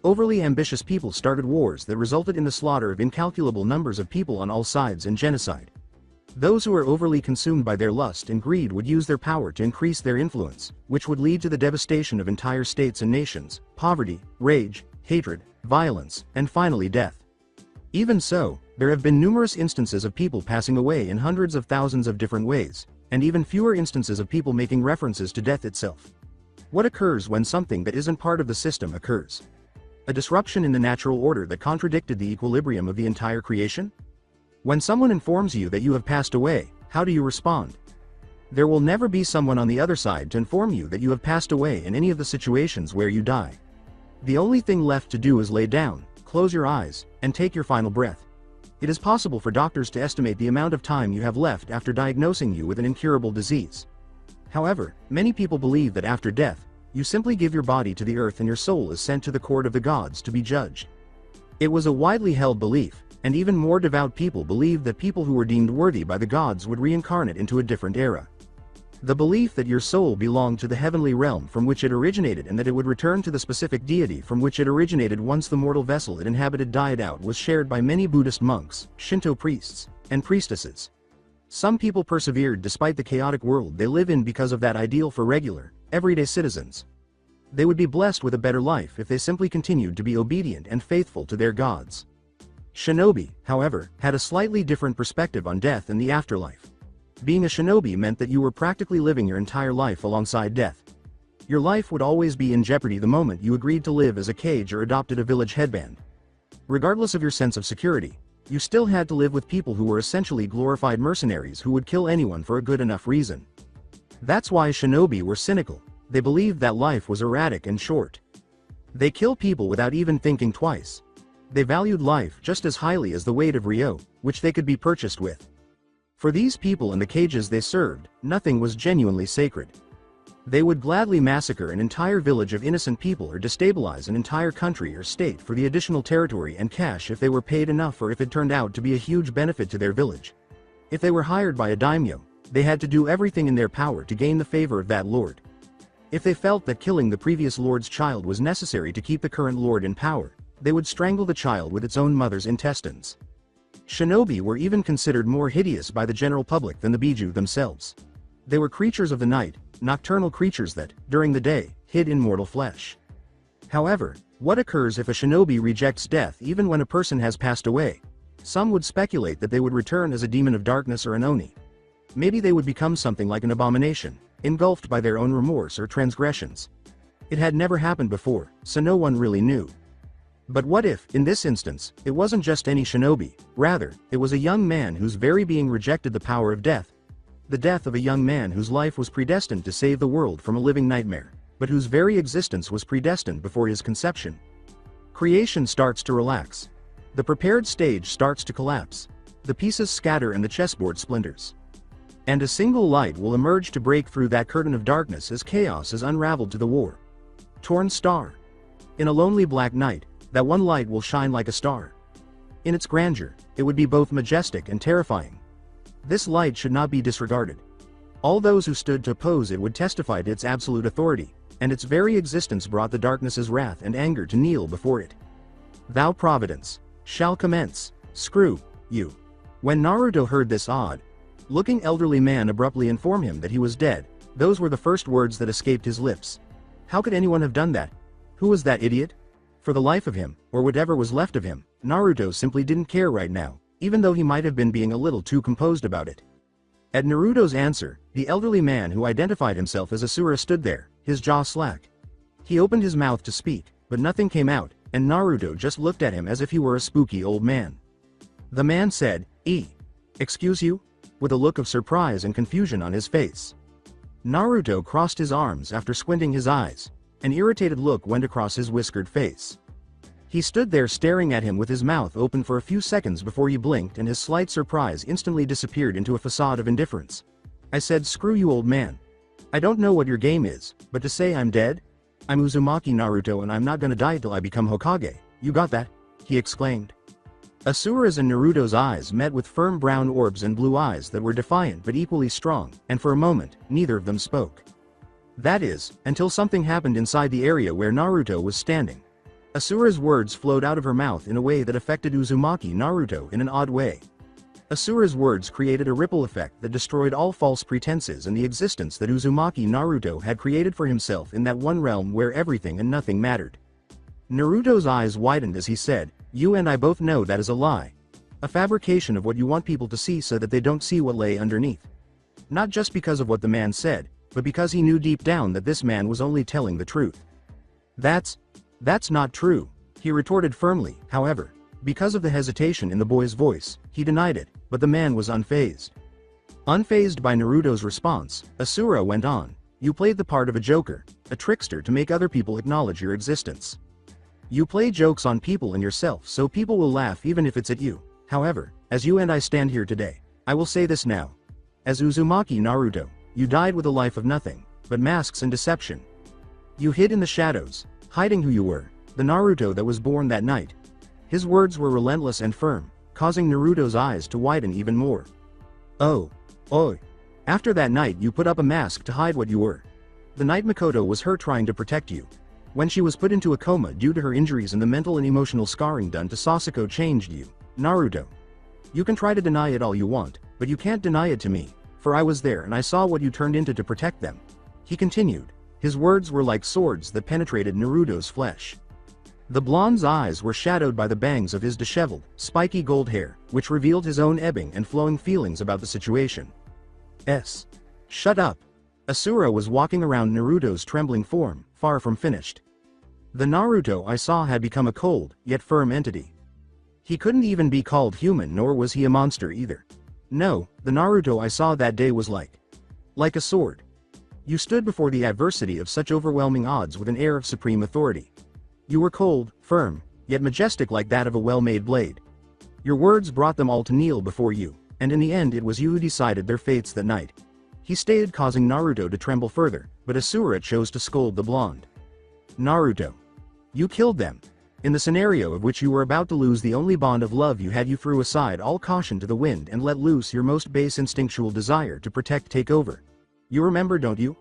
Overly ambitious people started wars that resulted in the slaughter of incalculable numbers of people on all sides and genocide. Those who were overly consumed by their lust and greed would use their power to increase their influence, which would lead to the devastation of entire states and nations, poverty, rage, hatred, violence, and finally death. Even so, there have been numerous instances of people passing away in hundreds of thousands of different ways, and even fewer instances of people making references to death itself. What occurs when something that isn't part of the system occurs? A disruption in the natural order that contradicted the equilibrium of the entire creation? When someone informs you that you have passed away, how do you respond? There will never be someone on the other side to inform you that you have passed away in any of the situations where you die. The only thing left to do is lay down, close your eyes, and take your final breath. It is possible for doctors to estimate the amount of time you have left after diagnosing you with an incurable disease. However, many people believe that after death, you simply give your body to the earth and your soul is sent to the court of the gods to be judged. It was a widely held belief, and even more devout people believed that people who were deemed worthy by the gods would reincarnate into a different era. The belief that your soul belonged to the heavenly realm from which it originated and that it would return to the specific deity from which it originated once the mortal vessel it inhabited died out was shared by many Buddhist monks, Shinto priests, and priestesses. Some people persevered despite the chaotic world they live in because of that ideal for regular, everyday citizens. They would be blessed with a better life if they simply continued to be obedient and faithful to their gods. Shinobi, however, had a slightly different perspective on death and the afterlife. Being a shinobi meant that you were practically living your entire life alongside death. Your life would always be in jeopardy the moment you agreed to live as a cage or adopted a village headband. Regardless of your sense of security, you still had to live with people who were essentially glorified mercenaries who would kill anyone for a good enough reason. That's why shinobi were cynical. They believed that life was erratic and short. They kill people without even thinking twice. They valued life just as highly as the weight of Ryo, which they could be purchased with. For these people and the cages they served, nothing was genuinely sacred. They would gladly massacre an entire village of innocent people or destabilize an entire country or state for the additional territory and cash if they were paid enough or if it turned out to be a huge benefit to their village. If they were hired by a daimyo, they had to do everything in their power to gain the favor of that lord. If they felt that killing the previous lord's child was necessary to keep the current lord in power, they would strangle the child with its own mother's intestines. Shinobi were even considered more hideous by the general public than the Biju themselves. They were creatures of the night, nocturnal creatures that, during the day, hid in mortal flesh. However, what occurs if a shinobi rejects death even when a person has passed away? Some would speculate that they would return as a demon of darkness or an oni. Maybe they would become something like an abomination, engulfed by their own remorse or transgressions. It had never happened before, so no one really knew. But what if, in this instance, it wasn't just any shinobi, rather, it was a young man whose very being rejected the power of death? The death of a young man whose life was predestined to save the world from a living nightmare, but whose very existence was predestined before his conception. Creation starts to relax. The prepared stage starts to collapse. The pieces scatter and the chessboard splinters. And a single light will emerge to break through that curtain of darkness as chaos is unraveled to the war. Torn star. In a lonely black night, that one light will shine like a star. In its grandeur, it would be both majestic and terrifying. This light should not be disregarded. All those who stood to oppose it would testify to its absolute authority, and its very existence brought the darkness's wrath and anger to kneel before it. Thou Providence, shall commence, screw, you. When Naruto heard this odd-looking elderly man abruptly inform him that he was dead, those were the first words that escaped his lips. How could anyone have done that? Who was that idiot? For the life of him, or whatever was left of him, Naruto simply didn't care right now, even though he might have been being a little too composed about it. At Naruto's answer, the elderly man who identified himself as Asura stood there, his jaw slack. He opened his mouth to speak, but nothing came out, and Naruto just looked at him as if he were a spooky old man. The man said, Excuse you?" with a look of surprise and confusion on his face. Naruto crossed his arms after squinting his eyes. An irritated look went across his whiskered face. He stood there staring at him with his mouth open for a few seconds before he blinked, and his slight surprise instantly disappeared into a facade of indifference. "I said screw you, old man. I don't know what your game is, but to say I'm dead? I'm Uzumaki Naruto and I'm not gonna die till I become Hokage, you got that?" he exclaimed. Asura's and Naruto's eyes met with firm brown orbs and blue eyes that were defiant but equally strong, and for a moment, neither of them spoke. That is, until something happened inside the area where Naruto was standing. Asura's words flowed out of her mouth in a way that affected Uzumaki Naruto in an odd way. Asura's words created a ripple effect that destroyed all false pretenses and the existence that Uzumaki Naruto had created for himself in that one realm where everything and nothing mattered. Naruto's eyes widened as he said, "You and I both know that is a lie. A fabrication of what you want people to see so that they don't see what lay underneath." Not just because of what the man said, but because he knew deep down that this man was only telling the truth. That's not true," he retorted firmly. However, because of the hesitation in the boy's voice, he denied it, but the man was unfazed. Unfazed by Naruto's response, Asura went on, "You played the part of a joker, a trickster to make other people acknowledge your existence. You play jokes on people and yourself so people will laugh even if it's at you. However, as you and I stand here today, I will say this now. As Uzumaki Naruto, you died with a life of nothing but masks and deception. You hid in the shadows, hiding who you were, the Naruto that was born that night." His words were relentless and firm, causing Naruto's eyes to widen even more. "Oh. After that night you put up a mask to hide what you were. The night Mikoto was hurt trying to protect you. When she was put into a coma due to her injuries and the mental and emotional scarring done to Sasuke changed you, Naruto. You can try to deny it all you want, but you can't deny it to me, for I was there and I saw what you turned into to protect them," he continued. His words were like swords that penetrated Naruto's flesh. The blonde's eyes were shadowed by the bangs of his disheveled, spiky gold hair, which revealed his own ebbing and flowing feelings about the situation. Shut up." Asura was walking around Naruto's trembling form, far from finished. The Naruto I saw had become a cold, yet firm entity. He couldn't even be called human, nor was he a monster either. No, the Naruto I saw that day was like a sword. You stood before the adversity of such overwhelming odds with an air of supreme authority. You were cold, firm, yet majestic like that of a well-made blade. Your words brought them all to kneel before you, and in the end it was you who decided their fates that night," he stated, causing Naruto to tremble further, but Asura chose to scold the blonde. "Naruto. You killed them. In the scenario of which you were about to lose the only bond of love you had, you threw aside all caution to the wind and let loose your most base instinctual desire to protect take over. You remember, don't you?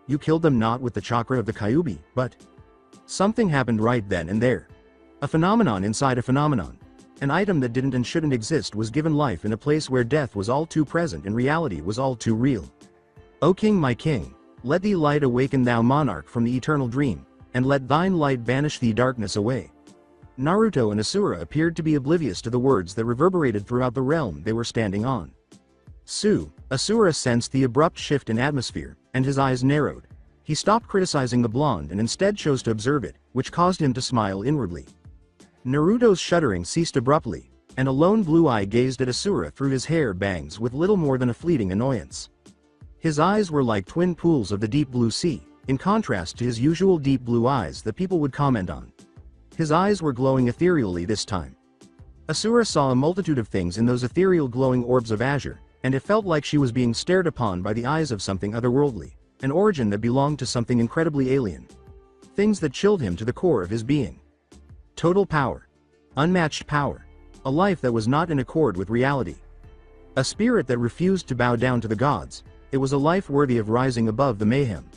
You killed them not with the chakra of the Kyuubi, but something happened right then and there. A phenomenon inside a phenomenon. An item that didn't and shouldn't exist was given life in a place where death was all too present and reality was all too real. O king, my king, let thee light awaken, thou monarch from the eternal dream, and let thine light banish thee darkness away." Naruto and Asura appeared to be oblivious to the words that reverberated throughout the realm they were standing on. Asura sensed the abrupt shift in atmosphere, and his eyes narrowed. He stopped criticizing the blonde and instead chose to observe it, which caused him to smile inwardly. Naruto's shuddering ceased abruptly, and a lone blue eye gazed at Asura through his hair bangs with little more than a fleeting annoyance. His eyes were like twin pools of the deep blue sea, in contrast to his usual deep blue eyes that people would comment on. His eyes were glowing ethereally this time. Asura saw a multitude of things in those ethereal glowing orbs of azure, and it felt like she was being stared upon by the eyes of something otherworldly, an origin that belonged to something incredibly alien. Things that chilled him to the core of his being. Total power. Unmatched power. A life that was not in accord with reality. A spirit that refused to bow down to the gods. It was a life worthy of rising above the mayhem.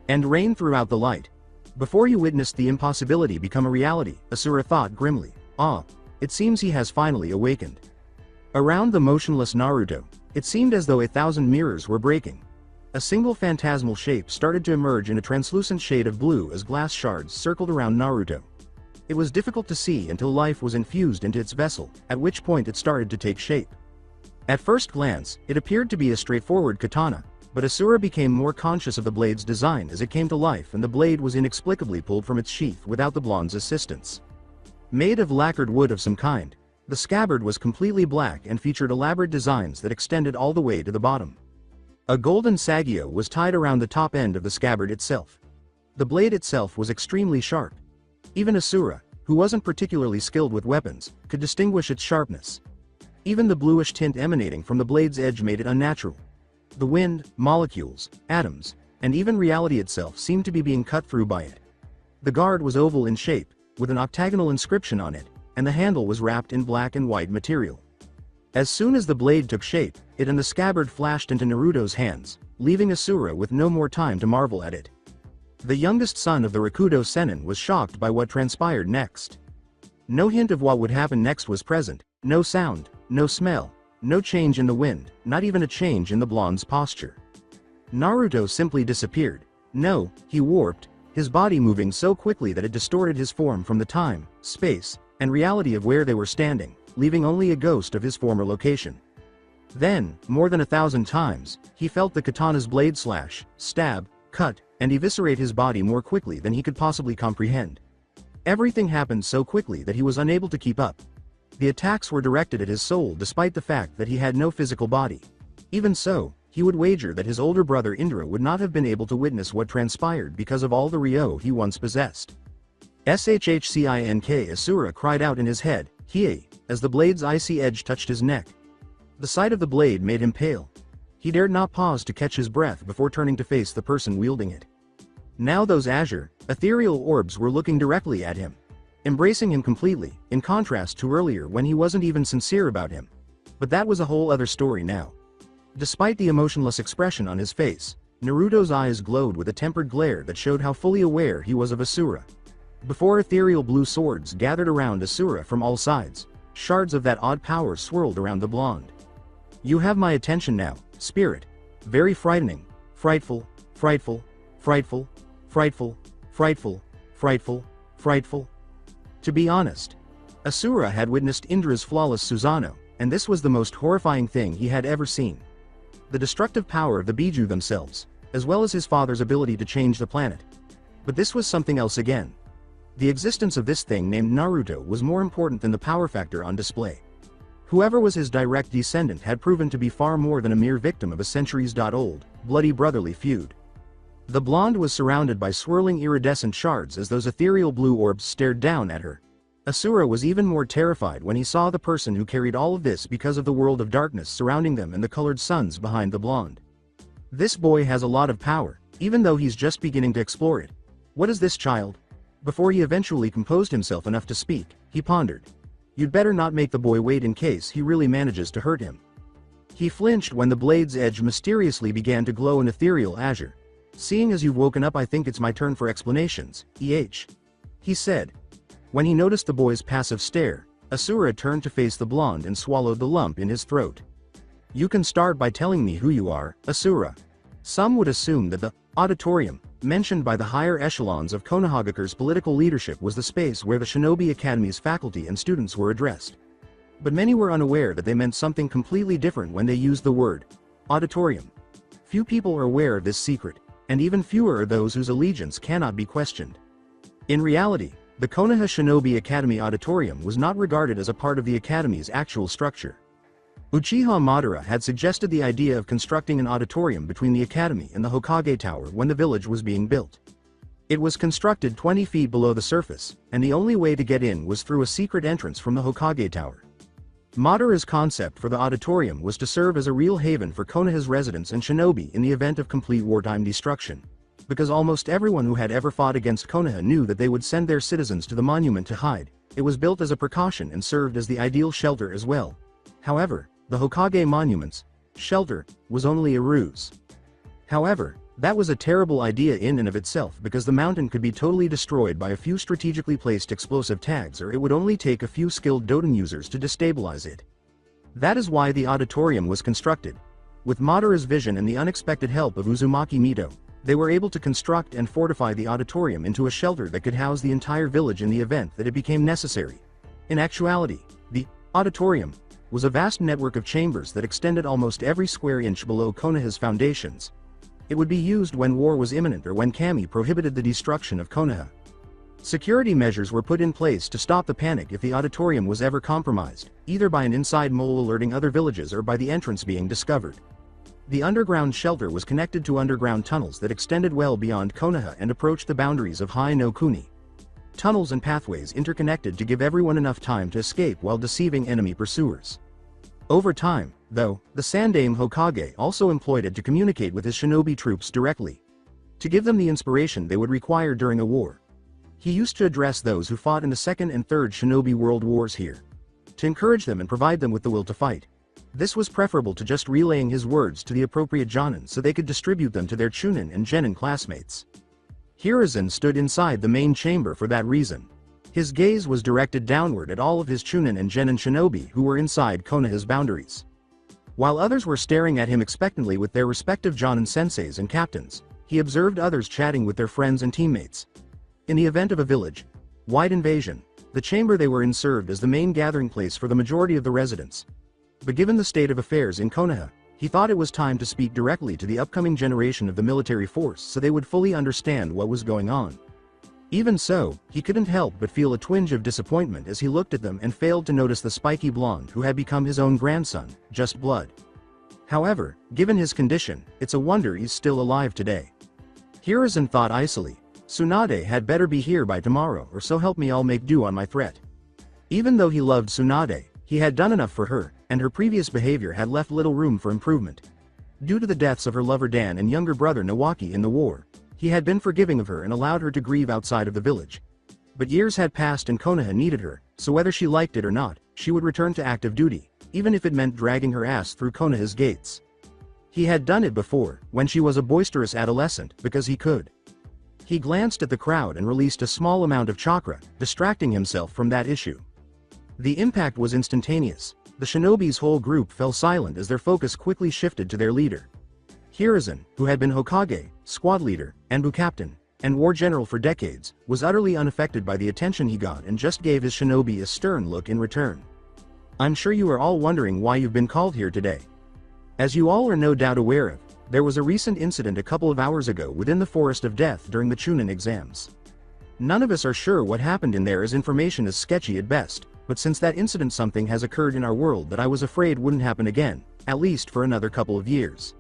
And reign throughout the light. Before you witnessed the impossibility become a reality, Asura thought grimly. Ah, it seems he has finally awakened. Around the motionless Naruto, it seemed as though 1,000 mirrors were breaking. A single phantasmal shape started to emerge in a translucent shade of blue as glass shards circled around Naruto. It was difficult to see until life was infused into its vessel, at which point it started to take shape. At first glance, it appeared to be a straightforward katana, but Asura became more conscious of the blade's design as it came to life, and the blade was inexplicably pulled from its sheath without the blonde's assistance. Made of lacquered wood of some kind, the scabbard was completely black and featured elaborate designs that extended all the way to the bottom. A golden sagio was tied around the top end of the scabbard itself. The blade itself was extremely sharp. Even Asura, who wasn't particularly skilled with weapons, could distinguish its sharpness. Even the bluish tint emanating from the blade's edge made it unnatural. The wind, molecules, atoms, and even reality itself seemed to be being cut through by it. The guard was oval in shape, with an octagonal inscription on it, and the handle was wrapped in black and white material. As soon as the blade took shape, it and the scabbard flashed into Naruto's hands, leaving Asura with no more time to marvel at it. The youngest son of the Rakudo Sennin was shocked by what transpired next. No hint of what would happen next was present, no sound, no smell, no change in the wind, not even a change in the blonde's posture. Naruto simply disappeared. No, he warped, his body moving so quickly that it distorted his form from the time, space, and reality of where they were standing, leaving only a ghost of his former location. Then, more than 1,000 times, he felt the katana's blade slash, stab, cut, and eviscerate his body more quickly than he could possibly comprehend. Everything happened so quickly that he was unable to keep up. The attacks were directed at his soul despite the fact that he had no physical body. Even so, he would wager that his older brother Indra would not have been able to witness what transpired because of all the Ryo he once possessed. Shhcink Asura cried out in his head, Hiei, as the blade's icy edge touched his neck. The sight of the blade made him pale. He dared not pause to catch his breath before turning to face the person wielding it. Now those azure, ethereal orbs were looking directly at him, embracing him completely, in contrast to earlier when he wasn't even sincere about him. But that was a whole other story now. Despite the emotionless expression on his face, Naruto's eyes glowed with a tempered glare that showed how fully aware he was of Asura. Before ethereal blue swords gathered around Asura from all sides, shards of that odd power swirled around the blonde. You have my attention now, spirit. Very frightening, frightful, frightful, frightful, frightful, frightful, frightful, frightful. To be honest, Asura had witnessed Indra's flawless Susanoo, and this was the most horrifying thing he had ever seen. The destructive power of the Biju themselves, as well as his father's ability to change the planet. But this was something else again. The existence of this thing named Naruto was more important than the power factor on display. Whoever was his direct descendant had proven to be far more than a mere victim of a centuries-old, bloody brotherly feud. The blonde was surrounded by swirling iridescent shards as those ethereal blue orbs stared down at her. Asura was even more terrified when he saw the person who carried all of this because of the world of darkness surrounding them and the colored suns behind the blonde. This boy has a lot of power, even though he's just beginning to explore it. What is this, child? Before he eventually composed himself enough to speak, he pondered. You'd better not make the boy wait in case he really manages to hurt him. He flinched when the blade's edge mysteriously began to glow in ethereal azure. Seeing as you've woken up, I think it's my turn for explanations, he said. When he noticed the boy's passive stare, Asura turned to face the blonde and swallowed the lump in his throat. You can start by telling me who you are, Asura. Some would assume that the auditorium, mentioned by the higher echelons of Konohagakure's political leadership, was the space where the Shinobi Academy's faculty and students were addressed. But many were unaware that they meant something completely different when they used the word auditorium. Few people are aware of this secret, and even fewer are those whose allegiance cannot be questioned. In reality, The Konoha Shinobi Academy Auditorium was not regarded as a part of the academy's actual structure. Uchiha Madara had suggested the idea of constructing an auditorium between the academy and the Hokage Tower when the village was being built. It was constructed 20 feet below the surface, and the only way to get in was through a secret entrance from the Hokage Tower. Madara's concept for the auditorium was to serve as a real haven for Konoha's residents and shinobi in the event of complete wartime destruction. Because almost everyone who had ever fought against Konoha knew that they would send their citizens to the monument to hide, it was built as a precaution and served as the ideal shelter as well. However, the Hokage monument's shelter was only a ruse. However, that was a terrible idea in and of itself because the mountain could be totally destroyed by a few strategically placed explosive tags, or it would only take a few skilled Doten users to destabilize it. That is why the auditorium was constructed. With Madara's vision and the unexpected help of Uzumaki Mito, they were able to construct and fortify the auditorium into a shelter that could house the entire village in the event that it became necessary. In actuality, the auditorium was a vast network of chambers that extended almost every square inch below Konoha's foundations. It would be used when war was imminent or when Kami prohibited the destruction of Konoha. Security measures were put in place to stop the panic if the auditorium was ever compromised, either by an inside mole alerting other villages or by the entrance being discovered. The underground shelter was connected to underground tunnels that extended well beyond Konoha and approached the boundaries of Hai no Kuni. Tunnels and pathways interconnected to give everyone enough time to escape while deceiving enemy pursuers. Over time, though, the Sandaime Hokage also employed it to communicate with his shinobi troops directly, to give them the inspiration they would require during a war. He used to address those who fought in the Second and Third Shinobi World Wars here, to encourage them and provide them with the will to fight. This was preferable to just relaying his words to the appropriate jonin so they could distribute them to their chunin and genin classmates. Hiruzen stood inside the main chamber for that reason. His gaze was directed downward at all of his chunin and genin shinobi who were inside Konoha's boundaries. While others were staring at him expectantly with their respective jonin senseis and captains, he observed others chatting with their friends and teammates. In the event of a village-wide invasion, the chamber they were in served as the main gathering place for the majority of the residents. But given the state of affairs in Konoha, he thought it was time to speak directly to the upcoming generation of the military force so they would fully understand what was going on. Even so, he couldn't help but feel a twinge of disappointment as he looked at them and failed to notice the spiky blonde who had become his own grandson, just blood. However, given his condition, it's a wonder he's still alive today. Hiruzen thought icily, Tsunade had better be here by tomorrow, or so help me I'll make do on my threat. Even though he loved Tsunade, he had done enough for her, and her previous behavior had left little room for improvement. Due to the deaths of her lover Dan and younger brother Nawaki in the war, he had been forgiving of her and allowed her to grieve outside of the village. But years had passed and Konoha needed her, so whether she liked it or not, she would return to active duty, even if it meant dragging her ass through Konoha's gates. He had done it before, when she was a boisterous adolescent, because he could. He glanced at the crowd and released a small amount of chakra, distracting himself from that issue. The impact was instantaneous. The shinobi's whole group fell silent as their focus quickly shifted to their leader. Hiruzen, who had been Hokage, squad leader, Anbu captain, and war general for decades, was utterly unaffected by the attention he got and just gave his shinobi a stern look in return. I'm sure you are all wondering why you've been called here today. As you all are no doubt aware of, there was a recent incident a couple of hours ago within the Forest of Death during the Chunin exams. None of us are sure what happened in there as information is sketchy at best, but since that incident something has occurred in our world that I was afraid wouldn't happen again, at least for another couple of years.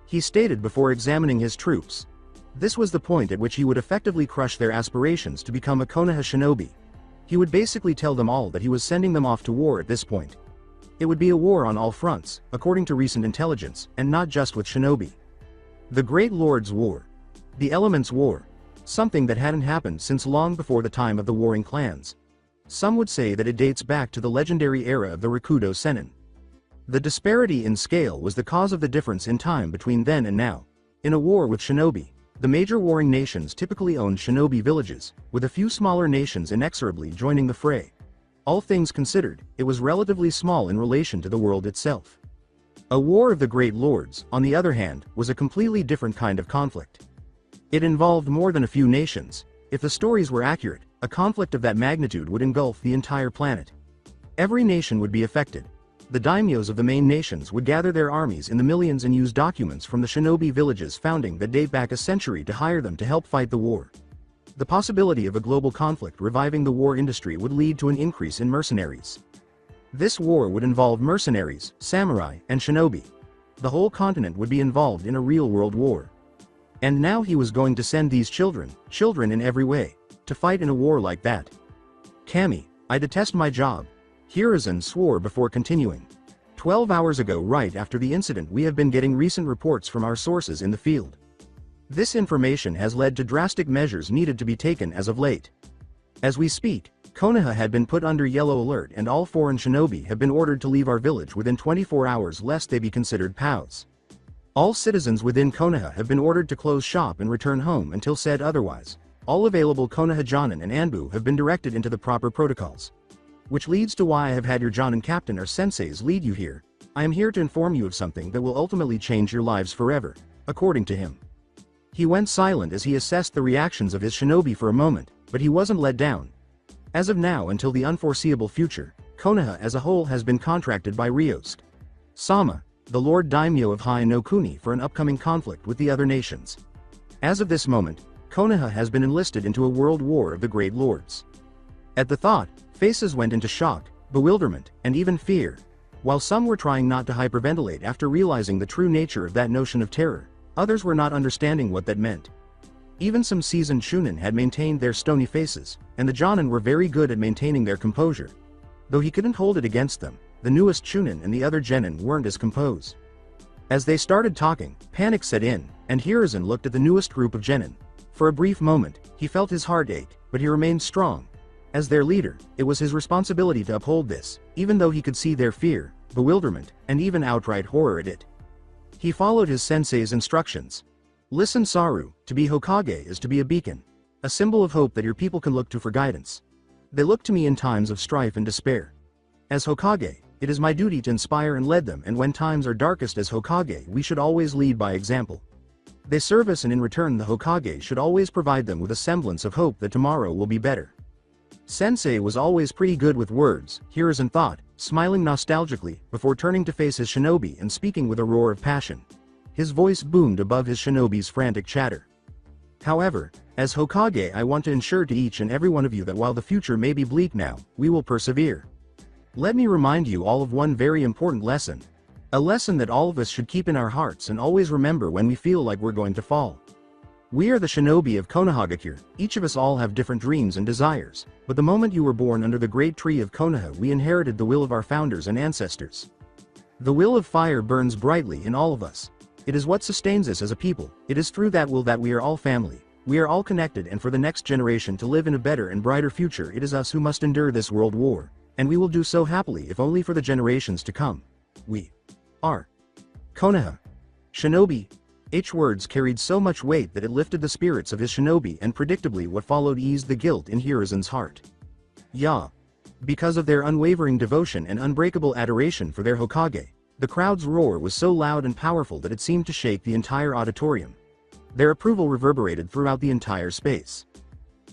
He stated before examining his troops. This was the point at which he would effectively crush their aspirations to become a Konoha shinobi. He would basically tell them all that he was sending them off to war at this point. It would be a war on all fronts, according to recent intelligence, and not just with shinobi. The Great Lord's War. The Elements' War. Something that hadn't happened since long before the time of the warring clans. Some would say that it dates back to the legendary era of the Rakudo Sennin. The disparity in scale was the cause of the difference in time between then and now. In a war with shinobi, the major warring nations typically owned shinobi villages, with a few smaller nations inexorably joining the fray. All things considered, it was relatively small in relation to the world itself. A war of the Great Lords, on the other hand, was a completely different kind of conflict. It involved more than a few nations. If the stories were accurate, a conflict of that magnitude would engulf the entire planet. Every nation would be affected. The daimyos of the main nations would gather their armies in the millions and use documents from the shinobi villages founding that date back a century to hire them to help fight the war. The possibility of a global conflict reviving the war industry would lead to an increase in mercenaries. This war would involve mercenaries, samurai, and shinobi. The whole continent would be involved in a real-world war. And now he was going to send these children in every way, to fight in a war like that. Kami, I detest my job. Hiruzen swore before continuing. 12 hours ago, right after the incident, we have been getting recent reports from our sources in the field. This information has led to drastic measures needed to be taken as of late. As we speak, Konoha had been put under yellow alert and all foreign shinobi have been ordered to leave our village within 24 hours lest they be considered POWs. All citizens within Konoha have been ordered to close shop and return home until said otherwise. All available Konoha Jonin and Anbu have been directed into the proper protocols. Which leads to why I have had your Jonin captain or senseis lead you here. I am here to inform you of something that will ultimately change your lives forever, according to him. He went silent as he assessed the reactions of his shinobi for a moment, but he wasn't let down. As of now until the unforeseeable future, Konoha as a whole has been contracted by Ryosuke Sama, the Lord Daimyo of Hai no Kuni, for an upcoming conflict with the other nations. As of this moment, Konoha has been enlisted into a world war of the great lords. At the thought, faces went into shock, bewilderment, and even fear. While some were trying not to hyperventilate after realizing the true nature of that notion of terror, others were not understanding what that meant. Even some seasoned Chunin had maintained their stony faces, and the Jonin were very good at maintaining their composure. Though he couldn't hold it against them, the newest Chunin and the other Genin weren't as composed. As they started talking, panic set in, and Hiruzen looked at the newest group of Genin. For a brief moment, he felt his heart ache, but he remained strong. As their leader, it was his responsibility to uphold this, even though he could see their fear, bewilderment, and even outright horror at it. He followed his sensei's instructions. Listen, Saru, to be Hokage is to be a beacon, a symbol of hope that your people can look to for guidance. They look to me in times of strife and despair. As Hokage, it is my duty to inspire and lead them, and when times are darkest as Hokage, we should always lead by example. They serve us, and in return the Hokage should always provide them with a semblance of hope that tomorrow will be better. Sensei was always pretty good with words, Hiruzen thought, smiling nostalgically, before turning to face his shinobi and speaking with a roar of passion. His voice boomed above his shinobi's frantic chatter. However, as Hokage, I want to ensure to each and every one of you that while the future may be bleak now, we will persevere. Let me remind you all of one very important lesson. A lesson that all of us should keep in our hearts and always remember when we feel like we're going to fall. We are the shinobi of Konohagakure. Each of us all have different dreams and desires, but the moment you were born under the great tree of Konoha, we inherited the will of our founders and ancestors. The will of fire burns brightly in all of us. It is what sustains us as a people. It is through that will that we are all family. We are all connected, and for the next generation to live in a better and brighter future, it is us who must endure this world war, and we will do so happily if only for the generations to come. We are Konoha. Shinobi. H words carried so much weight that it lifted the spirits of his shinobi, and predictably what followed eased the guilt in Hiruzen's heart. Yeah. Because of their unwavering devotion and unbreakable adoration for their Hokage, the crowd's roar was so loud and powerful that it seemed to shake the entire auditorium. Their approval reverberated throughout the entire space.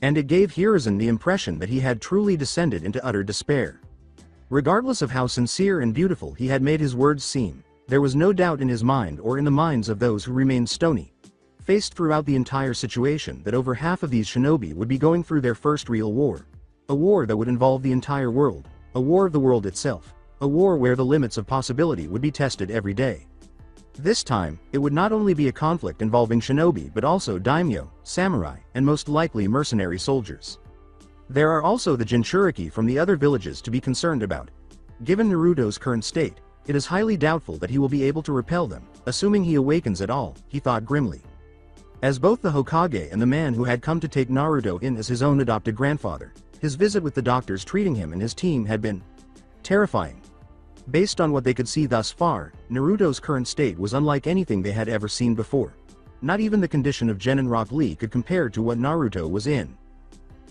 And it gave Hiruzen the impression that he had truly descended into utter despair. Regardless of how sincere and beautiful he had made his words seem, there was no doubt in his mind or in the minds of those who remained stony faced throughout the entire situation that over half of these shinobi would be going through their first real war. A war that would involve the entire world, a war of the world itself, a war where the limits of possibility would be tested every day. This time, it would not only be a conflict involving shinobi but also daimyo, samurai, and most likely mercenary soldiers. There are also the Jinchuriki from the other villages to be concerned about. Given Naruto's current state, it is highly doubtful that he will be able to repel them, assuming he awakens at all, he thought grimly. As both the Hokage and the man who had come to take Naruto in as his own adopted grandfather, his visit with the doctors treating him and his team had been terrifying. Based on what they could see thus far, Naruto's current state was unlike anything they had ever seen before. Not even the condition of Genin Rock Lee could compare to what Naruto was in.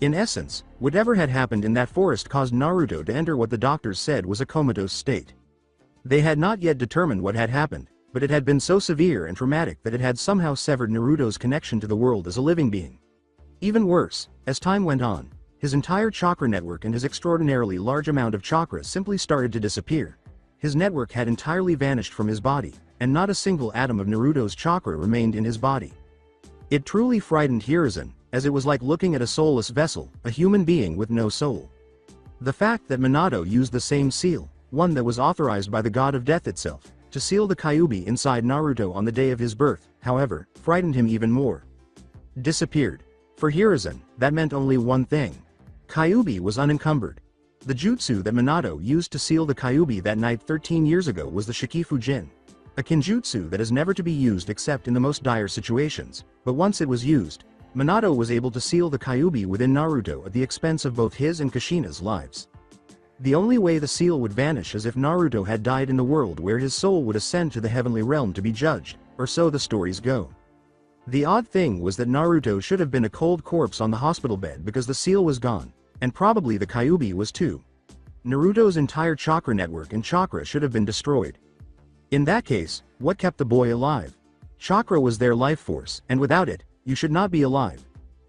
In essence, whatever had happened in that forest caused Naruto to enter what the doctors said was a comatose state. They had not yet determined what had happened, but it had been so severe and traumatic that it had somehow severed Naruto's connection to the world as a living being. Even worse, as time went on, his entire chakra network and his extraordinarily large amount of chakra simply started to disappear. His network had entirely vanished from his body, and not a single atom of Naruto's chakra remained in his body. It truly frightened Hiruzen, as it was like looking at a soulless vessel, a human being with no soul. The fact that Minato used the same seal, one that was authorized by the god of death itself, to seal the Kyuubi inside Naruto on the day of his birth, however, frightened him even more. Disappeared. For Hiruzen, that meant only one thing. Kyuubi was unencumbered. The jutsu that Minato used to seal the Kyuubi that night 13 years ago was the Shikifujin. A kinjutsu that is never to be used except in the most dire situations, but once it was used, Minato was able to seal the Kyuubi within Naruto at the expense of both his and Kushina's lives. The only way the seal would vanish is if Naruto had died in the world where his soul would ascend to the heavenly realm to be judged, or so the stories go. The odd thing was that Naruto should have been a cold corpse on the hospital bed because the seal was gone, and probably the Kyuubi was too. Naruto's entire chakra network and chakra should have been destroyed. In that case, what kept the boy alive? Chakra was their life force, and without it, you should not be alive.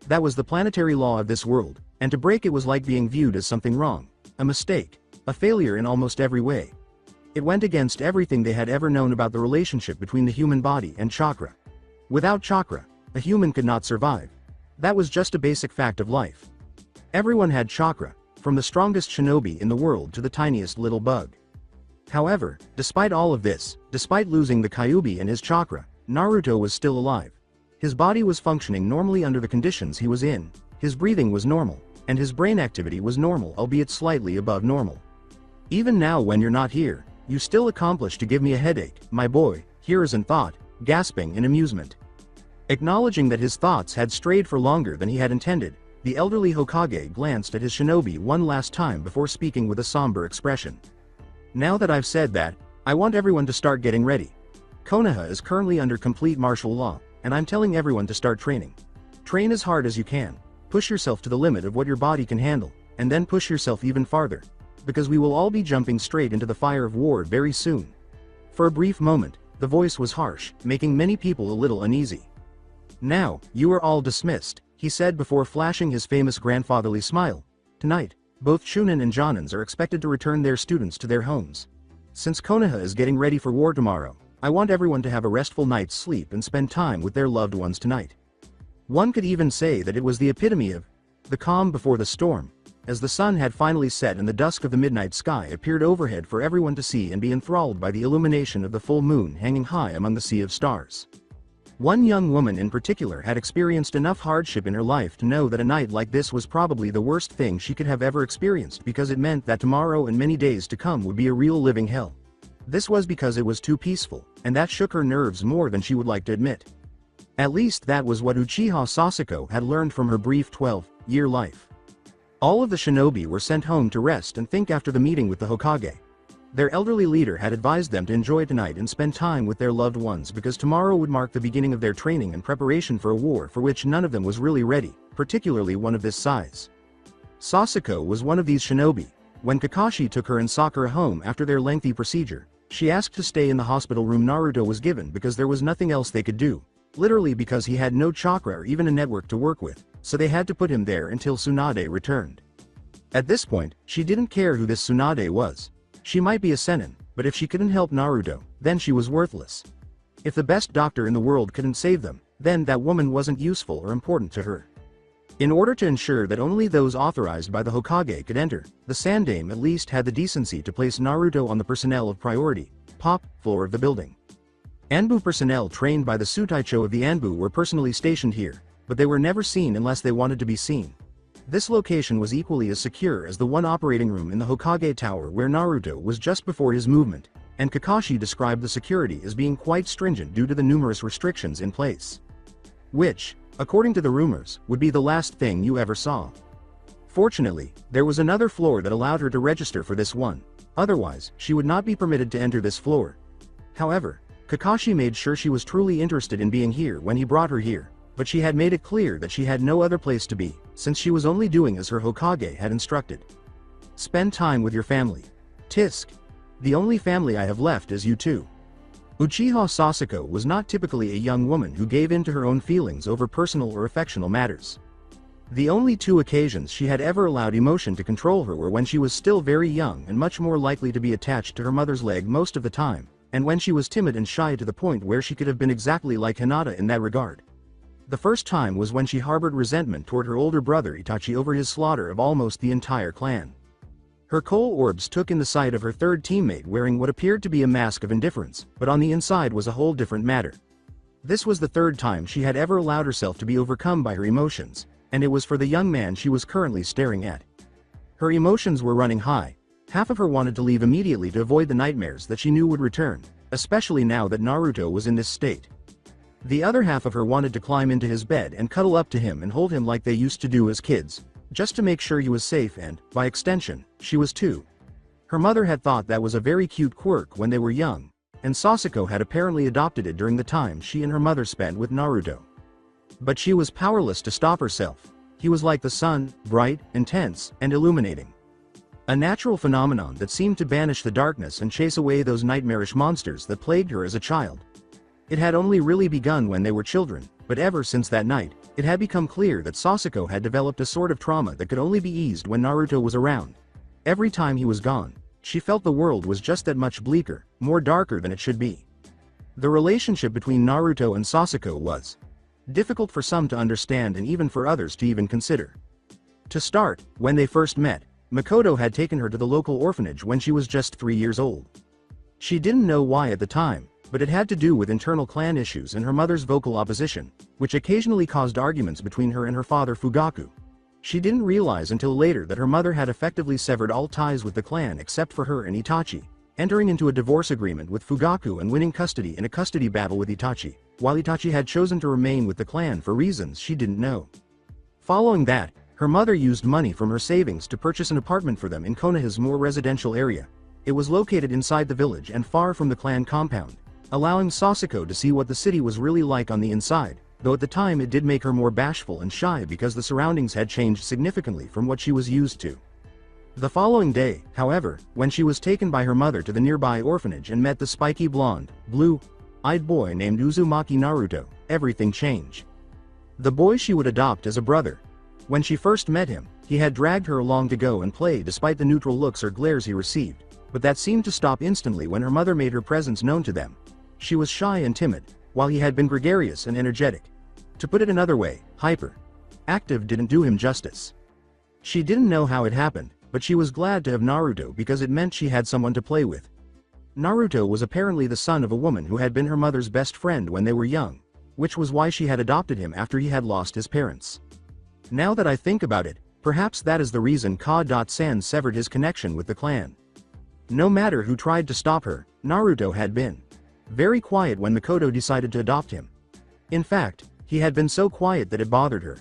That was the planetary law of this world, and to break it was like being viewed as something wrong, a mistake, a failure in almost every way. It went against everything they had ever known about the relationship between the human body and chakra. Without chakra, a human could not survive. That was just a basic fact of life. Everyone had chakra, from the strongest shinobi in the world to the tiniest little bug. However, despite all of this, despite losing the Kyuubi and his chakra, Naruto was still alive. His body was functioning normally under the conditions he was in, his breathing was normal, and his brain activity was normal, albeit slightly above normal. Even now when you're not here, you still accomplish to give me a headache, my boy, Hiruzen thought, gasping in amusement. Acknowledging that his thoughts had strayed for longer than he had intended, the elderly Hokage glanced at his shinobi one last time before speaking with a somber expression. Now that I've said that, I want everyone to start getting ready. Konoha is currently under complete martial law, and I'm telling everyone to start training. Train as hard as you can, push yourself to the limit of what your body can handle, and then push yourself even farther. Because we will all be jumping straight into the fire of war very soon. For a brief moment, the voice was harsh, making many people a little uneasy. Now, you are all dismissed, he said before flashing his famous grandfatherly smile. Tonight, both Chunin and Jonins are expected to return their students to their homes. Since Konoha is getting ready for war tomorrow, I want everyone to have a restful night's sleep and spend time with their loved ones tonight. One could even say that it was the epitome of the calm before the storm, as the sun had finally set and the dusk of the midnight sky appeared overhead for everyone to see and be enthralled by the illumination of the full moon hanging high among the sea of stars. One young woman in particular had experienced enough hardship in her life to know that a night like this was probably the worst thing she could have ever experienced because it meant that tomorrow and many days to come would be a real living hell. This was because it was too peaceful, and that shook her nerves more than she would like to admit. At least that was what Uchiha Sasuke had learned from her brief 12-year life. All of the shinobi were sent home to rest and think after the meeting with the Hokage. Their elderly leader had advised them to enjoy tonight and spend time with their loved ones because tomorrow would mark the beginning of their training and preparation for a war for which none of them was really ready, particularly one of this size. Sasuke was one of these shinobi. When Kakashi took her and Sakura home after their lengthy procedure, she asked to stay in the hospital room Naruto was given because there was nothing else they could do, literally because he had no chakra or even a network to work with, so they had to put him there until Tsunade returned. At this point, she didn't care who this Tsunade was. She might be a Sennin, but if she couldn't help Naruto, then she was worthless. If the best doctor in the world couldn't save them, then that woman wasn't useful or important to her. In order to ensure that only those authorized by the Hokage could enter, the Sandaime at least had the decency to place Naruto on the personnel of priority, top floor of the building. Anbu personnel trained by the Sutaicho of the Anbu were personally stationed here, but they were never seen unless they wanted to be seen. This location was equally as secure as the one operating room in the Hokage Tower where Naruto was just before his movement, and Kakashi described the security as being quite stringent due to the numerous restrictions in place. Which, according to the rumors, would be the last thing you ever saw. Fortunately, there was another floor that allowed her to register for this one, otherwise, she would not be permitted to enter this floor. However, Kakashi made sure she was truly interested in being here when he brought her here, but she had made it clear that she had no other place to be, since she was only doing as her Hokage had instructed. Spend time with your family. Tisk. The only family I have left is you two. Uchiha Sasuke was not typically a young woman who gave in to her own feelings over personal or affectional matters. The only two occasions she had ever allowed emotion to control her were when she was still very young and much more likely to be attached to her mother's leg most of the time, and when she was timid and shy to the point where she could have been exactly like Hinata in that regard. The first time was when she harbored resentment toward her older brother Itachi over his slaughter of almost the entire clan. Her coal orbs took in the sight of her third teammate wearing what appeared to be a mask of indifference, but on the inside was a whole different matter. This was the third time she had ever allowed herself to be overcome by her emotions, and it was for the young man she was currently staring at. Her emotions were running high. Half of her wanted to leave immediately to avoid the nightmares that she knew would return, especially now that Naruto was in this state. The other half of her wanted to climb into his bed and cuddle up to him and hold him like they used to do as kids, just to make sure he was safe and, by extension, she was too. Her mother had thought that was a very cute quirk when they were young, and Sasuke had apparently adopted it during the time she and her mother spent with Naruto. But she was powerless to stop herself. He was like the sun, bright, intense, and illuminating. A natural phenomenon that seemed to banish the darkness and chase away those nightmarish monsters that plagued her as a child. It had only really begun when they were children, but ever since that night, it had become clear that Sasuke had developed a sort of trauma that could only be eased when Naruto was around. Every time he was gone, she felt the world was just that much bleaker, more darker than it should be. The relationship between Naruto and Sasuke was difficult for some to understand and even for others to even consider. To start, when they first met, Makoto had taken her to the local orphanage when she was just 3 years old. She didn't know why at the time, but it had to do with internal clan issues and her mother's vocal opposition, which occasionally caused arguments between her and her father Fugaku. She didn't realize until later that her mother had effectively severed all ties with the clan except for her and Itachi, entering into a divorce agreement with Fugaku and winning custody in a custody battle with Itachi, while Itachi had chosen to remain with the clan for reasons she didn't know. Following that, her mother used money from her savings to purchase an apartment for them in Konoha's more residential area. It was located inside the village and far from the clan compound, allowing Sasuke to see what the city was really like on the inside, though at the time it did make her more bashful and shy because the surroundings had changed significantly from what she was used to. The following day, however, when she was taken by her mother to the nearby orphanage and met the spiky blonde, blue-eyed boy named Uzumaki Naruto, everything changed. The boy she would adopt as a brother. When she first met him, he had dragged her along to go and play despite the neutral looks or glares he received, but that seemed to stop instantly when her mother made her presence known to them. She was shy and timid, while he had been gregarious and energetic. To put it another way, hyper-active didn't do him justice. She didn't know how it happened, but she was glad to have Naruto because it meant she had someone to play with. Naruto was apparently the son of a woman who had been her mother's best friend when they were young, which was why she had adopted him after he had lost his parents. Now that I think about it, perhaps that is the reason Ka-san severed his connection with the clan. No matter who tried to stop her, Naruto had been very quiet when Makoto decided to adopt him. In fact, he had been so quiet that it bothered her.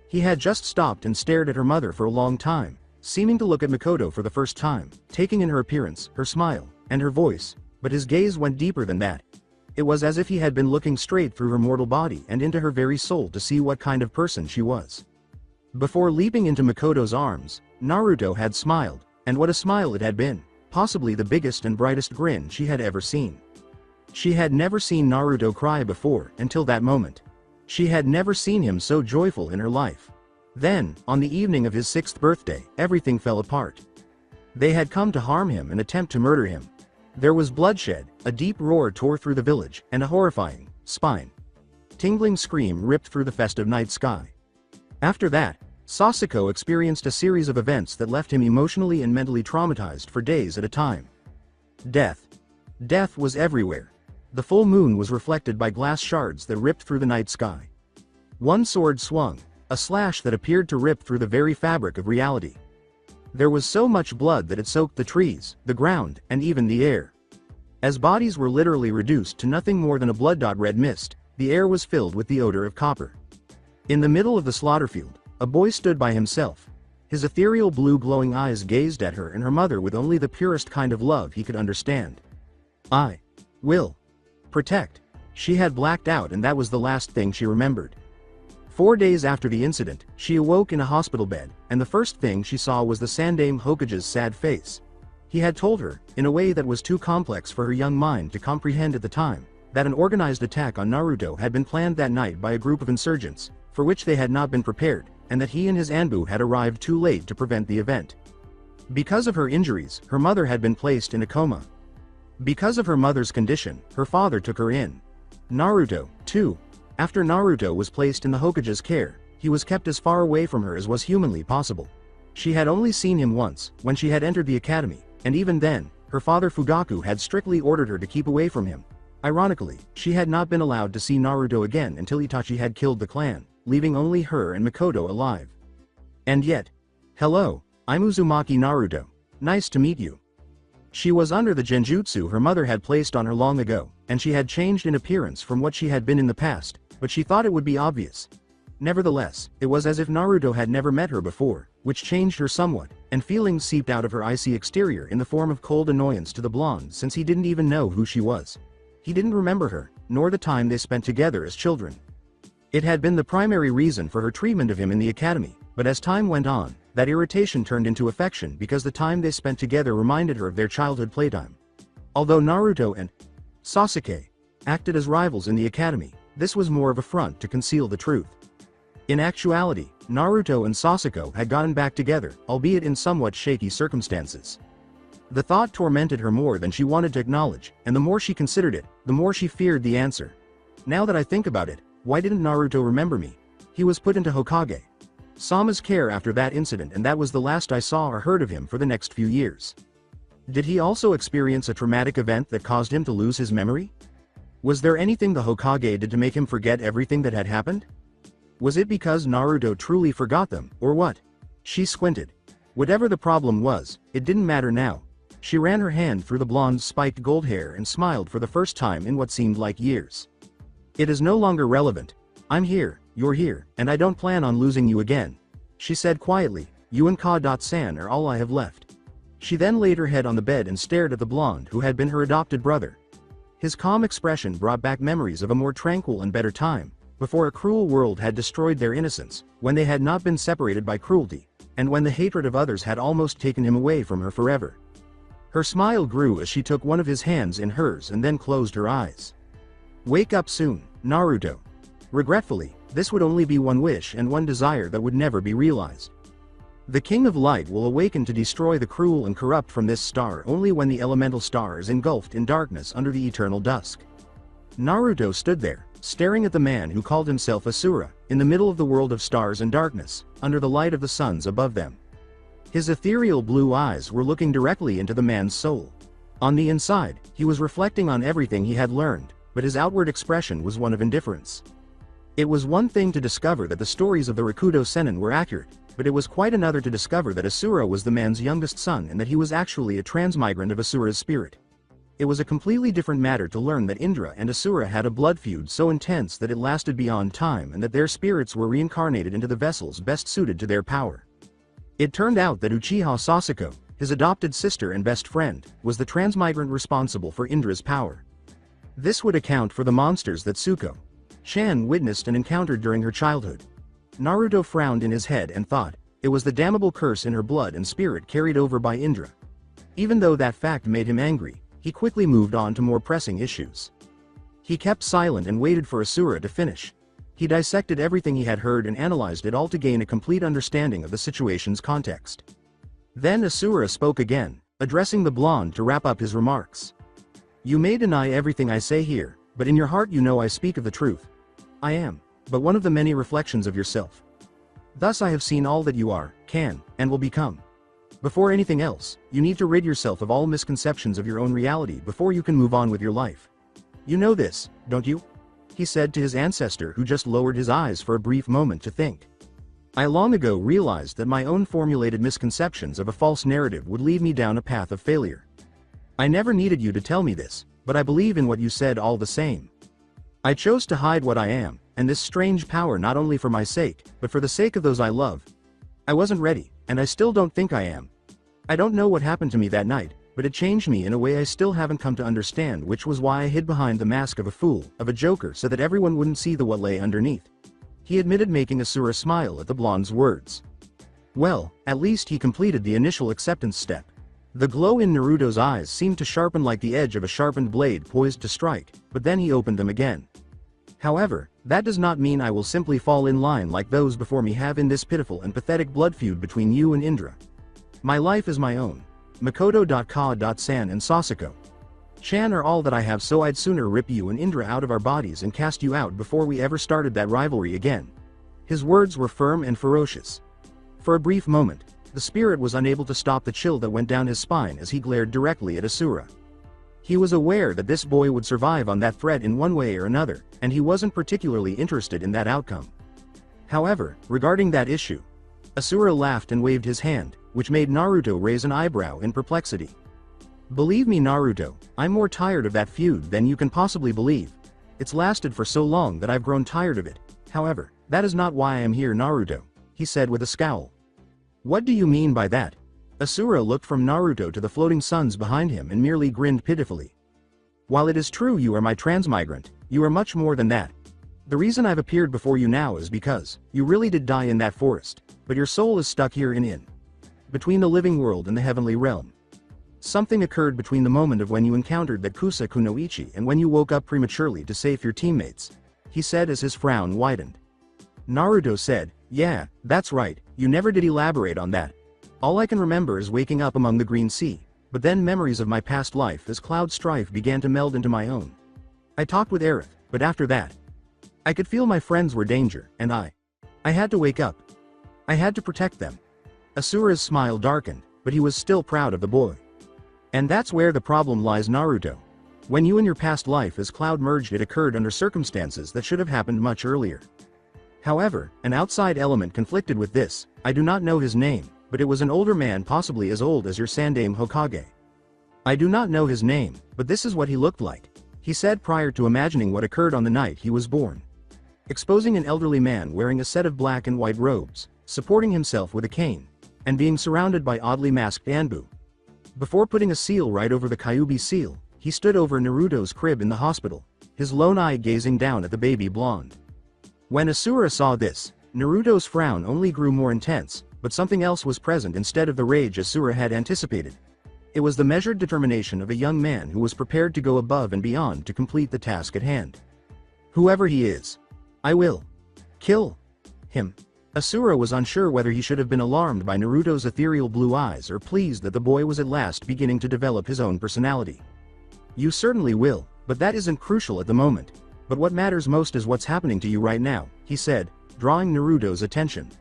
He had just stopped and stared at her mother for a long time, seeming to look at Makoto for the first time, taking in her appearance, her smile, and her voice, but his gaze went deeper than that. It was as if he had been looking straight through her mortal body and into her very soul to see what kind of person she was. Before leaping into Makoto's arms, Naruto had smiled, and what a smile it had been, possibly the biggest and brightest grin she had ever seen. She had never seen Naruto cry before until that moment. She had never seen him so joyful in her life. Then, on the evening of his 6th birthday, everything fell apart. They had come to harm him and attempt to murder him. There was bloodshed, a deep roar tore through the village, and a horrifying, spine-tingling scream ripped through the festive night sky. After that, Sasuke experienced a series of events that left him emotionally and mentally traumatized for days at a time. Death. Death was everywhere. The full moon was reflected by glass shards that ripped through the night sky. One sword swung, a slash that appeared to rip through the very fabric of reality. There was so much blood that it soaked the trees, the ground, and even the air. As bodies were literally reduced to nothing more than a blood-red mist, the air was filled with the odor of copper. In the middle of the slaughter field, a boy stood by himself. His ethereal blue glowing eyes gazed at her and her mother with only the purest kind of love he could understand. "I will protect." She had blacked out and that was the last thing she remembered. 4 days after the incident, she awoke in a hospital bed, and the first thing she saw was the Sandaime Hokage's sad face. He had told her, in a way that was too complex for her young mind to comprehend at the time, that an organized attack on Naruto had been planned that night by a group of insurgents, for which they had not been prepared, and that he and his Anbu had arrived too late to prevent the event. Because of her injuries, her mother had been placed in a coma. Because of her mother's condition, her father took her in. Naruto, too, After Naruto was placed in the Hokage's care, he was kept as far away from her as was humanly possible. She had only seen him once, when she had entered the academy, and even then, her father Fugaku had strictly ordered her to keep away from him. Ironically, she had not been allowed to see Naruto again until Itachi had killed the clan, leaving only her and Makoto alive. And yet, hello, I'm Uzumaki Naruto. Nice to meet you. She was under the genjutsu her mother had placed on her long ago, and she had changed in appearance from what she had been in the past, but she thought it would be obvious. Nevertheless, it was as if Naruto had never met her before, which changed her somewhat, and feelings seeped out of her icy exterior in the form of cold annoyance to the blonde since he didn't even know who she was. He didn't remember her, nor the time they spent together as children. It had been the primary reason for her treatment of him in the academy, but as time went on, that irritation turned into affection because the time they spent together reminded her of their childhood playtime. Although Naruto and Sasuke acted as rivals in the academy, this was more of a front to conceal the truth. In actuality, Naruto and Sasuke had gotten back together, albeit in somewhat shaky circumstances. The thought tormented her more than she wanted to acknowledge, and the more she considered it, the more she feared the answer. Now that I think about it, why didn't Naruto remember me? He was put into Hokage Sama's care after that incident, and that was the last I saw or heard of him for the next few years. Did he also experience a traumatic event that caused him to lose his memory? Was there anything the Hokage did to make him forget everything that had happened? Was it because Naruto truly forgot them, or what? She squinted. Whatever the problem was, it didn't matter now. She ran her hand through the blonde's spiked gold hair and smiled for the first time in what seemed like years. It is no longer relevant. I'm here, you're here, and I don't plan on losing you again. She said quietly, you and Ka-san are all I have left. She then laid her head on the bed and stared at the blonde who had been her adopted brother. His calm expression brought back memories of a more tranquil and better time, before a cruel world had destroyed their innocence, when they had not been separated by cruelty, and when the hatred of others had almost taken him away from her forever. Her smile grew as she took one of his hands in hers and then closed her eyes. Wake up soon, Naruto. Regretfully, this would only be one wish and one desire that would never be realized. The King of Light will awaken to destroy the cruel and corrupt from this star only when the elemental star is engulfed in darkness under the eternal dusk. Naruto stood there, staring at the man who called himself Asura, in the middle of the world of stars and darkness, under the light of the suns above them. His ethereal blue eyes were looking directly into the man's soul. On the inside, he was reflecting on everything he had learned, but his outward expression was one of indifference. It was one thing to discover that the stories of the Rakudo Sennin were accurate, but it was quite another to discover that Asura was the man's youngest son and that he was actually a transmigrant of Asura's spirit. It was a completely different matter to learn that Indra and Asura had a blood feud so intense that it lasted beyond time and that their spirits were reincarnated into the vessels best suited to their power. It turned out that Uchiha Sasuke, his adopted sister and best friend, was the transmigrant responsible for Indra's power. This would account for the monsters that Shan witnessed and encountered during her childhood. Naruto frowned in his head and thought, it was the damnable curse in her blood and spirit carried over by Indra. Even though that fact made him angry, he quickly moved on to more pressing issues. He kept silent and waited for Asura to finish. He dissected everything he had heard and analyzed it all to gain a complete understanding of the situation's context. Then Asura spoke again, addressing the blonde to wrap up his remarks. You may deny everything I say here, but in your heart you know I speak of the truth. I am but one of the many reflections of yourself. Thus I have seen all that you are, can, and will become. Before anything else, you need to rid yourself of all misconceptions of your own reality before you can move on with your life. You know this, don't you? He said to his ancestor, who just lowered his eyes for a brief moment to think. I long ago realized that my own formulated misconceptions of a false narrative would lead me down a path of failure. I never needed you to tell me this, but I believe in what you said all the same. I chose to hide what I am, and this strange power, not only for my sake, but for the sake of those I love. I wasn't ready, and I still don't think I am. I don't know what happened to me that night, but it changed me in a way I still haven't come to understand, which was why I hid behind the mask of a fool, of a joker, so that everyone wouldn't see what lay underneath. He admitted, making Asura smile at the blonde's words. Well, at least he completed the initial acceptance step. The glow in Naruto's eyes seemed to sharpen like the edge of a sharpened blade poised to strike, but then he opened them again. However, that does not mean I will simply fall in line like those before me have in this pitiful and pathetic blood feud between you and Indra. My life is my own. Makoto.ka.san and Sasuke. Chan are all that I have, so I'd sooner rip you and Indra out of our bodies and cast you out before we ever started that rivalry again. His words were firm and ferocious. For a brief moment, the spirit was unable to stop the chill that went down his spine as he glared directly at Asura. He was aware that this boy would survive on that threat in one way or another, and he wasn't particularly interested in that outcome. However, regarding that issue, Asura laughed and waved his hand, which made Naruto raise an eyebrow in perplexity. Believe me, Naruto, I'm more tired of that feud than you can possibly believe. It's lasted for so long that I've grown tired of it. However, that is not why I am here, Naruto, he said with a scowl. What do you mean by that? Asura looked from Naruto to the floating suns behind him and merely grinned pitifully. While it is true you are my transmigrant, you are much more than that. The reason I've appeared before you now is because you really did die in that forest, but your soul is stuck here in between the living world and the heavenly realm. Something occurred between the moment of when you encountered that Kusa Kunoichi and when you woke up prematurely to save your teammates, he said as his frown widened. Naruto said, yeah, that's right, you never did elaborate on that. All I can remember is waking up among the Green Sea, but then memories of my past life as Cloud Strife began to meld into my own. I talked with Aerith, but after that, I could feel my friends were danger, and I had to wake up. I had to protect them. Asura's smile darkened, but he was still proud of the boy. And that's where the problem lies, Naruto. When you and your past life as Cloud merged, it occurred under circumstances that should have happened much earlier. However, an outside element conflicted with this. I do not know his name, but it was an older man, possibly as old as your Sandaime Hokage. I do not know his name, but this is what he looked like, he said prior to imagining what occurred on the night he was born. Exposing an elderly man wearing a set of black and white robes, supporting himself with a cane, and being surrounded by oddly masked Anbu. Before putting a seal right over the Kyuubi seal, he stood over Naruto's crib in the hospital, his lone eye gazing down at the baby blonde. When Asura saw this, Naruto's frown only grew more intense, but something else was present instead of the rage Asura had anticipated. It was the measured determination of a young man who was prepared to go above and beyond to complete the task at hand. Whoever he is, I will kill him. Asura was unsure whether he should have been alarmed by Naruto's ethereal blue eyes or pleased that the boy was at last beginning to develop his own personality. You certainly will, but that isn't crucial at the moment. But what matters most is what's happening to you right now, he said, drawing Naruto's attention.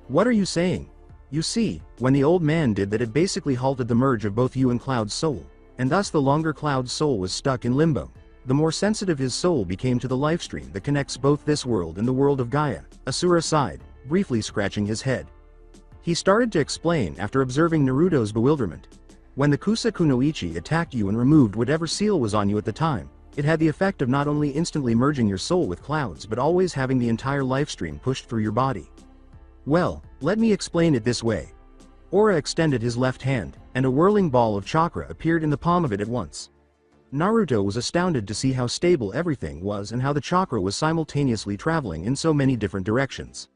What are you saying? You see, when the old man did that, it basically halted the merge of both you and Cloud's soul, and thus the longer Cloud's soul was stuck in limbo, the more sensitive his soul became to the lifestream that connects both this world and the world of Gaia. Asura sighed, briefly scratching his head. He started to explain after observing Naruto's bewilderment. When the Kusa Kunoichi attacked you and removed whatever seal was on you at the time, it had the effect of not only instantly merging your soul with Cloud's but always having the entire lifestream pushed through your body. Well, let me explain it this way. Aura extended his left hand, and a whirling ball of chakra appeared in the palm of it at once. Naruto was astounded to see how stable everything was and how the chakra was simultaneously traveling in so many different directions.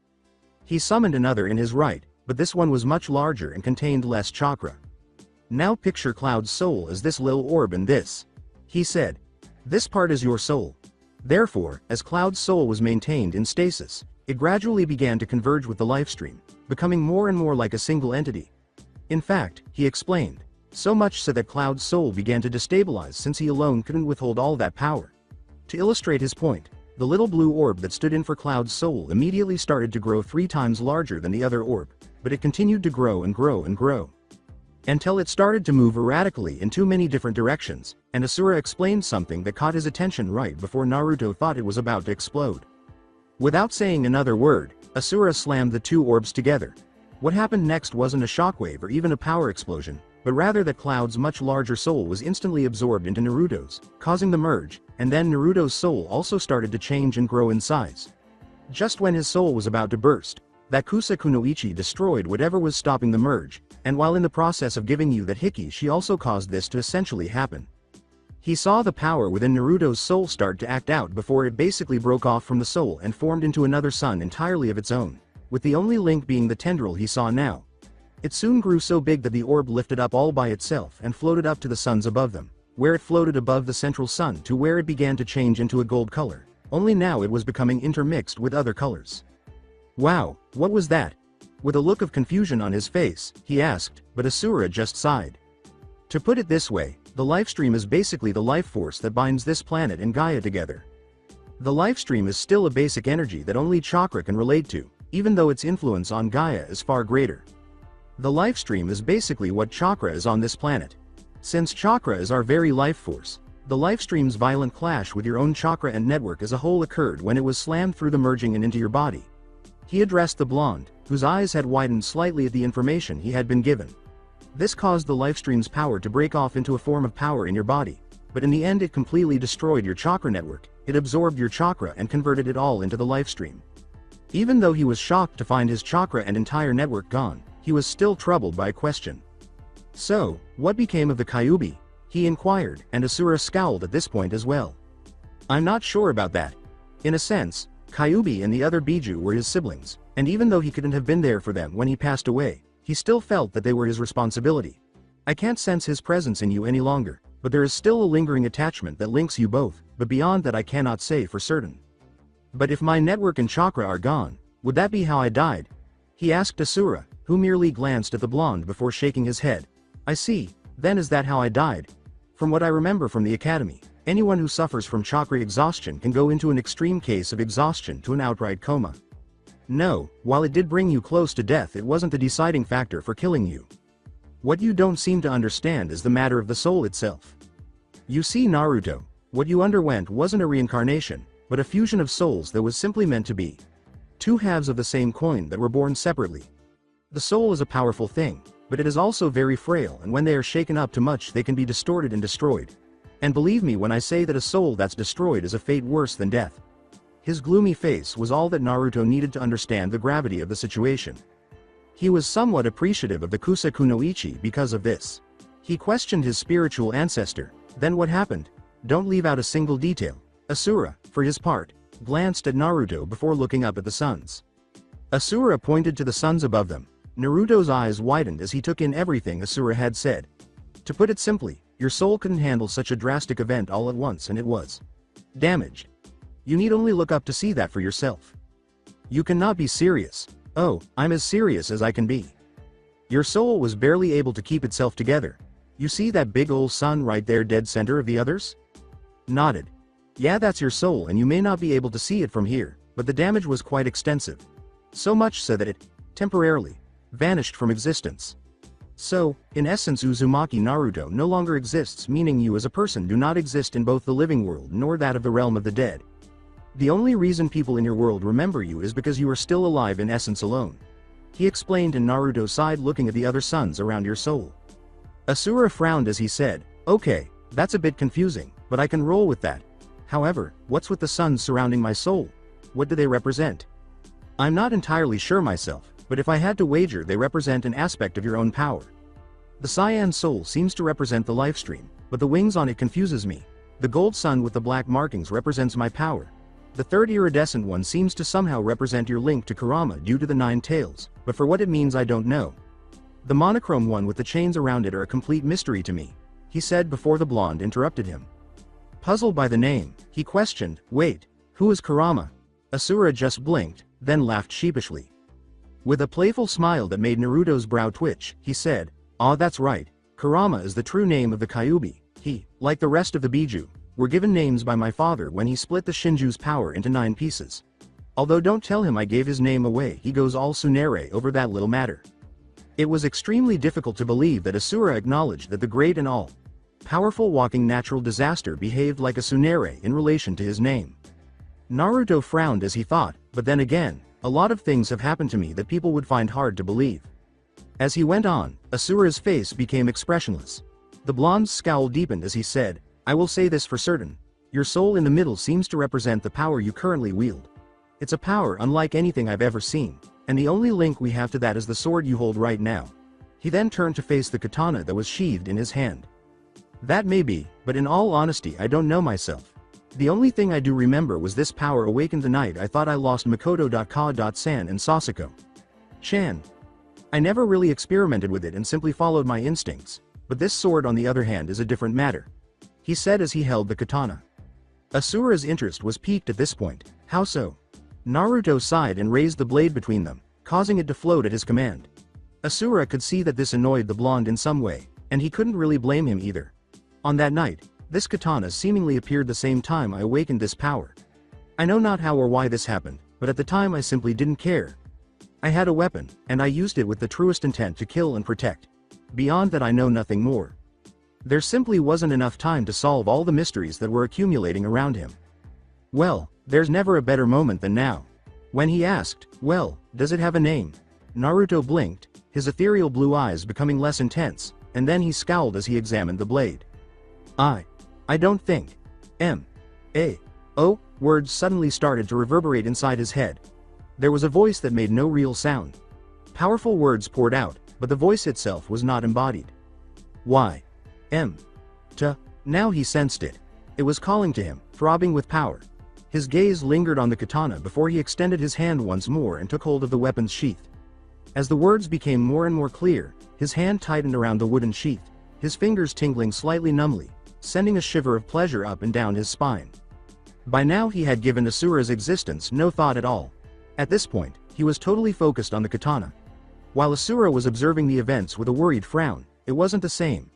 He summoned another in his right, but this one was much larger and contained less chakra. Now picture Cloud's soul as this little orb and this, he said. This part is your soul. Therefore, as Cloud's soul was maintained in stasis, it gradually began to converge with the lifestream, becoming more and more like a single entity. In fact, he explained, so much so that Cloud's soul began to destabilize since he alone couldn't withhold all that power. To illustrate his point, the little blue orb that stood in for Cloud's soul immediately started to grow 3 times larger than the other orb, but it continued to grow and grow and grow, until it started to move erratically in too many different directions, and Asura explained something that caught his attention right before Naruto thought it was about to explode. Without saying another word, Asura slammed the 2 orbs together. What happened next wasn't a shockwave or even a power explosion, but rather that Cloud's much larger soul was instantly absorbed into Naruto's, causing the merge, and then Naruto's soul also started to change and grow in size. Just when his soul was about to burst, that Kusa Kunoichi destroyed whatever was stopping the merge, and while in the process of giving you that hiki, she also caused this to essentially happen. He saw the power within Naruto's soul start to act out before it basically broke off from the soul and formed into another sun entirely of its own, with the only link being the tendril he saw now. It soon grew so big that the orb lifted up all by itself and floated up to the suns above them, where it floated above the central sun to where it began to change into a gold color, only now it was becoming intermixed with other colors. Wow, what was that? With a look of confusion on his face, he asked, but Asura just sighed. To put it this way, The lifestream is basically the life force that binds this planet and Gaia together. The lifestream is still a basic energy that only chakra can relate to, even though its influence on Gaia is far greater. The lifestream is basically what chakra is on this planet. Since chakra is our very life force, the lifestream's violent clash with your own chakra and network as a whole occurred when it was slammed through the merging and into your body. He addressed the blonde, whose eyes had widened slightly at the information he had been given. This caused the lifestream's power to break off into a form of power in your body, but in the end it completely destroyed your chakra network. It absorbed your chakra and converted it all into the lifestream. Even though he was shocked to find his chakra and entire network gone, he was still troubled by a question. So, what became of the Kyuubi? He inquired, and Asura scowled at this point as well. I'm not sure about that. In a sense, Kyuubi and the other Biju were his siblings, and even though he couldn't have been there for them when he passed away, he still felt that they were his responsibility. I can't sense his presence in you any longer, but there is still a lingering attachment that links you both, but beyond that I cannot say for certain. But if my network and chakra are gone, would that be how I died? He asked Asura, who merely glanced at the blonde before shaking his head. I see, then is that how I died? From what I remember from the academy, anyone who suffers from chakra exhaustion can go into an extreme case of exhaustion to an outright coma. No, while it did bring you close to death, it wasn't the deciding factor for killing you. What you don't seem to understand is the matter of the soul itself. You see, Naruto, what you underwent wasn't a reincarnation, but a fusion of souls that was simply meant to be two halves of the same coin that were born separately. The soul is a powerful thing, but it is also very frail, and when they are shaken up too much they can be distorted and destroyed. And believe me when I say that a soul that's destroyed is a fate worse than death. His gloomy face was all that Naruto needed to understand the gravity of the situation. He was somewhat appreciative of the Kusaku no Ichi because of this. He questioned his spiritual ancestor. Then what happened? Don't leave out a single detail. Asura, for his part, glanced at Naruto before looking up at the suns. Asura pointed to the suns above them. Naruto's eyes widened as he took in everything Asura had said. To put it simply, your soul couldn't handle such a drastic event all at once, and it was damaged. You need only look up to see that for yourself. You cannot be serious. Oh, I'm as serious as I can be. Your soul was barely able to keep itself together. You see that big old sun right there dead center of the others? Nodded. Yeah, that's your soul, and you may not be able to see it from here, but the damage was quite extensive. So much so that it, temporarily, vanished from existence. So, in essence, Uzumaki Naruto no longer exists, meaning you as a person do not exist in both the living world nor that of the realm of the dead. The only reason people in your world remember you is because you are still alive in essence alone. He explained, and Naruto sighed, looking at the other suns around your soul. Asura frowned as he said, okay, that's a bit confusing, but I can roll with that. However, what's with the suns surrounding my soul? What do they represent? I'm not entirely sure myself, but if I had to wager, they represent an aspect of your own power. The cyan soul seems to represent the lifestream, but the wings on it confuses me. The gold sun with the black markings represents my power. The third iridescent one seems to somehow represent your link to Kurama due to the 9 tails, but for what it means I don't know. The monochrome one with the chains around it are a complete mystery to me, he said before the blonde interrupted him. Puzzled by the name, he questioned, wait, who is Kurama? Asura just blinked, then laughed sheepishly. With a playful smile that made Naruto's brow twitch, he said, ah, that's right, Kurama is the true name of the Kyuubi. He, like the rest of the Biju, were given names by my father when he split the Shinju's power into 9 pieces. Although don't tell him I gave his name away, he goes all tsundere over that little matter. It was extremely difficult to believe that Asura acknowledged that the great and all powerful walking natural disaster behaved like a tsundere in relation to his name. Naruto frowned as he thought, but then again, a lot of things have happened to me that people would find hard to believe. As he went on, Asura's face became expressionless. The blonde's scowl deepened as he said, I will say this for certain. Your soul in the middle seems to represent the power you currently wield. It's a power unlike anything I've ever seen, and the only link we have to that is the sword you hold right now. He then turned to face the katana that was sheathed in his hand. That may be, but in all honesty I don't know myself. The only thing I do remember was this power awakened the night I thought I lost Makoto.ka.san and Sasuke. Chan. I never really experimented with it and simply followed my instincts, but this sword on the other hand is a different matter, he said as he held the katana. Asura's interest was piqued at this point. How so? Naruto sighed and raised the blade between them, causing it to float at his command. Asura could see that this annoyed the blonde in some way, and he couldn't really blame him either. On that night, this katana seemingly appeared the same time I awakened this power. I know not how or why this happened, but at the time I simply didn't care. I had a weapon, and I used it with the truest intent to kill and protect. Beyond that I know nothing more. There simply wasn't enough time to solve all the mysteries that were accumulating around him. Well, there's never a better moment than now. When he asked, well, does it have a name? Naruto blinked, his ethereal blue eyes becoming less intense, and then he scowled as he examined the blade. I don't think. Words suddenly started to reverberate inside his head. There was a voice that made no real sound. Powerful words poured out, but the voice itself was not embodied. Why? Now he sensed it. It was calling to him, throbbing with power. His gaze lingered on the katana before he extended his hand once more and took hold of the weapon's sheath. As the words became more and more clear, his hand tightened around the wooden sheath, his fingers tingling slightly numbly, sending a shiver of pleasure up and down his spine. By now he had given Asura's existence no thought at all. At this point, he was totally focused on the katana. While Asura was observing the events with a worried frown, it wasn't the same.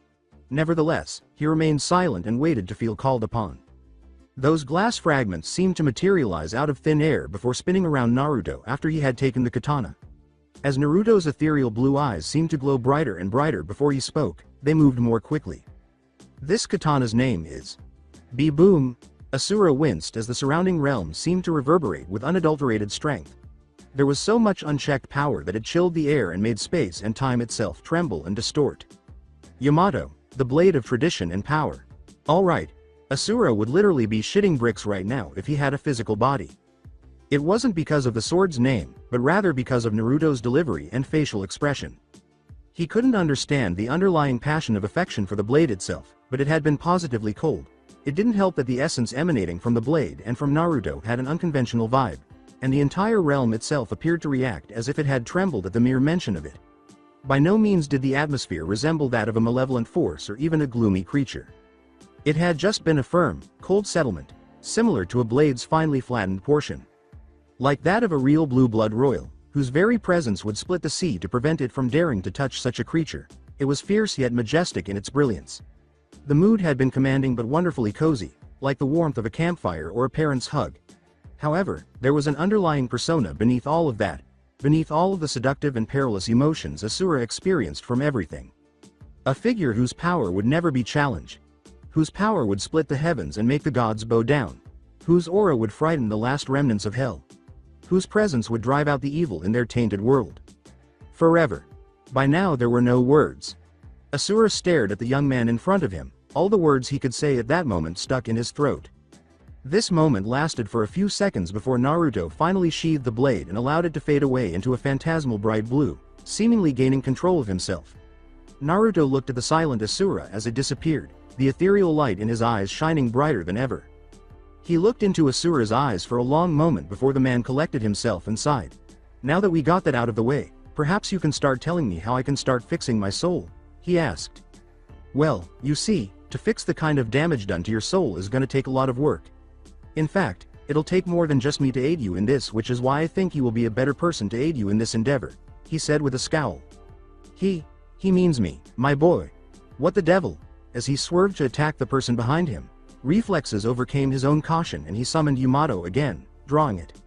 Nevertheless, he remained silent and waited to feel called upon. Those glass fragments seemed to materialize out of thin air before spinning around Naruto after he had taken the katana. As Naruto's ethereal blue eyes seemed to glow brighter and brighter before he spoke, they moved more quickly. This katana's name is Boom. Asura winced as the surrounding realm seemed to reverberate with unadulterated strength. There was so much unchecked power that it chilled the air and made space and time itself tremble and distort. Yamato, the blade of tradition and power. Alright, Asura would literally be shitting bricks right now if he had a physical body. It wasn't because of the sword's name, but rather because of Naruto's delivery and facial expression. He couldn't understand the underlying passion of affection for the blade itself, but it had been positively cold. It didn't help that the essence emanating from the blade and from Naruto had an unconventional vibe, and the entire realm itself appeared to react as if it had trembled at the mere mention of it. By no means did the atmosphere resemble that of a malevolent force or even a gloomy creature. It had just been a firm, cold settlement, similar to a blade's finely flattened portion. Like that of a real blue blood royal, whose very presence would split the sea to prevent it from daring to touch such a creature. It was fierce yet majestic in its brilliance. The mood had been commanding but wonderfully cozy, like the warmth of a campfire or a parent's hug. However, there was an underlying persona beneath all of that, beneath all of the seductive and perilous emotions Asura experienced from everything. A figure whose power would never be challenged, whose power would split the heavens and make the gods bow down, whose aura would frighten the last remnants of hell, whose presence would drive out the evil in their tainted world. Forever. By now there were no words. Asura stared at the young man in front of him, all the words he could say at that moment stuck in his throat. This moment lasted for a few seconds before Naruto finally sheathed the blade and allowed it to fade away into a phantasmal bright blue, seemingly gaining control of himself. Naruto looked at the silent Asura as it disappeared, the ethereal light in his eyes shining brighter than ever. He looked into Asura's eyes for a long moment before the man collected himself and sighed. Now that we got that out of the way, perhaps you can start telling me how I can start fixing my soul, he asked. Well, you see, to fix the kind of damage done to your soul is gonna take a lot of work. In fact, it'll take more than just me to aid you in this, which is why I think you will be a better person to aid you in this endeavor, he said with a scowl. He means me, my boy. What the devil? As he swerved to attack the person behind him, reflexes overcame his own caution and he summoned Yamato again, drawing it.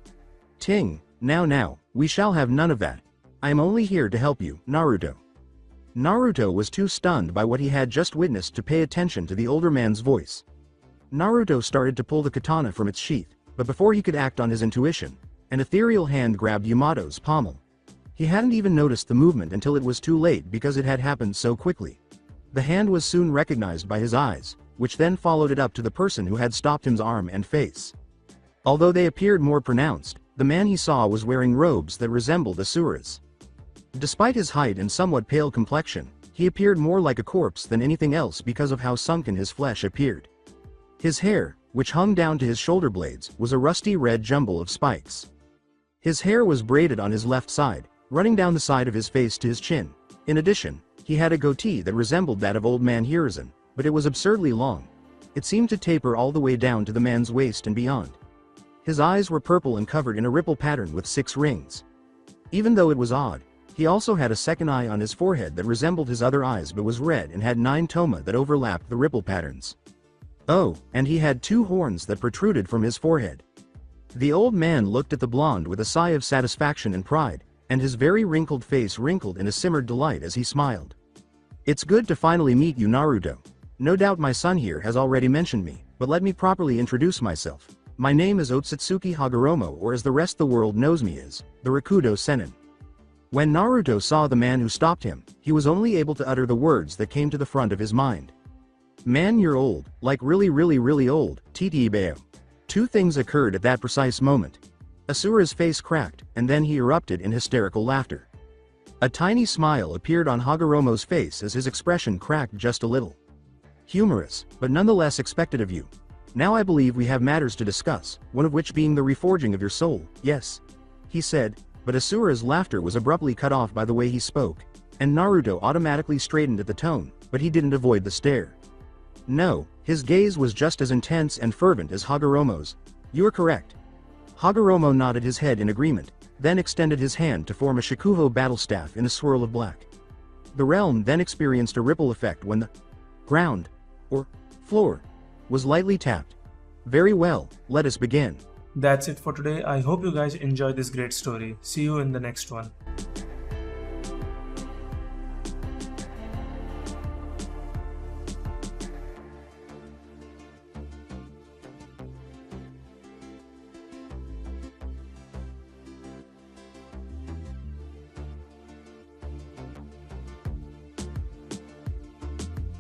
Ting, now, we shall have none of that. I am only here to help you, Naruto. Naruto was too stunned by what he had just witnessed to pay attention to the older man's voice. Naruto started to pull the katana from its sheath, but before he could act on his intuition, an ethereal hand grabbed Yamato's pommel. He hadn't even noticed the movement until it was too late because it had happened so quickly. The hand was soon recognized by his eyes, which then followed it up to the person who had stopped him's arm and face. Although they appeared more pronounced, the man he saw was wearing robes that resembled Asura's. Despite his height and somewhat pale complexion, he appeared more like a corpse than anything else because of how sunken his flesh appeared. His hair, which hung down to his shoulder blades, was a rusty red jumble of spikes. His hair was braided on his left side, running down the side of his face to his chin. In addition, he had a goatee that resembled that of old man Hiruzen, but it was absurdly long. It seemed to taper all the way down to the man's waist and beyond. His eyes were purple and covered in a ripple pattern with 6 rings. Even though it was odd, He also had a second eye on his forehead that resembled his other eyes but was red and had 9 toma that overlapped the ripple patterns. Oh, and he had 2 horns that protruded from his forehead. The old man looked at the blonde with a sigh of satisfaction and pride, and his very wrinkled face wrinkled in a simmered delight as he smiled. It's good to finally meet you, Naruto. No doubt my son here has already mentioned me, but let me properly introduce myself. My name is Otsutsuki Hagoromo, or as the rest of the world knows me as, the Rakudo Sennin. When Naruto saw the man who stopped him, he was only able to utter the words that came to the front of his mind. Man, you're old, like really old, Titibeo. 2 things occurred at that precise moment. Asura's face cracked, and then he erupted in hysterical laughter. A tiny smile appeared on Hagoromo's face as his expression cracked just a little. Humorous, but nonetheless expected of you. Now I believe we have matters to discuss, one of which being the reforging of your soul, yes? He said, but Asura's laughter was abruptly cut off by the way he spoke, and Naruto automatically straightened at the tone, but he didn't avoid the stare. No, his gaze was just as intense and fervent as Hagoromo's. You are correct. Hagoromo nodded his head in agreement, then extended his hand to form a Shikuho battle staff in a swirl of black. The realm then experienced a ripple effect when the ground, or floor, was lightly tapped. Very well, let us begin. That's it for today. I hope you guys enjoyed this great story. See you in the next one.